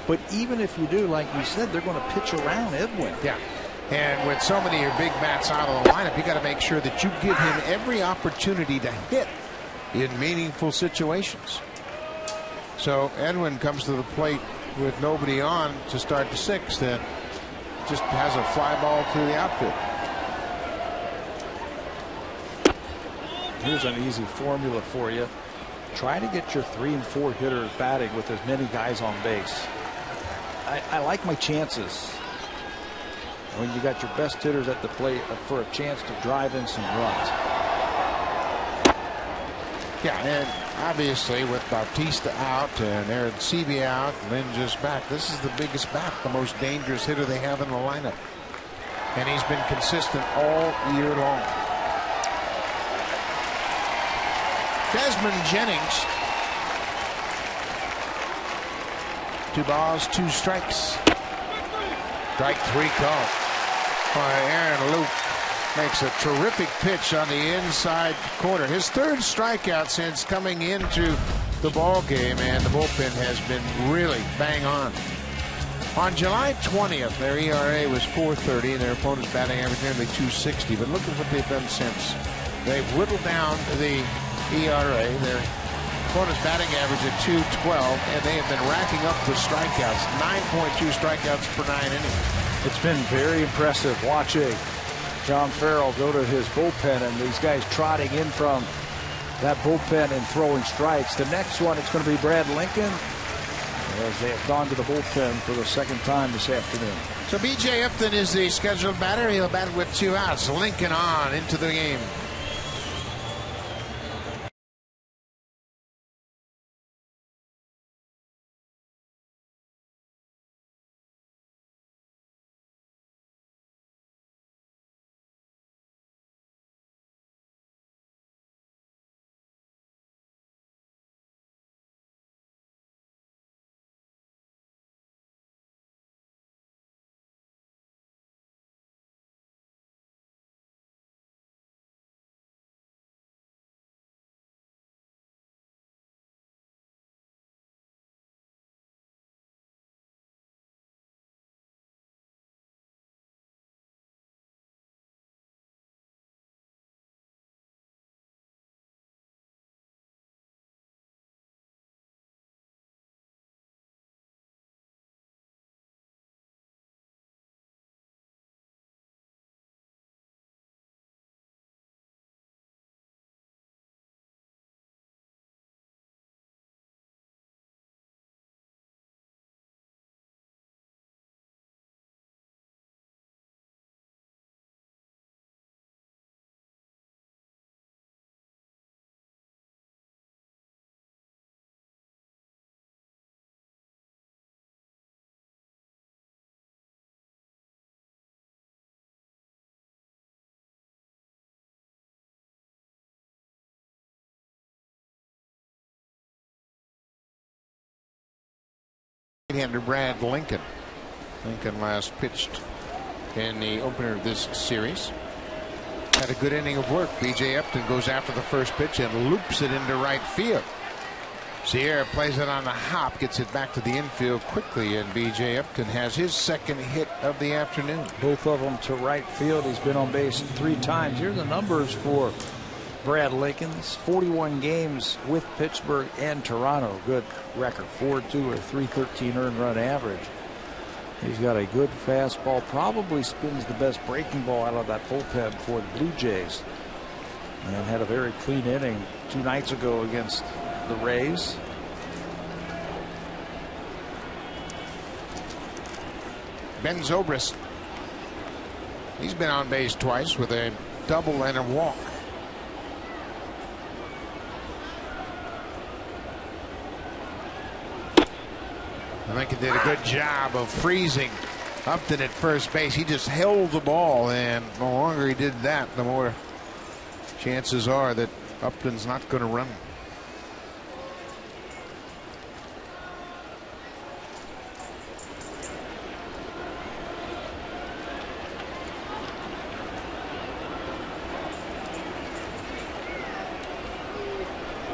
But even if you do, like you said, they're going to pitch around Edwin. Yeah. And with so many of your big bats out of the lineup, you got to make sure that you give him every opportunity to hit in meaningful situations. So Edwin comes to the plate with nobody on to start the 6th and just has a fly ball through the outfield. Here's an easy formula for you. Try to get your 3 and 4 hitters batting with as many guys on base. I like my chances when you got your best hitters at the plate for a chance to drive in some runs. Yeah, and obviously with Bautista out and Aaron Seavey out, Lynn just back, this is the biggest bat, the most dangerous hitter they have in the lineup. And he's been consistent all year long. Desmond Jennings. 2 balls, 2 strikes. Strike 3 call. Aaron Loop makes a terrific pitch on the inside corner. His 3rd strikeout since coming into the ball game, and the bullpen has been really bang on. On July 20th, their ERA was .430 and their opponent's batting average nearly .260. But look at what they've done since. They've whittled down the ERA. Their opponent's batting average at .212, and they have been racking up the strikeouts. 9.2 strikeouts per 9 innings. It's been very impressive watching John Farrell go to his bullpen and these guys trotting in from that bullpen and throwing strikes. The next one, it's going to be Brad Lincoln, as they have gone to the bullpen for the 2nd time this afternoon. So B.J. Upton is the scheduled batter. He'll bat with 2 outs. Lincoln on into the game. right-hander Brad Lincoln. Lincoln last pitched in the opener of this series. Had a good inning of work. B.J. Upton goes after the first pitch and loops it into right field. Sierra plays it on the hop, gets it back to the infield quickly, and B.J. Upton has his second hit of the afternoon. Both of them to right field. He's been on base 3 times. Here are the numbers for Brad Lincoln's 41 games with Pittsburgh and Toronto. Good record, 4.2 or 3.13 earned run average. He's got a good fastball, probably spins the best breaking ball out of that bullpen for the Blue Jays, and had a very clean inning 2 nights ago against the Rays. Ben Zobrist, he's been on base twice with a double and a walk. I think he did a good job of freezing Upton at first base. He just held the ball, and the longer he did that, the more chances are that Upton's not going to run.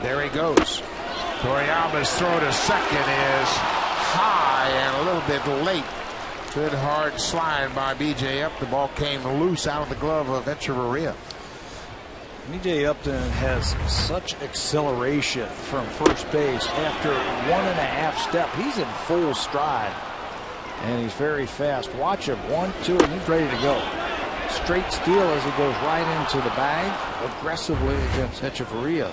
There he goes. Toriyama's throw to second is high and a little bit late. Good hard slide by B.J. Upton. The ball came loose out of the glove of Echeverria. B.J. Upton has such acceleration from first base. After 1.5 steps, he's in full stride, and he's very fast. Watch him, 1, 2, and he's ready to go. Straight steal as he goes right into the bag aggressively against Echeverria.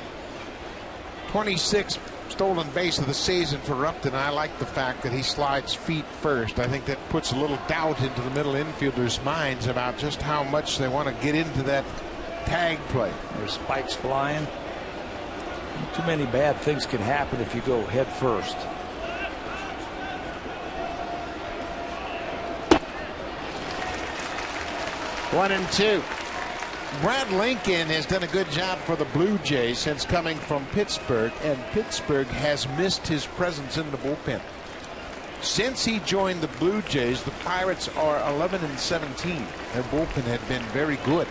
26 stolen base of the season for Upton. I like the fact that he slides feet first. I think that puts a little doubt into the middle infielders' minds about just how much they want to get into that tag play. There's spikes flying. Too many bad things can happen if you go head first. One and two. Brad Lincoln has done a good job for the Blue Jays since coming from Pittsburgh, and Pittsburgh has missed his presence in the bullpen. Since he joined the Blue Jays, the Pirates are 11-17. Their bullpen had been very good,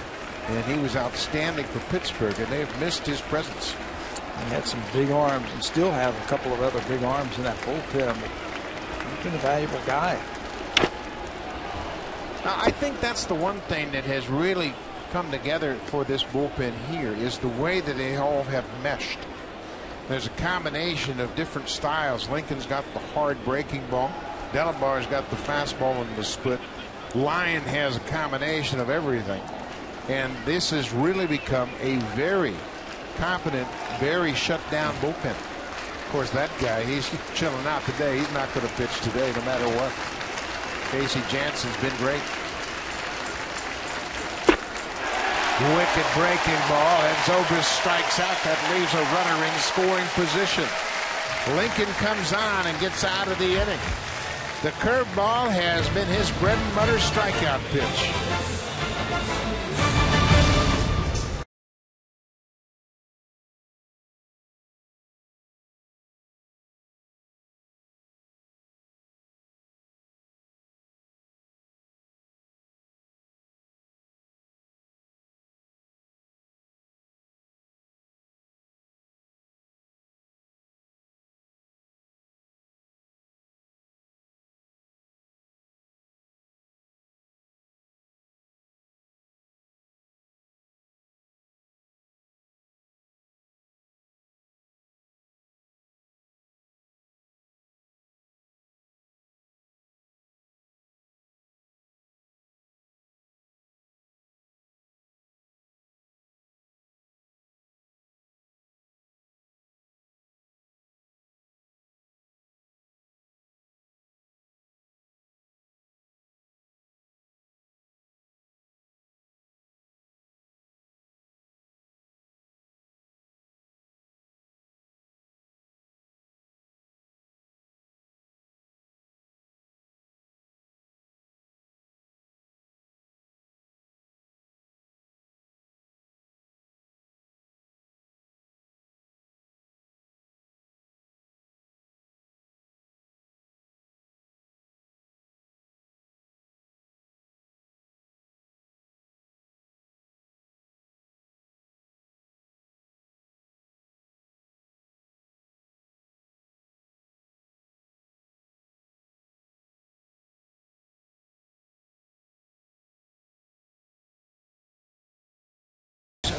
and he was outstanding for Pittsburgh, and they've missed his presence. He had some big arms and still have a couple of other big arms in that bullpen. He's been a valuable guy. Now, I think that's the one thing that has really come together for this bullpen here is the way that they all have meshed. There's a combination of different styles. Lincoln's got the hard breaking ball. Delabar's got the fastball and the split. Lyon has a combination of everything. And this has really become a very competent, very shut down bullpen. Of course, that guy, he's chilling out today. He's not going to pitch today no matter what. Casey Jansen's been great. Wicked breaking ball, and Zobrist strikes out. That leaves a runner in scoring position. Lincoln comes on and gets out of the inning. The curveball has been his bread and butter strikeout pitch.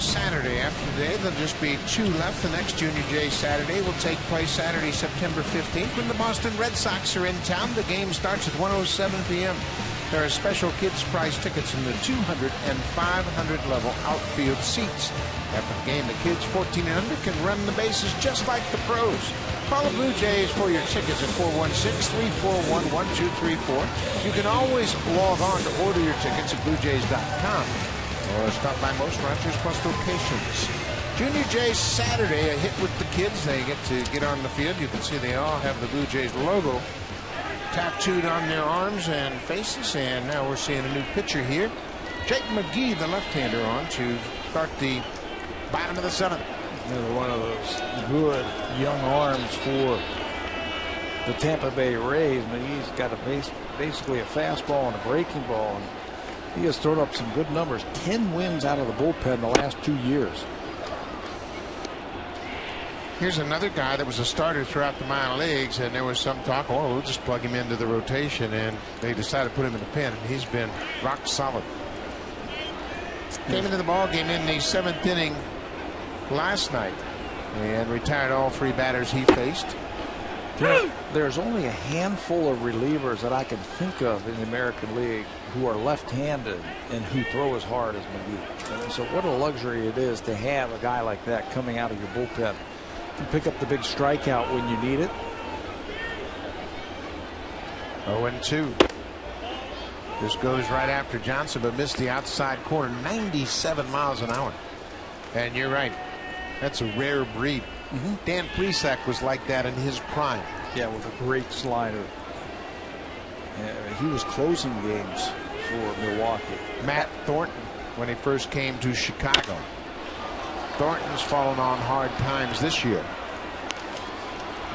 Saturday. After today, there'll just be 2 left. The next Junior J Saturday will take place Saturday, September 15th, when the Boston Red Sox are in town. The game starts at 1:07 p.m. There are special kids' prize tickets in the 200 and 500 level outfield seats. After the game, the kids 14 and under can run the bases just like the pros. Call the Blue Jays for your tickets at 416-341-1234. You can always log on to order your tickets at BlueJays.com or stop by most Rogers Plus locations. Junior Jays Saturday, a hit with the kids. They get to get on the field. You can see they all have the Blue Jays logo tattooed on their arms and faces. And now we're seeing a new pitcher here. Jake McGee, the left-hander, on to start the bottom of the 7th. Another one of those good young arms for the Tampa Bay Rays. McGee's got basically a fastball and a breaking ball. And he has thrown up some good numbers. 10 wins out of the bullpen the last 2 years. Here's another guy that was a starter throughout the minor leagues, and there was some talk, oh, we'll just plug him into the rotation, and they decided to put him in the pen, and he's been rock solid. Came into the ball game in the 7th inning last night and retired all 3 batters he faced. There's only a handful of relievers that I can think of in the American League who are left-handed and who throw as hard as McGee. And so what a luxury it is to have a guy like that coming out of your bullpen. You pick up the big strikeout when you need it. 0-2. This goes right after Johnson, but missed the outside corner. 97 miles an hour. And you're right. That's a rare breed. Dan Plesac was like that in his prime. Yeah, with a great slider. He was closing games for Milwaukee. Matt Thornton, when he first came to Chicago. Thornton's fallen on hard times this year.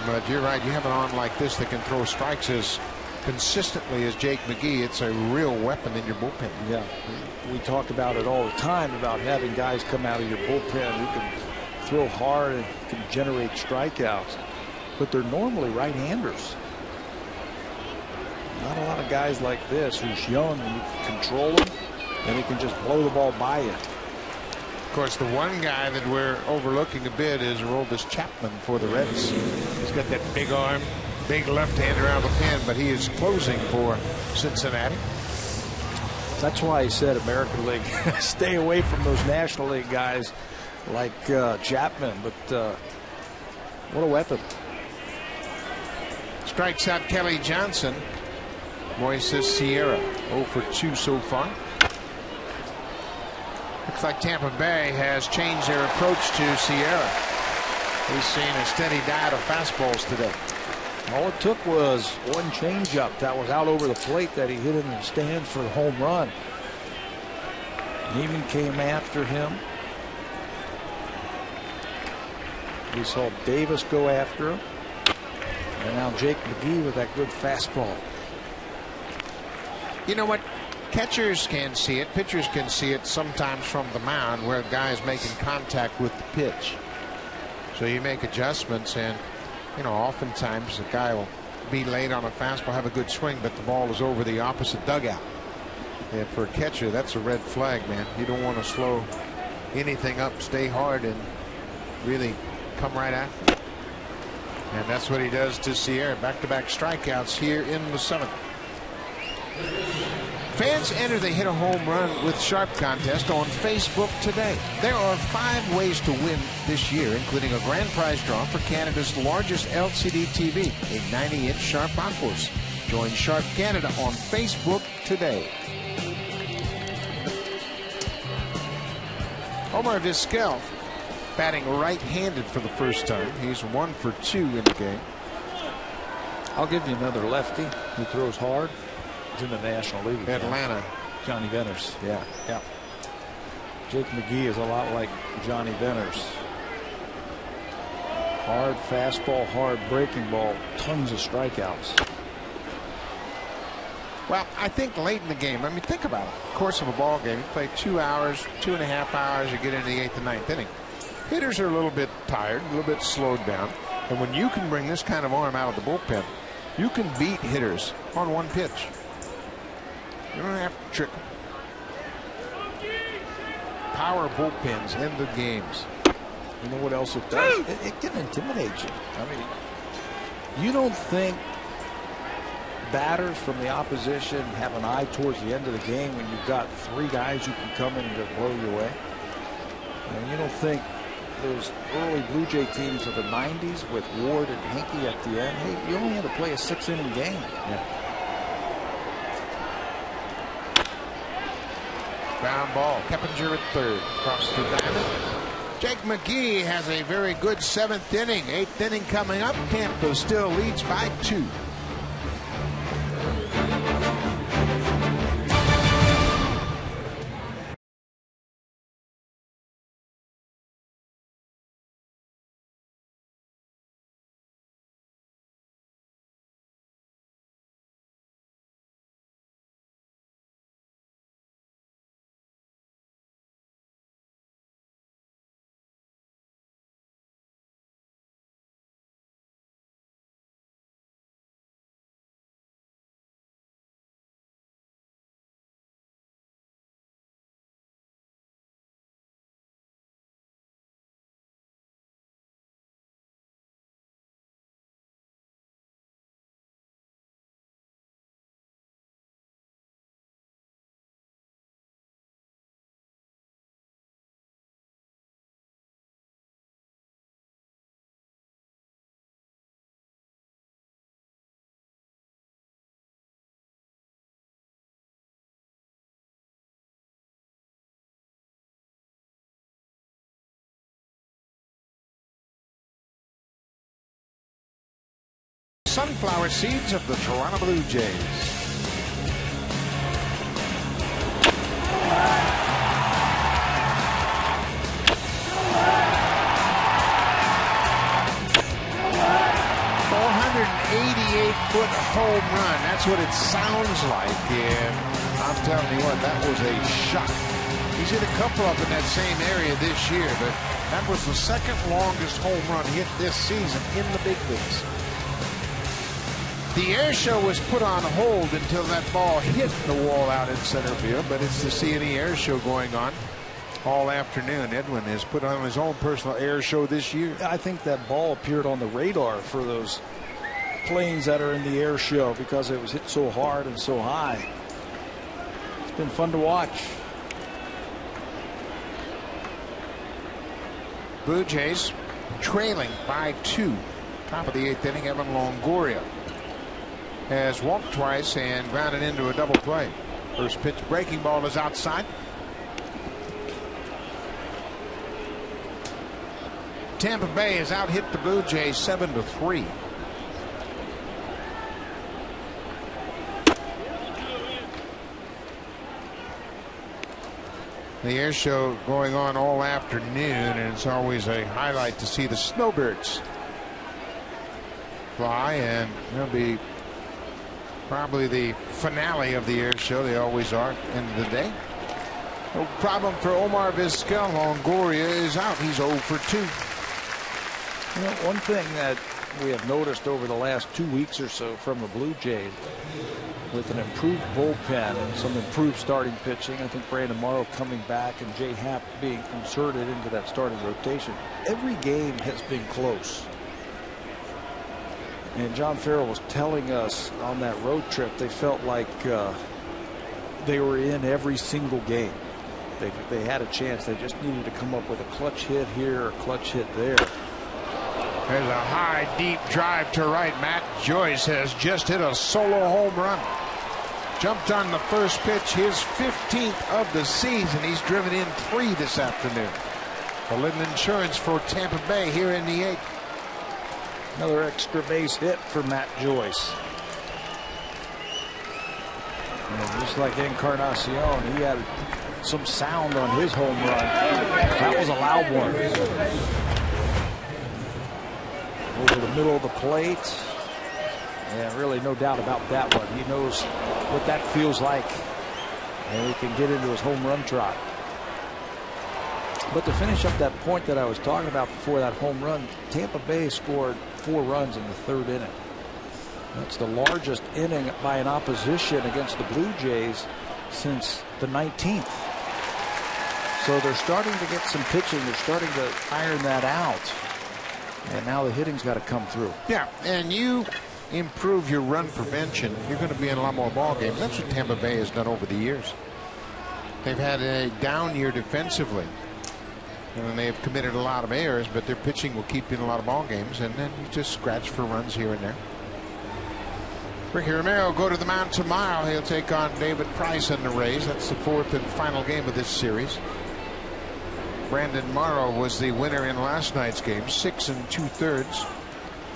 But you're right. You have an arm like this that can throw strikes as consistently as Jake McGee. It's a real weapon in your bullpen. Yeah, we talk about it all the time about having guys come out of your bullpen who can throw hard and can generate strikeouts, but they're normally right-handers. Not a lot of guys like this who's young and you can control him and he can just blow the ball by you. Of course, the one guy that we're overlooking a bit is Aroldis Chapman for the Reds. He's got that big arm, big left-hander out of the pen, but he is closing for Cincinnati. That's why I said American League, stay away from those National League guys like Chapman, but what a weapon. Strikes out Kelly Johnson. Moises Sierra 0 for 2 so far. Looks like Tampa Bay has changed their approach to Sierra. He's seen a steady diet of fastballs today. All it took was one changeup that was out over the plate that he hit in the stands for the home run. Neiman came after him. We saw Davis go after him. And now Jake McGee with that good fastball. You know what? Catchers can see it. Pitchers can see it sometimes from the mound where a guy is making contact with the pitch. So you make adjustments, and you know, oftentimes the guy will be late on a fastball, have a good swing, but the ball is over the opposite dugout. And for a catcher, that's a red flag, man. You don't want to slow anything up, stay hard, and really come right after. And that's what he does to Sierra. Back-to-back strikeouts here in the 7th. Fans enter the Hit a Home Run with Sharp contest on Facebook today. There are 5 ways to win this year, including a grand prize draw for Canada's largest LCD TV, a 90-inch Sharp Aquos. Join Sharp Canada on Facebook today. Omar Vizquel batting right-handed for the first time. He's 1 for 2 in the game. I'll give you another lefty who throws hard. He's in the National League. Atlanta. Johnny Venners. Yeah. Jake McGee is a lot like Johnny Venners. Hard fastball, hard breaking ball, tons of strikeouts. Well, I think late in the game, I mean, think about it. Course of a ball game, you play 2 hours, 2.5 hours, you get into the 8th and 9th inning. Hitters are a little bit tired, a little bit slowed down. And when you can bring this kind of arm out of the bullpen, you can beat hitters on one pitch. You don't have to trick them. power bullpens in the games. You know what else it does? It can intimidate you. I mean, you don't think batters from the opposition have an eye towards the end of the game when you've got 3 guys who can come in and just blow you away? And you don't think those early Blue Jay teams of the 90s with Ward and Hinkie at the end, hey, you only had to play a 6-inning game. Yeah. Ground ball. Keppinger at third. Across the diamond. Jake McGee has a very good 7th inning. 8th inning coming up. Tampa still leads by 2. Sunflower seeds of the Toronto Blue Jays. .488-foot home run. That's what it sounds like. And I'm telling you what, that was a shock. He's hit a couple up in that same area this year, but that was the 2nd longest home run hit this season in the big leagues. The air show was put on hold until that ball hit the wall out in center field, but it's the C&E air show going on all afternoon. Edwin has put on his own personal air show this year. I think that ball appeared on the radar for those planes that are in the air show because it was hit so hard and so high. It's been fun to watch. Blue Jays trailing by 2. Top of the 8th inning, Evan Longoria has walked twice and grounded into a double play. First pitch breaking ball is outside. Tampa Bay has out hit the Blue Jays 7-3. The air show going on all afternoon, and it's always a highlight to see the snowbirds fly, and they'll be probably the finale of the air show. They always are, end of the day. No problem for Omar Vizquel. Longoria is out. He's 0 for 2. You know, one thing that we have noticed over the last 2 weeks or so from the Blue Jays, with an improved bullpen and some improved starting pitching, I think Brandon Morrow coming back and Jay Happ being inserted into that starting rotation, every game has been close. And John Farrell was telling us on that road trip they felt like they were in every single game. They had a chance. They just needed to come up with a clutch hit here or a clutch hit there. There's a high, deep drive to right. Matt Joyce has just hit a solo home run. Jumped on the first pitch, his 15th of the season. He's driven in 3 this afternoon. A little insurance for Tampa Bay here in the 8th. Another extra base hit for Matt Joyce. And just like Encarnacion, he had some sound on his home run. That was a loud one. Over the middle of the plate. Yeah, really no doubt about that one. He knows what that feels like. And he can get into his home run trot. But to finish up that point that I was talking about before that home run, Tampa Bay scored 4 runs in the 3rd inning. That's the largest inning by an opposition against the Blue Jays since the 19th. So they're starting to get some pitching. They're starting to iron that out. And now the hitting's got to come through. Yeah, and you improve your run prevention, you're going to be in a lot more ball games. That's what Tampa Bay has done over the years. They've had a down year defensively, and they've committed a lot of errors, but their pitching will keep you in a lot of ball games, and then you just scratch for runs here and there. Ricky Romero will go to the mound tomorrow. He'll take on David Price and the Rays. That's the fourth and final game of this series. Brandon Morrow was the winner in last night's game, 6 2/3.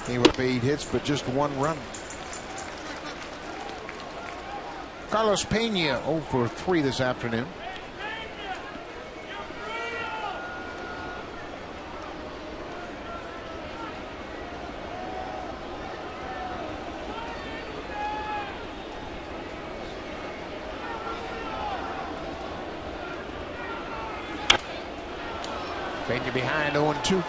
He would have 8 hits, but just 1 run. Carlos Pena 0 for 3 this afternoon. Pena behind 0-2.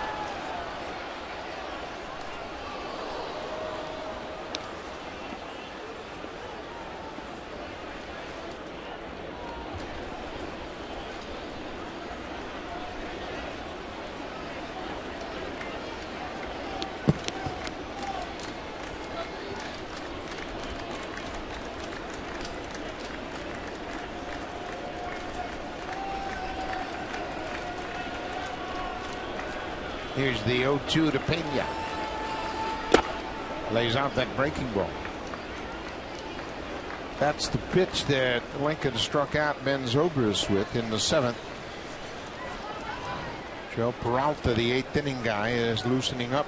Here's the 0-2 to Pena. Lays out that breaking ball. That's the pitch that Lincoln struck out Ben Zobrist with in the 7th. Joe Peralta, the 8th inning guy, is loosening up.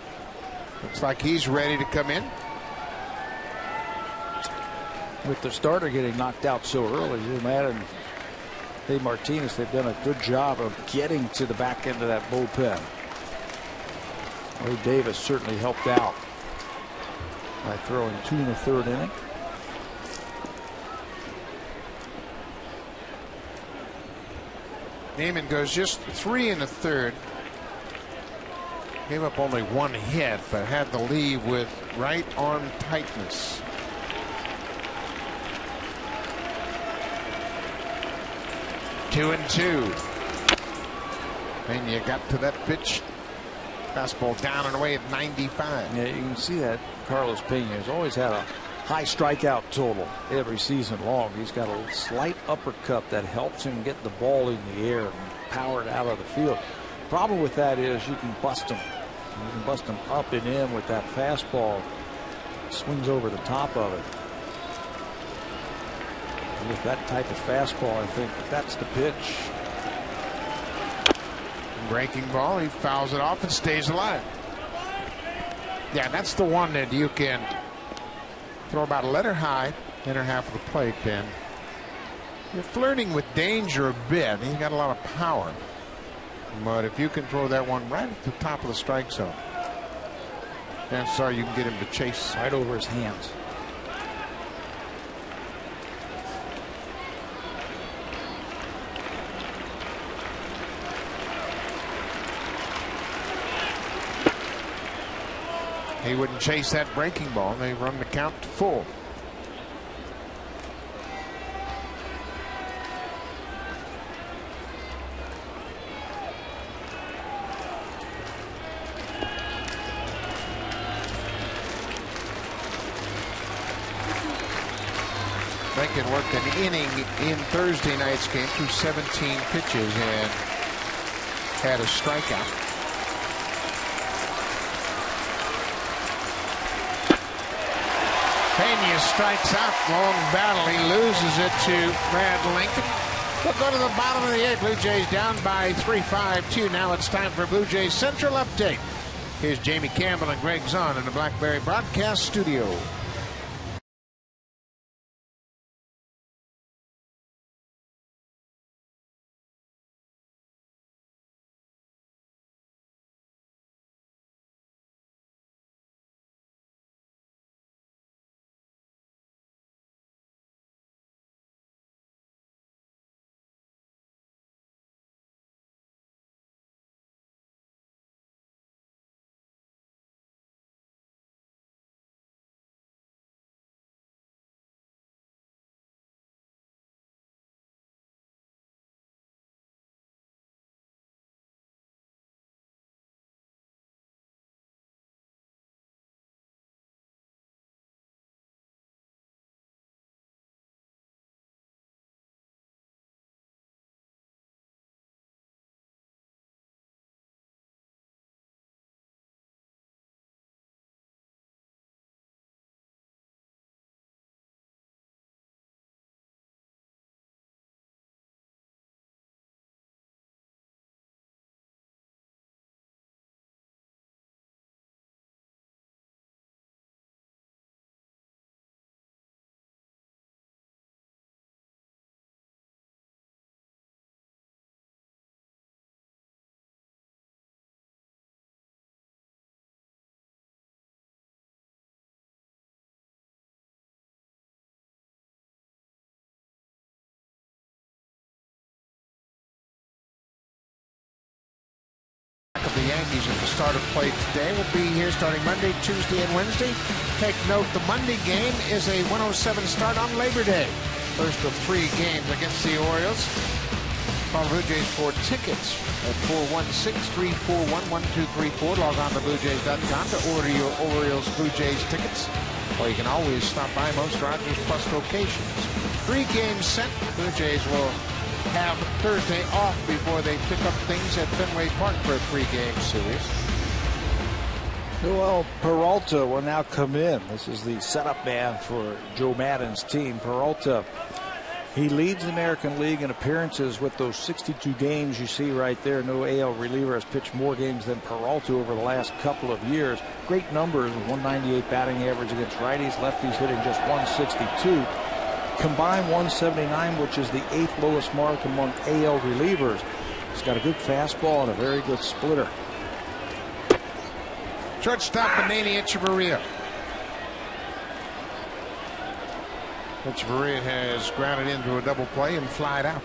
Looks like he's ready to come in. With the starter getting knocked out so early, Matt and Dave Martinez, they've done a good job of getting to the back end of that bullpen. Ray Davis certainly helped out by throwing 2 in the 3rd inning. Neiman goes just 3 in the 3rd. Gave up only 1 hit, but had the lead with right arm tightness. Two and 2. And you got to that pitch. Fastball down and away at 95. Yeah, you can see that Carlos Pena has always had a high strikeout total every season long. He's got a slight uppercut that helps him get the ball in the air and power it out of the field. Problem with that is you can bust him. You can bust him up and in with that fastball. Swings over the top of it. And with that type of fastball, I think that's the pitch. Breaking ball, he fouls it off and stays alive. Yeah, that's the one that you can throw about a letter high, inner half of the plate, and you're flirting with danger a bit. He's got a lot of power. But if you can throw that one right at the top of the strike zone, chances are you can get him to chase right over his hands. He wouldn't chase that breaking ball. They run the count to full. Lincoln worked an inning in Thursday night's game through 17 pitches and had a strikeout. Pena strikes out. Long battle. He loses it to Brad Lincoln. We'll go to the bottom of the 8th. Blue Jays down by 3-5-2. Now it's time for Blue Jays Central Update. Here's Jamie Campbell and Greg Zahn in the Blackberry Broadcast Studio. Yankees at the start of play today. Will be here starting Monday, Tuesday, and Wednesday. Take note, the Monday game is a 1:07 start on Labor Day. First of 3 games against the Orioles. Call Blue Jays for tickets at 416-341-1234. Log on to BlueJays.com to order your Orioles Blue Jays tickets. Or you can always stop by most Rogers Plus locations. 3 games set. Blue Jays will have Thursday off before they pick up things at Fenway Park for a 3-game series. Well, Peralta will now come in. This is the setup man for Joe Maddon's team. Peralta, he leads the American League in appearances with those 62 games you see right there. No AL reliever has pitched more games than Peralta over the last couple of years. Great numbers, 198 batting average against righties, lefties hitting just 162. Combined 179, which is the 8th lowest mark among AL relievers. He's got a good fastball and a very good splitter. Shortstop Manny Echeverria. Echeverria has grounded into a double play and flied out.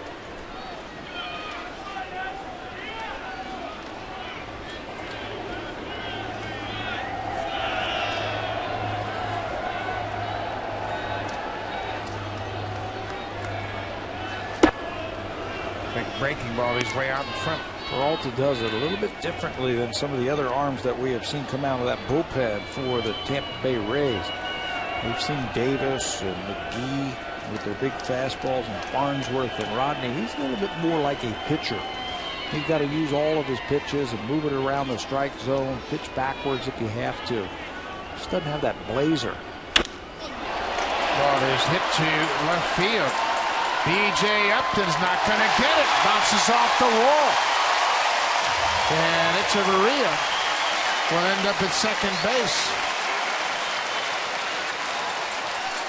Big breaking ball his way out in front. Peralta does it a little bit differently than some of the other arms that we have seen come out of that bullpen for the Tampa Bay Rays. We've seen Davis and McGee with their big fastballs, and Farnsworth and Rodney. He's a little bit more like a pitcher. He's got to use all of his pitches and move it around the strike zone, pitch backwards if you have to. Just doesn't have that blazer. Ball is hit to left field. B.J. Upton's not going to get it. Bounces off the wall. And Echeverria will end up at second base.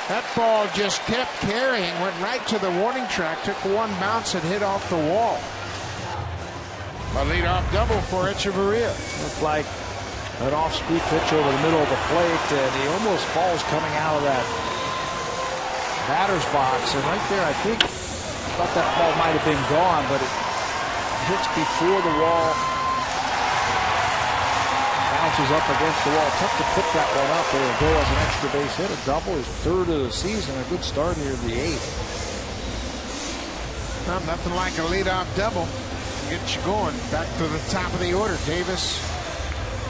That ball just kept carrying, went right to the warning track, took one bounce and hit off the wall. A leadoff double for Echeverria. Looked like an off-speed pitch over the middle of the plate, and he almost falls coming out of that batter's box. And right there, I thought that ball might have been gone, but it hits before the wall. Bounces up against the wall. Tough to pick that one up. It'll go as an extra base hit. A double, his 3rd of the season. A good start here in the 8th. Well, nothing like a leadoff double. Get you going. Back to the top of the order. Davis,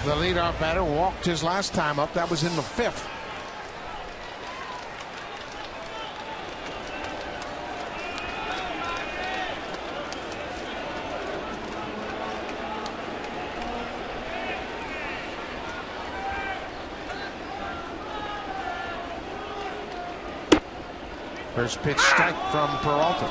the leadoff batter, walked his last time up. That was in the 5th. First pitch strike from Peralta.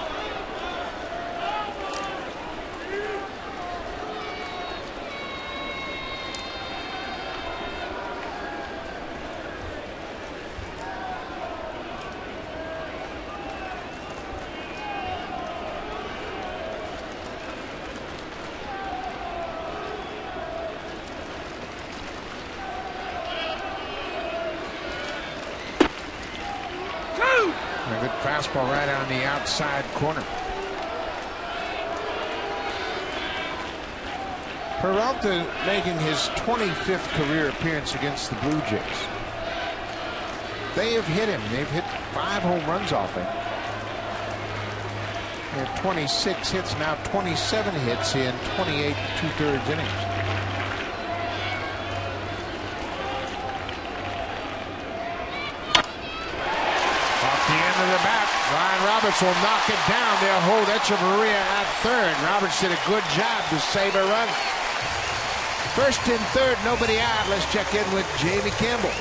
A good fastball right on the outside corner. Peralta making his 25th career appearance against the Blue Jays. They have hit him. They've hit 5 home runs off him. They have 26 hits, now 27 hits in 28 2/3 innings. The bat. Ryan Roberts will knock it down. They'll hold Echeverria at 3rd. Roberts did a good job to save a run. 1st and 3rd, nobody out. Let's check in with Jamie Campbell.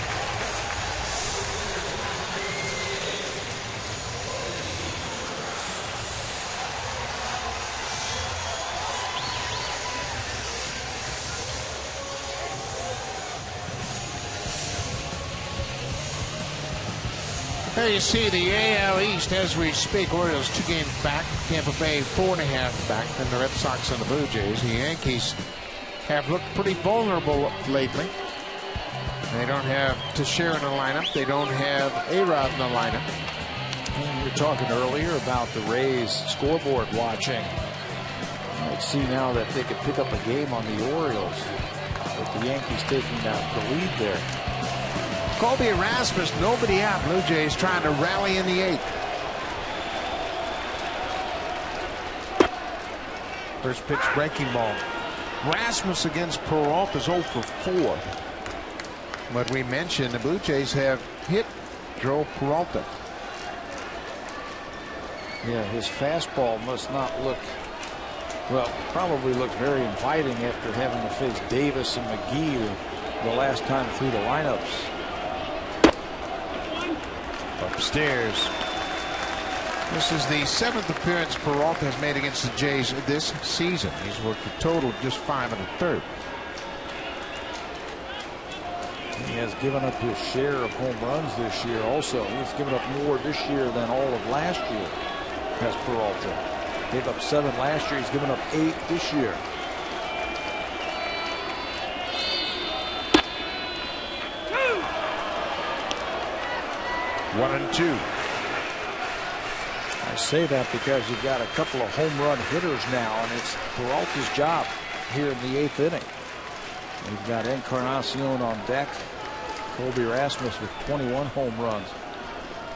There you see the AL East as we speak. Orioles 2 games back. Tampa Bay 4.5 back. Then the Red Sox and the Blue Jays. The Yankees have looked pretty vulnerable lately. They don't have Teixeira in the lineup. They don't have A-Rod in the lineup. And we were talking earlier about the Rays scoreboard watching. Let's see now that they could pick up a game on the Orioles, with the Yankees taking the lead there. Colby Erasmus, nobody out. Blue Jays trying to rally in the 8th. First pitch breaking ball. Rasmus against Peralta is 0 for 4. But we mentioned the Blue Jays have hit Joe Peralta. Yeah, his fastball must not look, well, probably looked very inviting after having to face Davis and McGee the last time through the lineups. Upstairs. This is the 7th appearance Peralta has made against the Jays this season. He's worked a total of just 5 1/3. He has given up his share of home runs this year also. He's given up more this year than all of last year, has Peralta. Gave up 7 last year. He's given up 8 this year. One and two. I say that because you've got a couple of home run hitters now, and it's Peralta's job here in the 8th inning. We've got Encarnacion on deck. Colby Rasmus with 21 home runs,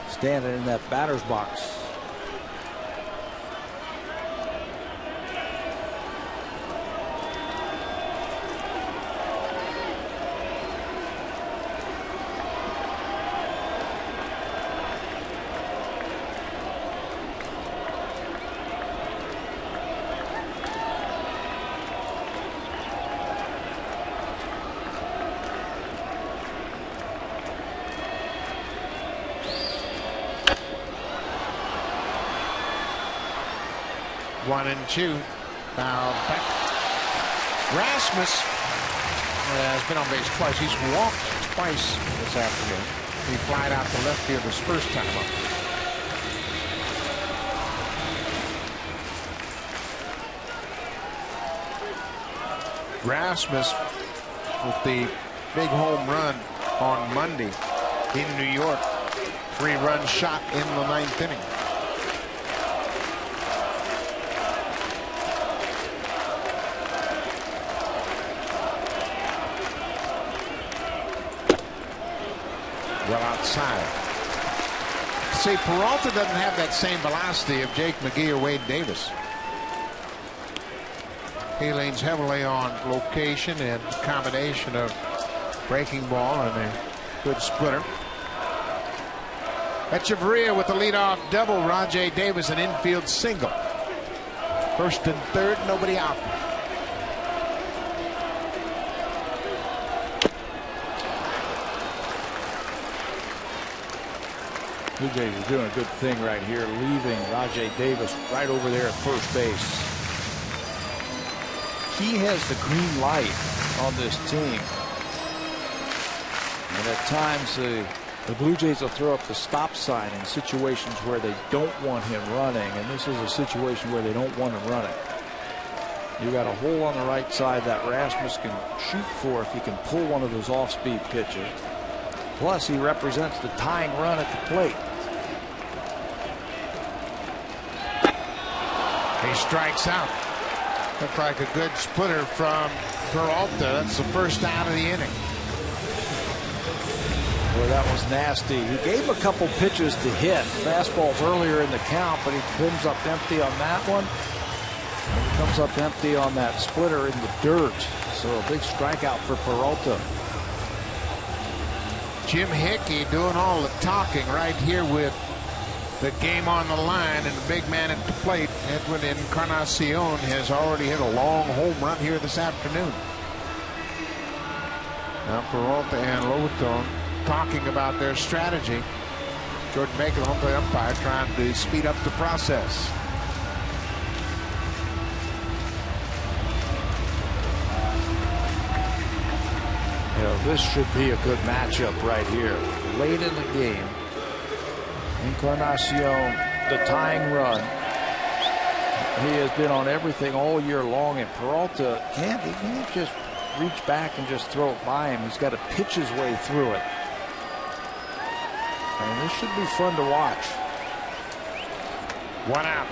standing in that batter's box. One and two. Foul back. Rasmus has been on base twice. He's walked twice this afternoon. He flied out to left field his first time up. Rasmus with the big home run on Monday in New York. 3-run shot in the 9th inning. Well outside. See, Peralta doesn't have that same velocity of Jake McGee or Wade Davis. He leans heavily on location and combination of breaking ball and a good splitter. Echeverria with the leadoff double. Rajay Davis an infield single. First and third, nobody out. Blue Jays is doing a good thing right here, leaving Rajay Davis right over there at first base. He has the green light on this team. And at times the Blue Jays will throw up the stop sign in situations where they don't want him running. And this is a situation where they don't want him running. You got a hole on the right side that Rasmus can shoot for if he can pull one of those off-speed pitches. Plus, he represents the tying run at the plate. He strikes out. Looked like a good splitter from Peralta. That's the first out of the inning. Boy, that was nasty. He gave him a couple pitches to hit. Fastballs earlier in the count, but he comes up empty on that one. And he comes up empty on that splitter in the dirt. So a big strikeout for Peralta. Jim Hickey doing all the talking right here with the game on the line and the big man at the plate. Edwin Encarnacion has already hit a long home run here this afternoon. Now Peralta and Lobaton talking about their strategy. Jordan Baker, the home plate umpire, trying to speed up the process. You know, this should be a good matchup right here. Late in the game. Encarnacion, the tying run. He has been on everything all year long, and Peralta he can't just reach back and just throw it by him. He's got to pitch his way through it. And this should be fun to watch. One out.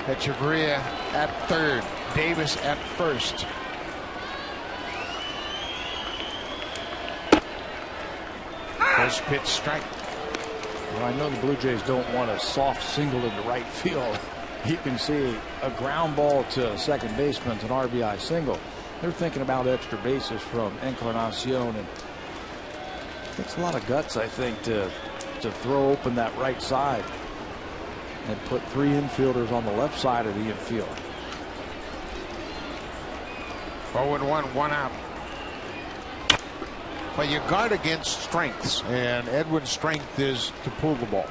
Echeverria at third. Davis at first. First pitch strike. Well, I know the Blue Jays don't want a soft single into right field. You can see a ground ball to second baseman, an RBI single. They're thinking about extra bases from Encarnacion, and it takes a lot of guts, I think, to throw open that right side and put three infielders on the left side of the infield. 0-1, 1 out. Well, you guard against strengths, and Edwin's strength is to pull the ball.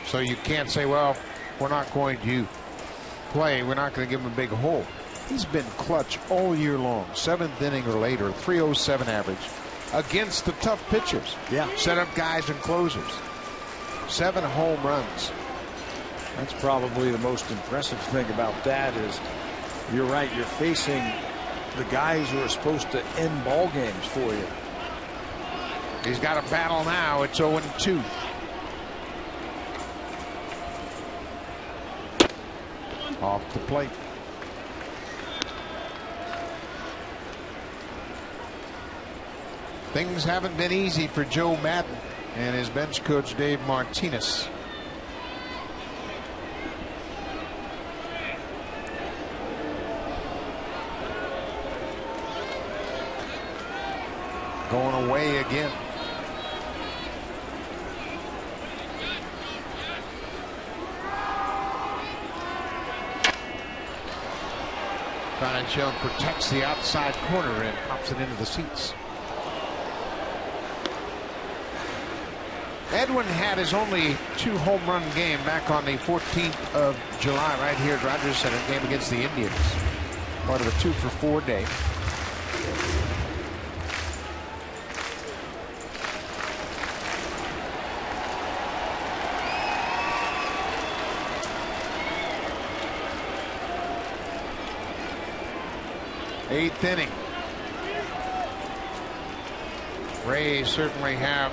So you can't say, well, we're not going to play. We're not going to give him a big hole. He's been clutch all year long. 7th inning or later, 307 average against the tough pitchers. Yeah. Set up guys and closers. 7 home runs. That's probably the most impressive thing about that is you're right. You're facing the guys who are supposed to end ball games for you. He's got a battle now. It's 0-2. Off the plate. Things haven't been easy for Joe Madden and his bench coach Dave Martinez. Going away again. Encarnacion protects the outside corner and pops it into the seats. Edwin had his only 2 home run game back on the 14th of July right here at Rogers Center, game against the Indians. Part of a 2-for-4 day. Eighth inning. Rays certainly have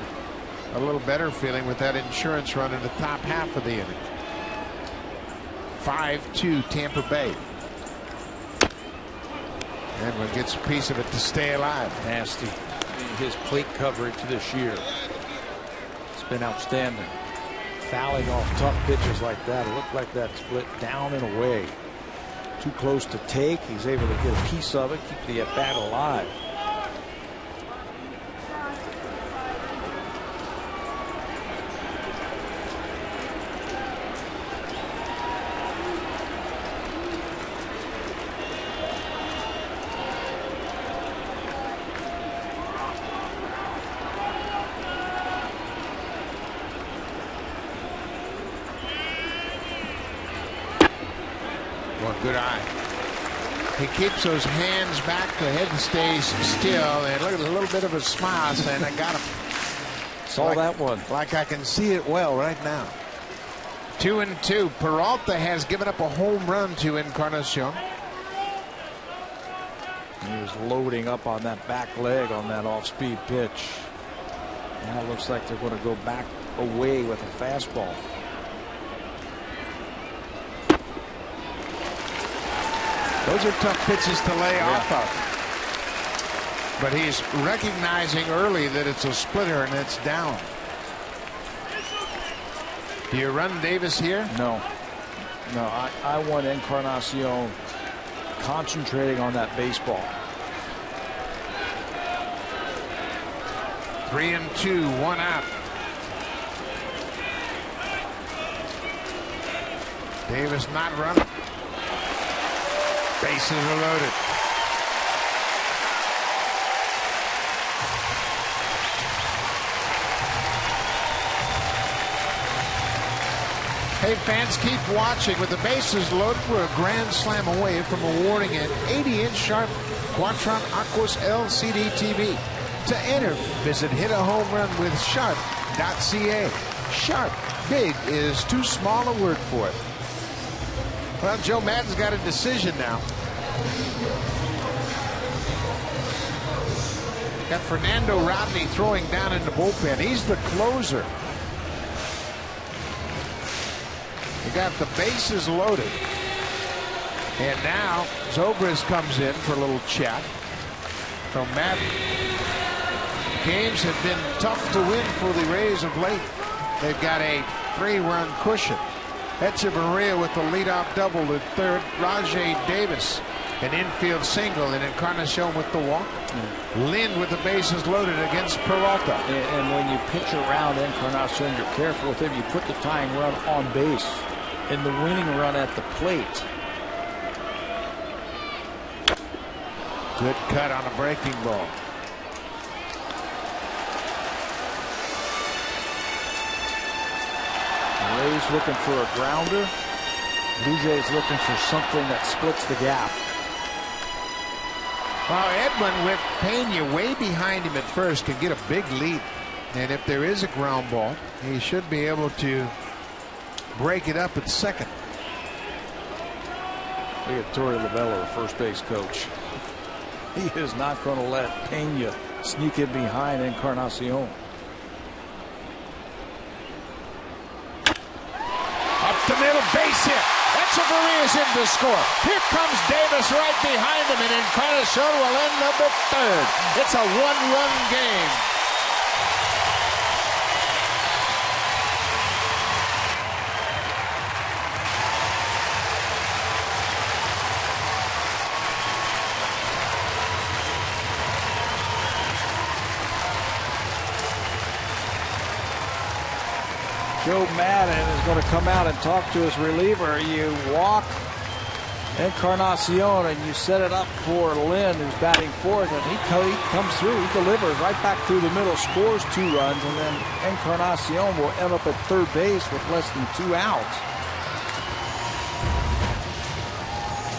a little better feeling with that insurance run in the top half of the inning. 5-2 Tampa Bay. Edwin gets a piece of it to stay alive. Nasty. His plate coverage this year. It's been outstanding. Fouling off tough pitches like that. It looked like that split down and away. Too close to take. He's able to get a piece of it, keep the at-bat alive. Good eye. He keeps those hands back. The head stays still. And look at a little bit of a smile saying, I got him. Saw that one. Like I can see it well right now. 2-2. Peralta has given up a home run to Encarnacion. He was loading up on that back leg on that off-speed pitch. Now it looks like they're going to go back away with a fastball. Those are tough pitches to lay off of. But he's recognizing early that it's a splitter and it's down. Do you run Davis here? No. No, I want Encarnacion concentrating on that baseball. 3-2, 1 out. Davis not running. Bases are loaded. Hey, fans, keep watching. With the bases loaded, we're a grand slam away from awarding an 80-inch Sharp Quatron Aquos LCD TV. To enter, visit hitahomerunwithsharp.ca. Sharp, big is too small a word for it. Well, Joe Madden's got a decision now. Got Fernando Rodney throwing down in the bullpen. He's the closer. You got the bases loaded. And now Zobrist comes in for a little chat. So Matt, games have been tough to win for the Rays of late. They've got a 3-run cushion. Echeverria with the leadoff double to third. Rajay Davis an infield single, and Encarnacion with the walk. Lynn with the bases loaded against Peralta. And when you pitch around Encarnacion, you're careful with him. You put the tying run on base and the winning run at the plate. Good cut on a breaking ball. Rays looking for a grounder. Blue Jays looking for something that splits the gap. Well, Edwin with Pena way behind him at first can get a big lead. And if there is a ground ball, he should be able to break it up at second. Look at Torey Lovullo, the first base coach. He is not going to let Pena sneak in behind Encarnacion. Up the middle, base hit. Echeverria is in to score. Here comes Davis right behind him, and Encarnacion will end up at third. It's a one-run game. Joe Madden is going to come out and talk to his reliever. You walk Encarnacion and you set it up for Lynn, who's batting fourth, and he comes through. He delivers right back through the middle, scores 2 runs, and then Encarnacion will end up at third base with less than 2 outs.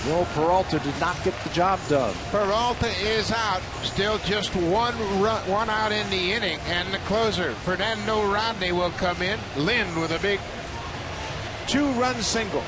Joe Peralta did not get the job done. Peralta is out. Still just one out in the inning. And the closer, Fernando Rodney, will come in. Lynn with a big 2-run single.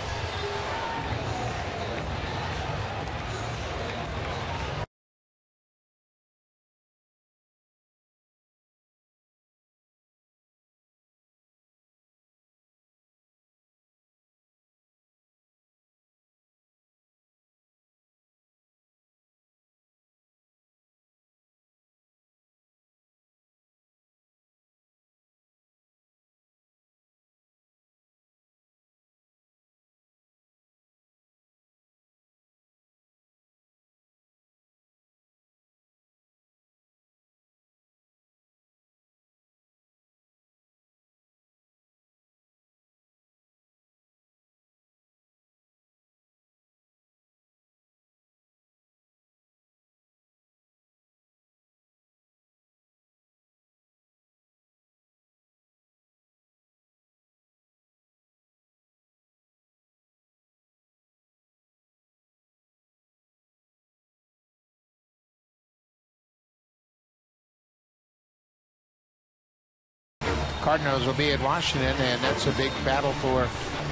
Cardinals will be at Washington, and that's a big battle for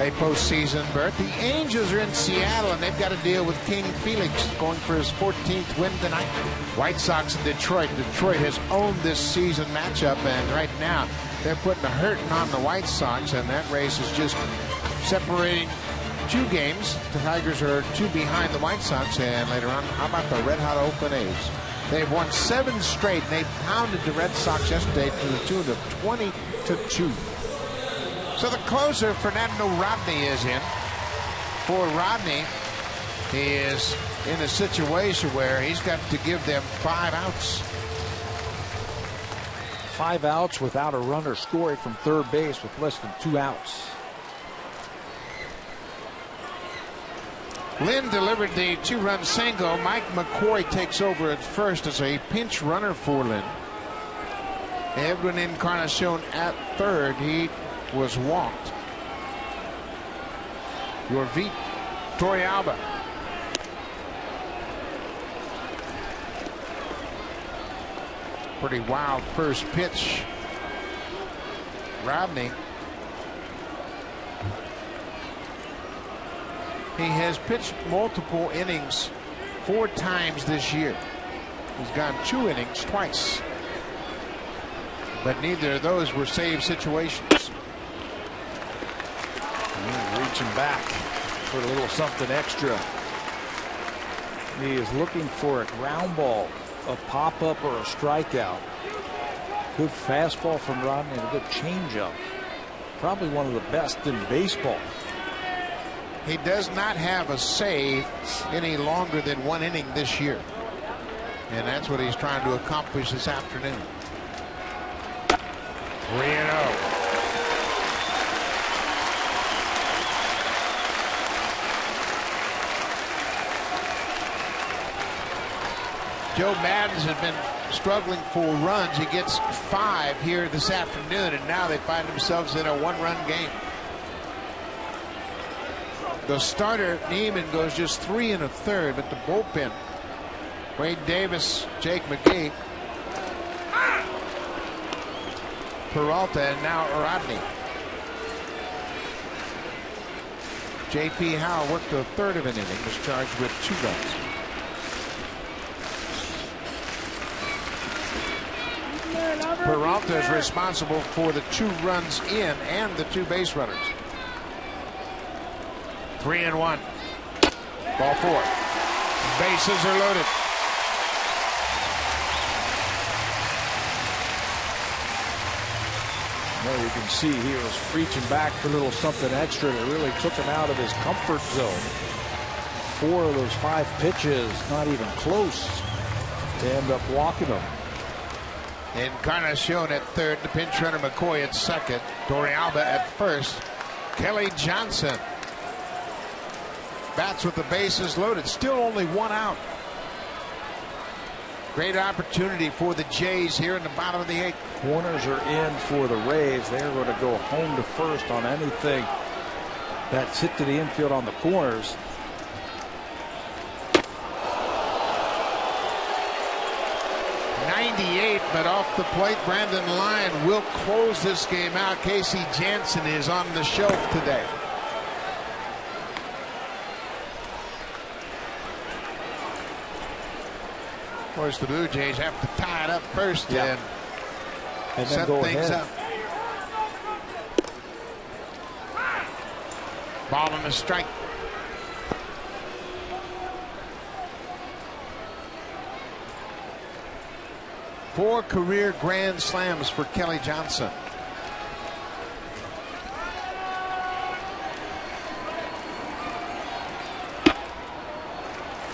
a postseason berth. The Angels are in Seattle, and they've got to deal with King Felix going for his 14th win tonight. White Sox in Detroit. Detroit has owned this season matchup, and right now they're putting a hurting on the White Sox, and that race is just separating 2 games. The Tigers are 2 behind the White Sox, and later on, how about the red-hot Oakland A's? They've won 7 straight, and they pounded the Red Sox yesterday to the tune of 20-2. So the closer, Fernando Rodney, is in. For Rodney, he is in a situation where he's got to give them 5 outs. 5 outs without a runner scoring from third base with less than 2 outs. Lynn delivered the 2-run single. Mike McCoy takes over at first as a pinch runner for Lynn. Edwin Encarnacion at third. He was walked. Yorvit Torrealba. Pretty wild first pitch. Rodney. He has pitched multiple innings 4 times this year. He's gone 2 innings twice. But neither of those were save situations. Reaching back for a little something extra. He is looking for a ground ball, a pop-up, or a strikeout. Good fastball from Rodney and a good changeup. Probably one of the best in baseball. He does not have a save any longer than 1 inning this year. And that's what he's trying to accomplish this afternoon. 3-0. Joe Maddens has been struggling for runs. He gets 5 here this afternoon, and now they find themselves in a 1-run game. The starter, Neiman, goes just 3 1/3, but the bullpen, Wade Davis, Jake McGee, Peralta, and now Rodney. J.P. Howe worked a third of an inning, was charged with 2 runs. Peralta is responsible for the 2 runs in and the 2 base runners. 3-1. Ball 4. Bases are loaded. Well, you can see he was reaching back for a little something extra that really took him out of his comfort zone. 4 of those 5 pitches, not even close to end up walking him. Encarnacion at third, the pinch runner McCoy at second, Torrealba at first, Kelly Johnson bats with the bases loaded. Still only 1 out. Great opportunity for the Jays here in the bottom of the 8th. Corners are in for the Rays. They're going to go home to first on anything that's hit to the infield on the corners. But off the plate, Brandon Lyon will close this game out. Casey Jansen is on the shelf today. Of course, the Blue Jays have to tie it up first and then set go things ahead. up. Ball and a strike. Four career grand slams for Kelly Johnson.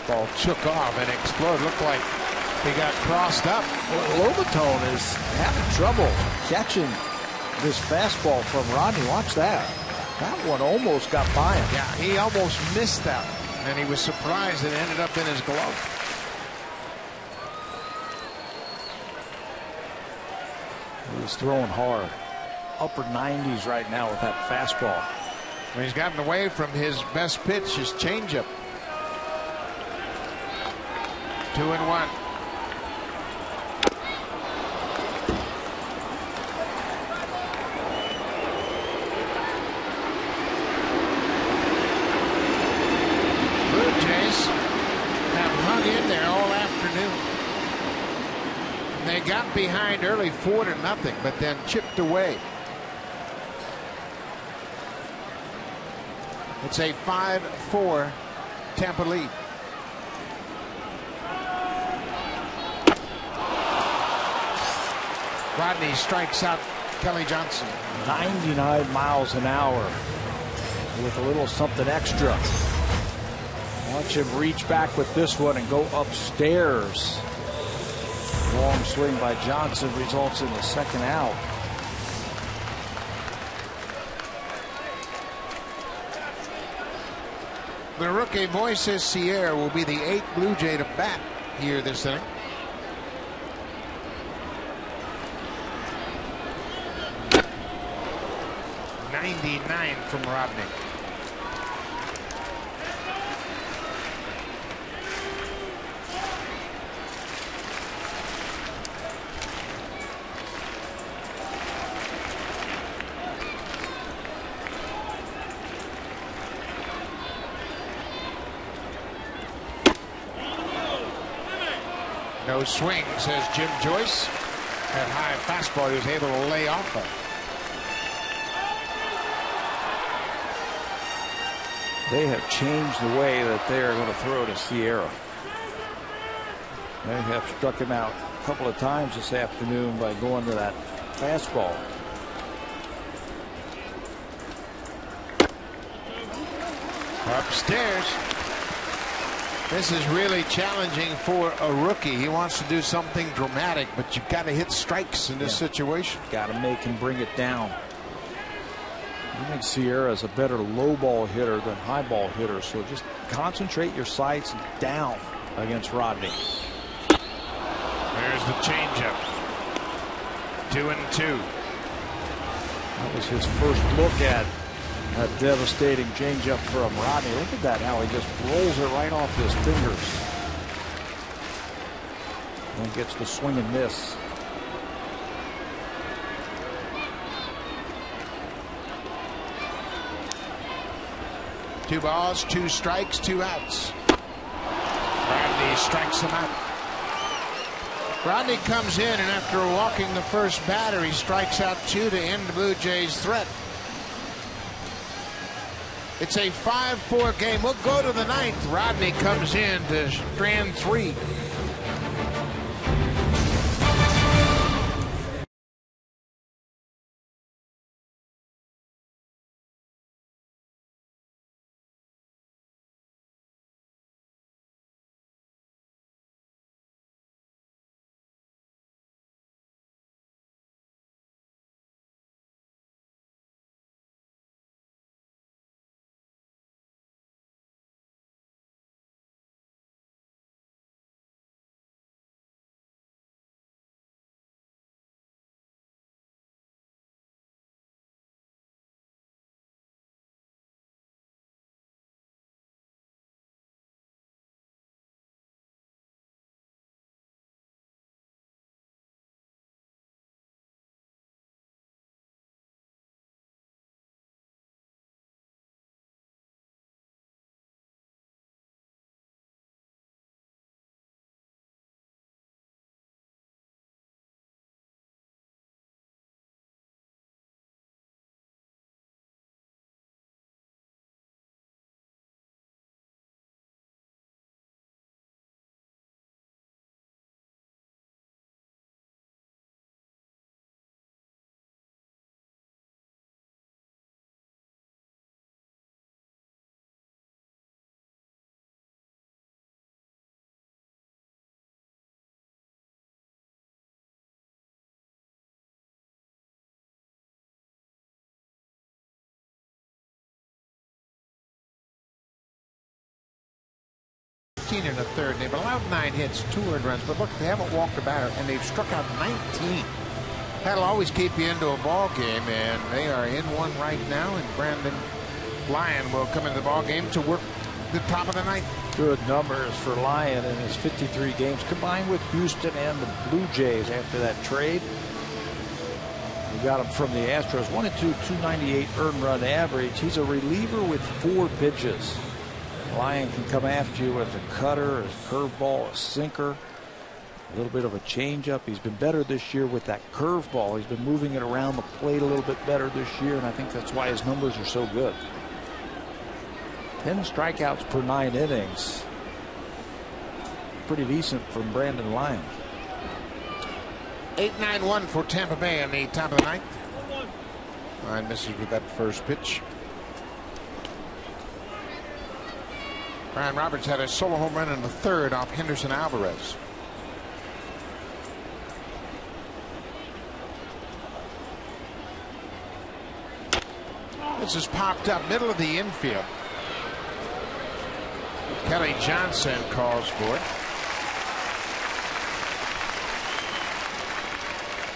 Ball took off and exploded. Looked like he got crossed up. Well, Lobatone is having trouble catching this fastball from Rodney. Watch that. That one almost got by him. Yeah, he almost missed that, and he was surprised it ended up in his glove. He's throwing hard. Upper 90s right now with that fastball. He's gotten away from his best pitch, his changeup. 2-1. Blue Jays have hung in there all afternoon. They got behind early 4-0, but then chipped away. It's a 5-4 Tampa lead. Rodney strikes out Kelly Johnson. 99 miles an hour with a little something extra. Watch him reach back with this one and go upstairs. Long swing by Johnson results in the second out. The rookie Moises Sierra will be the 8th Blue Jay to bat here this inning. .99 from Rodney. No swing, says Jim Joyce. That high fastball he was able to lay off of. They have changed the way that they are going to throw to Sierra. They have struck him out a couple of times this afternoon by going to that fastball. Upstairs. This is really challenging for a rookie. He wants to do something dramatic, but you've got to hit strikes in this situation. Got to make him bring it down. I think Sierra's a better low ball hitter than high ball hitter, so just concentrate your sights down against Rodney. There's the changeup. 2-2. That was his first look at a devastating changeup from Rodney. Look at that, how he just rolls it right off his fingers. And gets the swing and miss. Two balls, 2 strikes, 2 outs. Rodney strikes him out. Rodney comes in, and after walking the first batter, he strikes out 2 to end the Blue Jays' threat. It's a 5-4 game. We'll go to the 9th. Rodney comes in to strand 3. In a third. They've allowed 9 hits, 2 earned runs, but look, they haven't walked a batter, and they've struck out 19. That'll always keep you into a ball game, and they are in one right now, and Brandon Lyon will come into the ball game to work the top of the 9th. Good numbers for Lyon in his 53 games, combined with Houston and the Blue Jays after that trade. We got him from the Astros, 1-2, 298 earned run average. He's a reliever with 4 pitches. Lyon can come after you with a cutter, a curveball, a sinker, a little bit of a changeup. He's been better this year with that curveball. He's been moving it around the plate a little bit better this year, and I think that's why his numbers are so good. 10 strikeouts per 9 innings. Pretty decent from Brandon Lyon. 8-9-1 for Tampa Bay in the top of the 9th. Lyon misses with that first pitch. Brian Roberts had a solo home run in the 3rd off Henderson Alvarez. This is popped up middle of the infield. Kelly Johnson calls for it.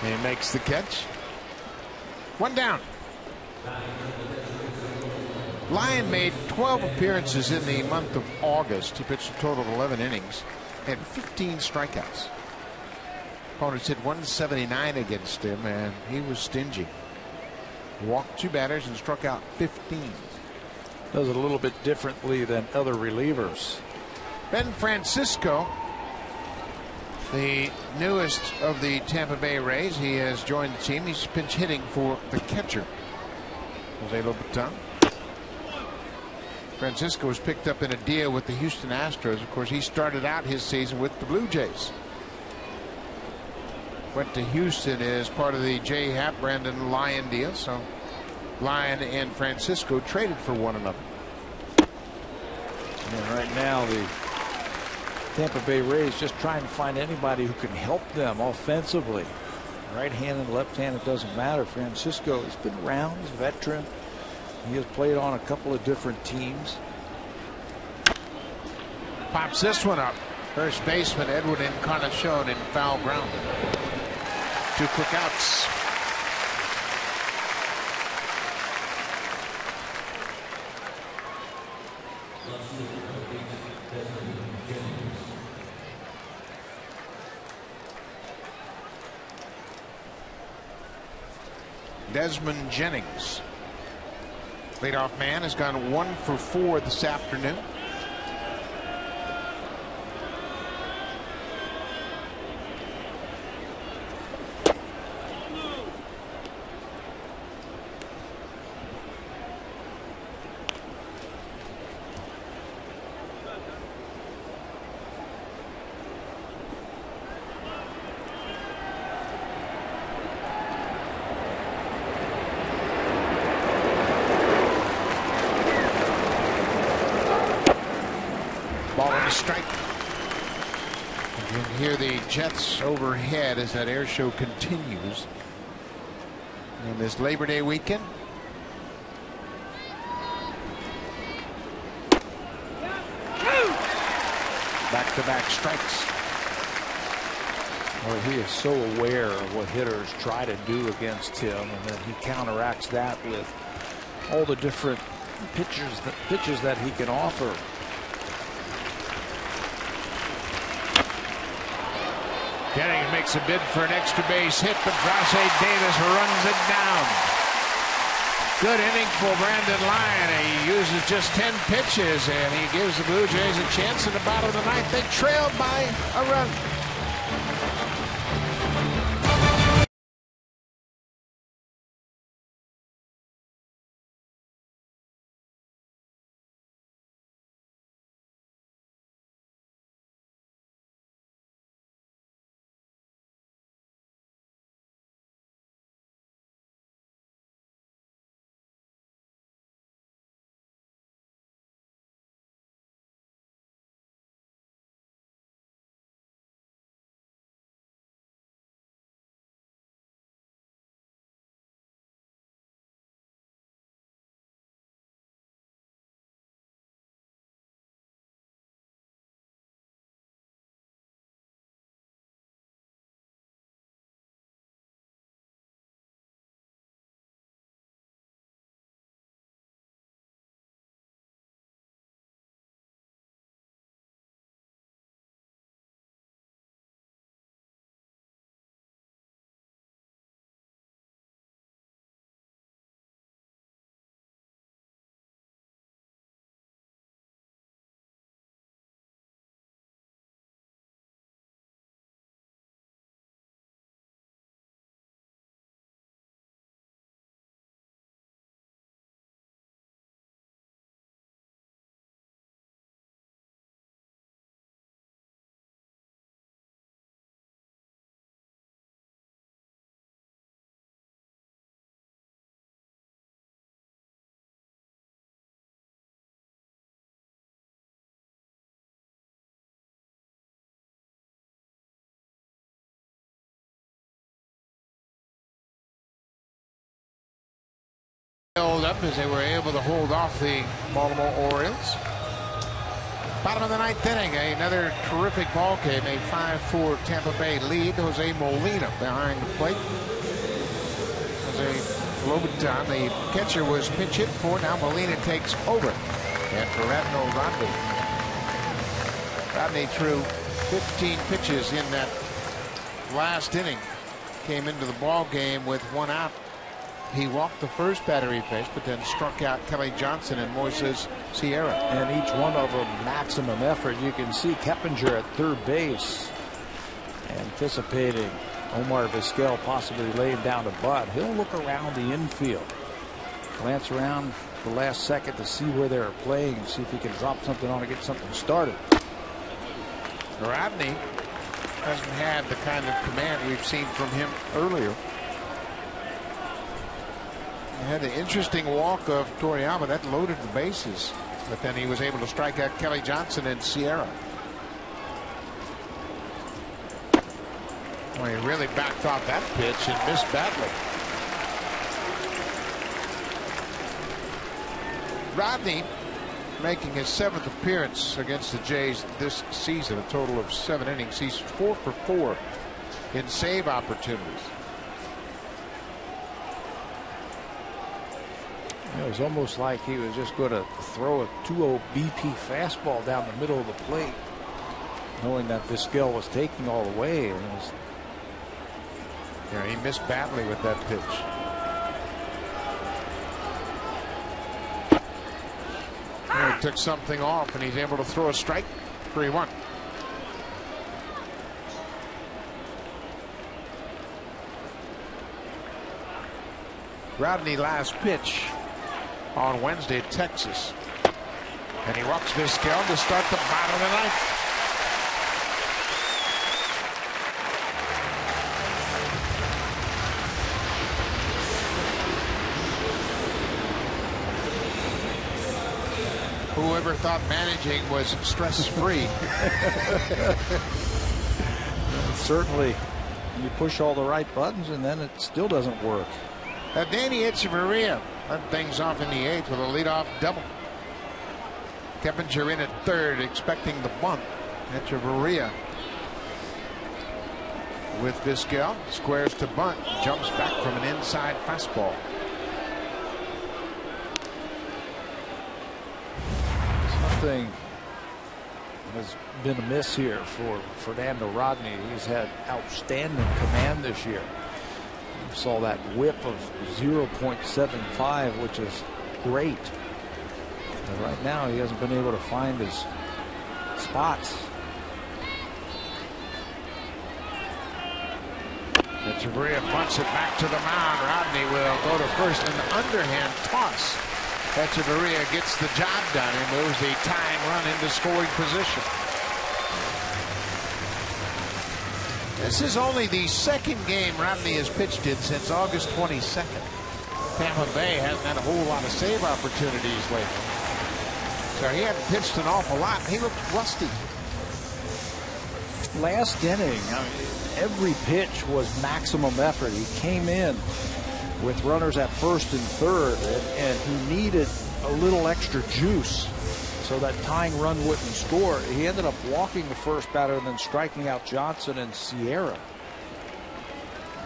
He makes the catch. 1 down. Lyon made 12 appearances in the month of August. He pitched a total of 11 innings and 15 strikeouts. Opponents hit 179 against him, and he was stingy. Walked 2 batters and struck out 15. Does it a little bit differently than other relievers. Ben Francisco, the newest of the Tampa Bay Rays, he has joined the team. He's pinch hitting for the catcher, Jose Lobaton. Francisco was picked up in a deal with the Houston Astros. Of course, he started out his season with the Blue Jays. Went to Houston as part of the J. Happ Brandon Lyon deal. So Lyon and Francisco traded for one another. And right now the Tampa Bay Rays just trying to find anybody who can help them offensively. Right-handed, left-handed, doesn't matter. Francisco has been around, he's a veteran. He has played on a couple of different teams. Pops this one up. First baseman Edwin Encarnacion in foul ground. 2 quick outs. Desmond Jennings, leadoff man, has gone 1 for 4 this afternoon. Ball on the strike. You can hear the jets overhead as that air show continues in this Labor Day weekend. Back-to-back strikes. Well, he is so aware of what hitters try to do against him, and then he counteracts that with all the different pitches that he can offer. Jennings makes a bid for an extra base hit, but Brassey Davis runs it down. Good inning for Brandon Lyon. He uses just 10 pitches, and he gives the Blue Jays a chance in the bottom of the ninth. They trail by a run. Up as they were able to hold off the Baltimore Orioles. Bottom of the ninth inning, another terrific ball game. A 5-4 Tampa Bay lead. Jose Molina behind the plate. Jose Lobaton, the catcher, was pitch hit for. Now Molina takes over after Radno Rodney. Rodney threw 15 pitches in that last inning. Came into the ball game with 1 out. He walked the first batter he faced, but then struck out Kelly Johnson and Moises Sierra. And each one of them maximum effort. You can see Keppinger at third base, anticipating Omar Vizquel possibly laying down a butt. He'll look around the infield, glance around the last second to see where they're playing and see if he can drop something on and get something started. Rodney doesn't have the kind of command we've seen from him earlier. He had an interesting walk of Toriyama that loaded the bases, but then he was able to strike out Kelly Johnson and Sierra. Well, he really backed off that pitch and missed badly. Rodney making his 7th appearance against the Jays this season, a total of 7 innings. He's 4 for 4 in save opportunities. It was almost like he was just going to throw a 2-0 BP fastball down the middle of the plate, knowing that Vizquel was taking all the way. And it was... Yeah, he missed badly with that pitch. He took something off, and he's able to throw a strike. 3-1. Rodney last pitch on Wednesday at Texas, and he walks Vizquel to start the bottom of the ninth. Whoever thought managing was stress-free. Certainly, you push all the right buttons and then it still doesn't work. Danny Echeverria led things off in the 8th with a leadoff double. Keppinger in at 3rd, expecting the bunt. Echeverria with Vizquel, squares to bunt, jumps back from an inside fastball. Something has been amiss here for Fernando Rodney. He's had outstanding command this year. You saw that whip of 0.75, which is great. But right now, he hasn't been able to find his spots. Echeverria bunts it back to the mound. Rodney will go to first in the underhand toss. Echeverria gets the job done and moves the tying run into scoring position. This is only the 2nd game Rodney has pitched in since August 22nd. Tampa Bay hasn't had a whole lot of save opportunities lately, so he hadn't pitched an awful lot. He looked rusty. Last inning, I mean, every pitch was maximum effort. He came in with runners at 1st and 3rd, and he needed a little extra juice so that tying run wouldn't score. He ended up walking the first batter and then striking out Johnson and Sierra.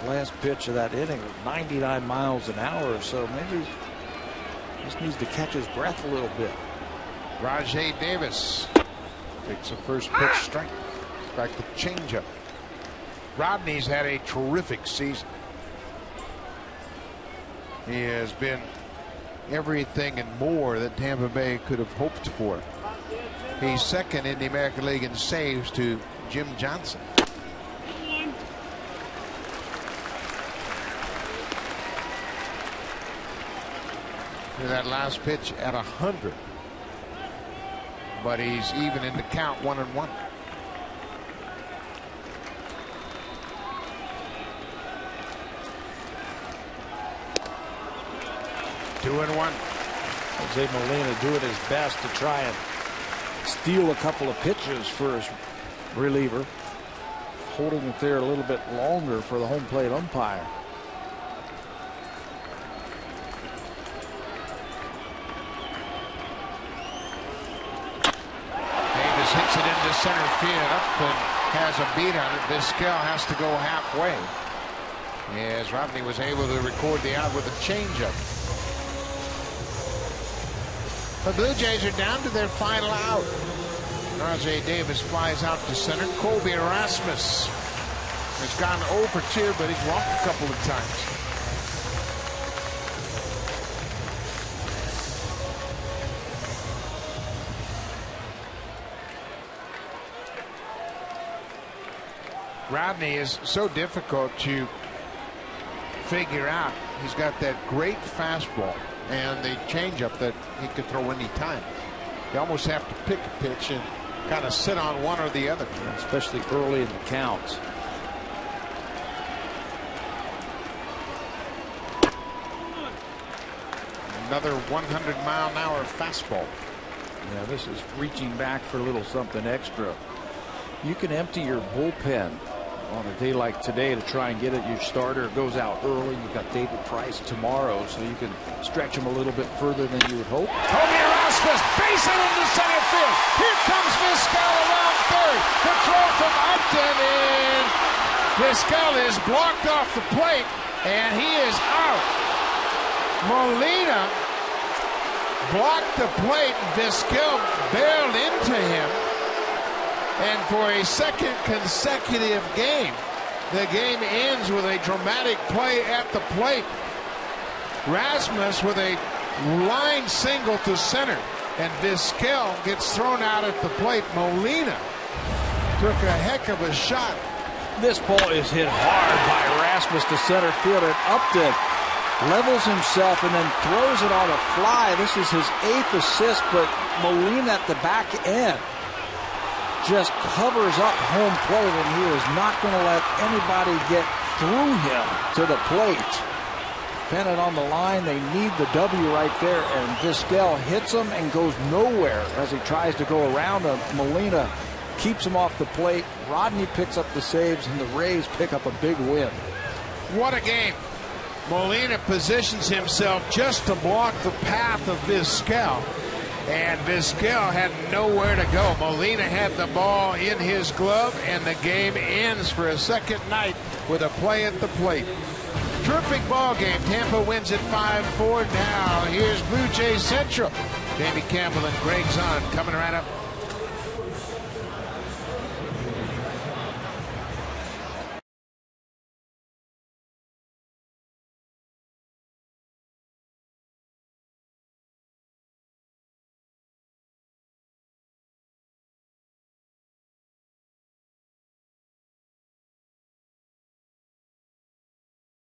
Last pitch of that inning was 99 miles an hour, so maybe he just needs to catch his breath a little bit. Rajay Davis takes a first pitch strike. Back to changeup. Rodney's had a terrific season. He has been everything and more that Tampa Bay could have hoped for. He's 2nd in the American League in saves to Jim Johnson. That last pitch at 100, but he's even in the count, 1-1. Two and one. Jose Molina doing his best to try and steal a couple of pitches for his reliever, holding it there a little bit longer for the home plate umpire. Davis hits it into center field, up and has a beat on it. Vizquel has to go halfway, as Rodney was able to record the out with a changeup. The Blue Jays are down to their final out. Rajay Davis flies out to center. Colby Erasmus has gone 0 for 2, but he's walked a couple of times. Rodney is so difficult to figure out. He's got that great fastball, and the changeup that he could throw any time. You almost have to pick a pitch and kind of sit on one or the other, especially early in the count. Another 100-mile-an-hour fastball. Yeah, this is reaching back for a little something extra. You can empty your bullpen on a day like today to try and get it. Your starter goes out early. You've got David Price tomorrow, so you can stretch him a little bit further than you would hope. Toby Erasmus, base hit into center field. Here comes Vizquel around third. The throw from Upton, and Vizquel is blocked off the plate, and he is out. Molina blocked the plate. Vizquel barreled into him. And for a second consecutive game, the game ends with a dramatic play at the plate. Rasmus with a line single to center, and Vizquel gets thrown out at the plate. Molina took a heck of a shot. This ball is hit hard by Rasmus to center field, and Upton levels himself and then throws it on a fly. This is his 8th assist, but Molina at the back end just covers up home plate, and he is not going to let anybody get through him to the plate. Pennant on the line, they need the W right there, and Vizquel hits him and goes nowhere as he tries to go around him. Molina keeps him off the plate. Rodney picks up the saves, and the Rays pick up a big win. What a game. Molina positions himself just to block the path of Vizquel, and Vizquel had nowhere to go. Molina had the ball in his glove, and the game ends for a second night with a play at the plate. Terrific ball game. Tampa wins at 5-4. Now here's Blue Jays Central. Jamie Campbell and Greg Zahn coming right up.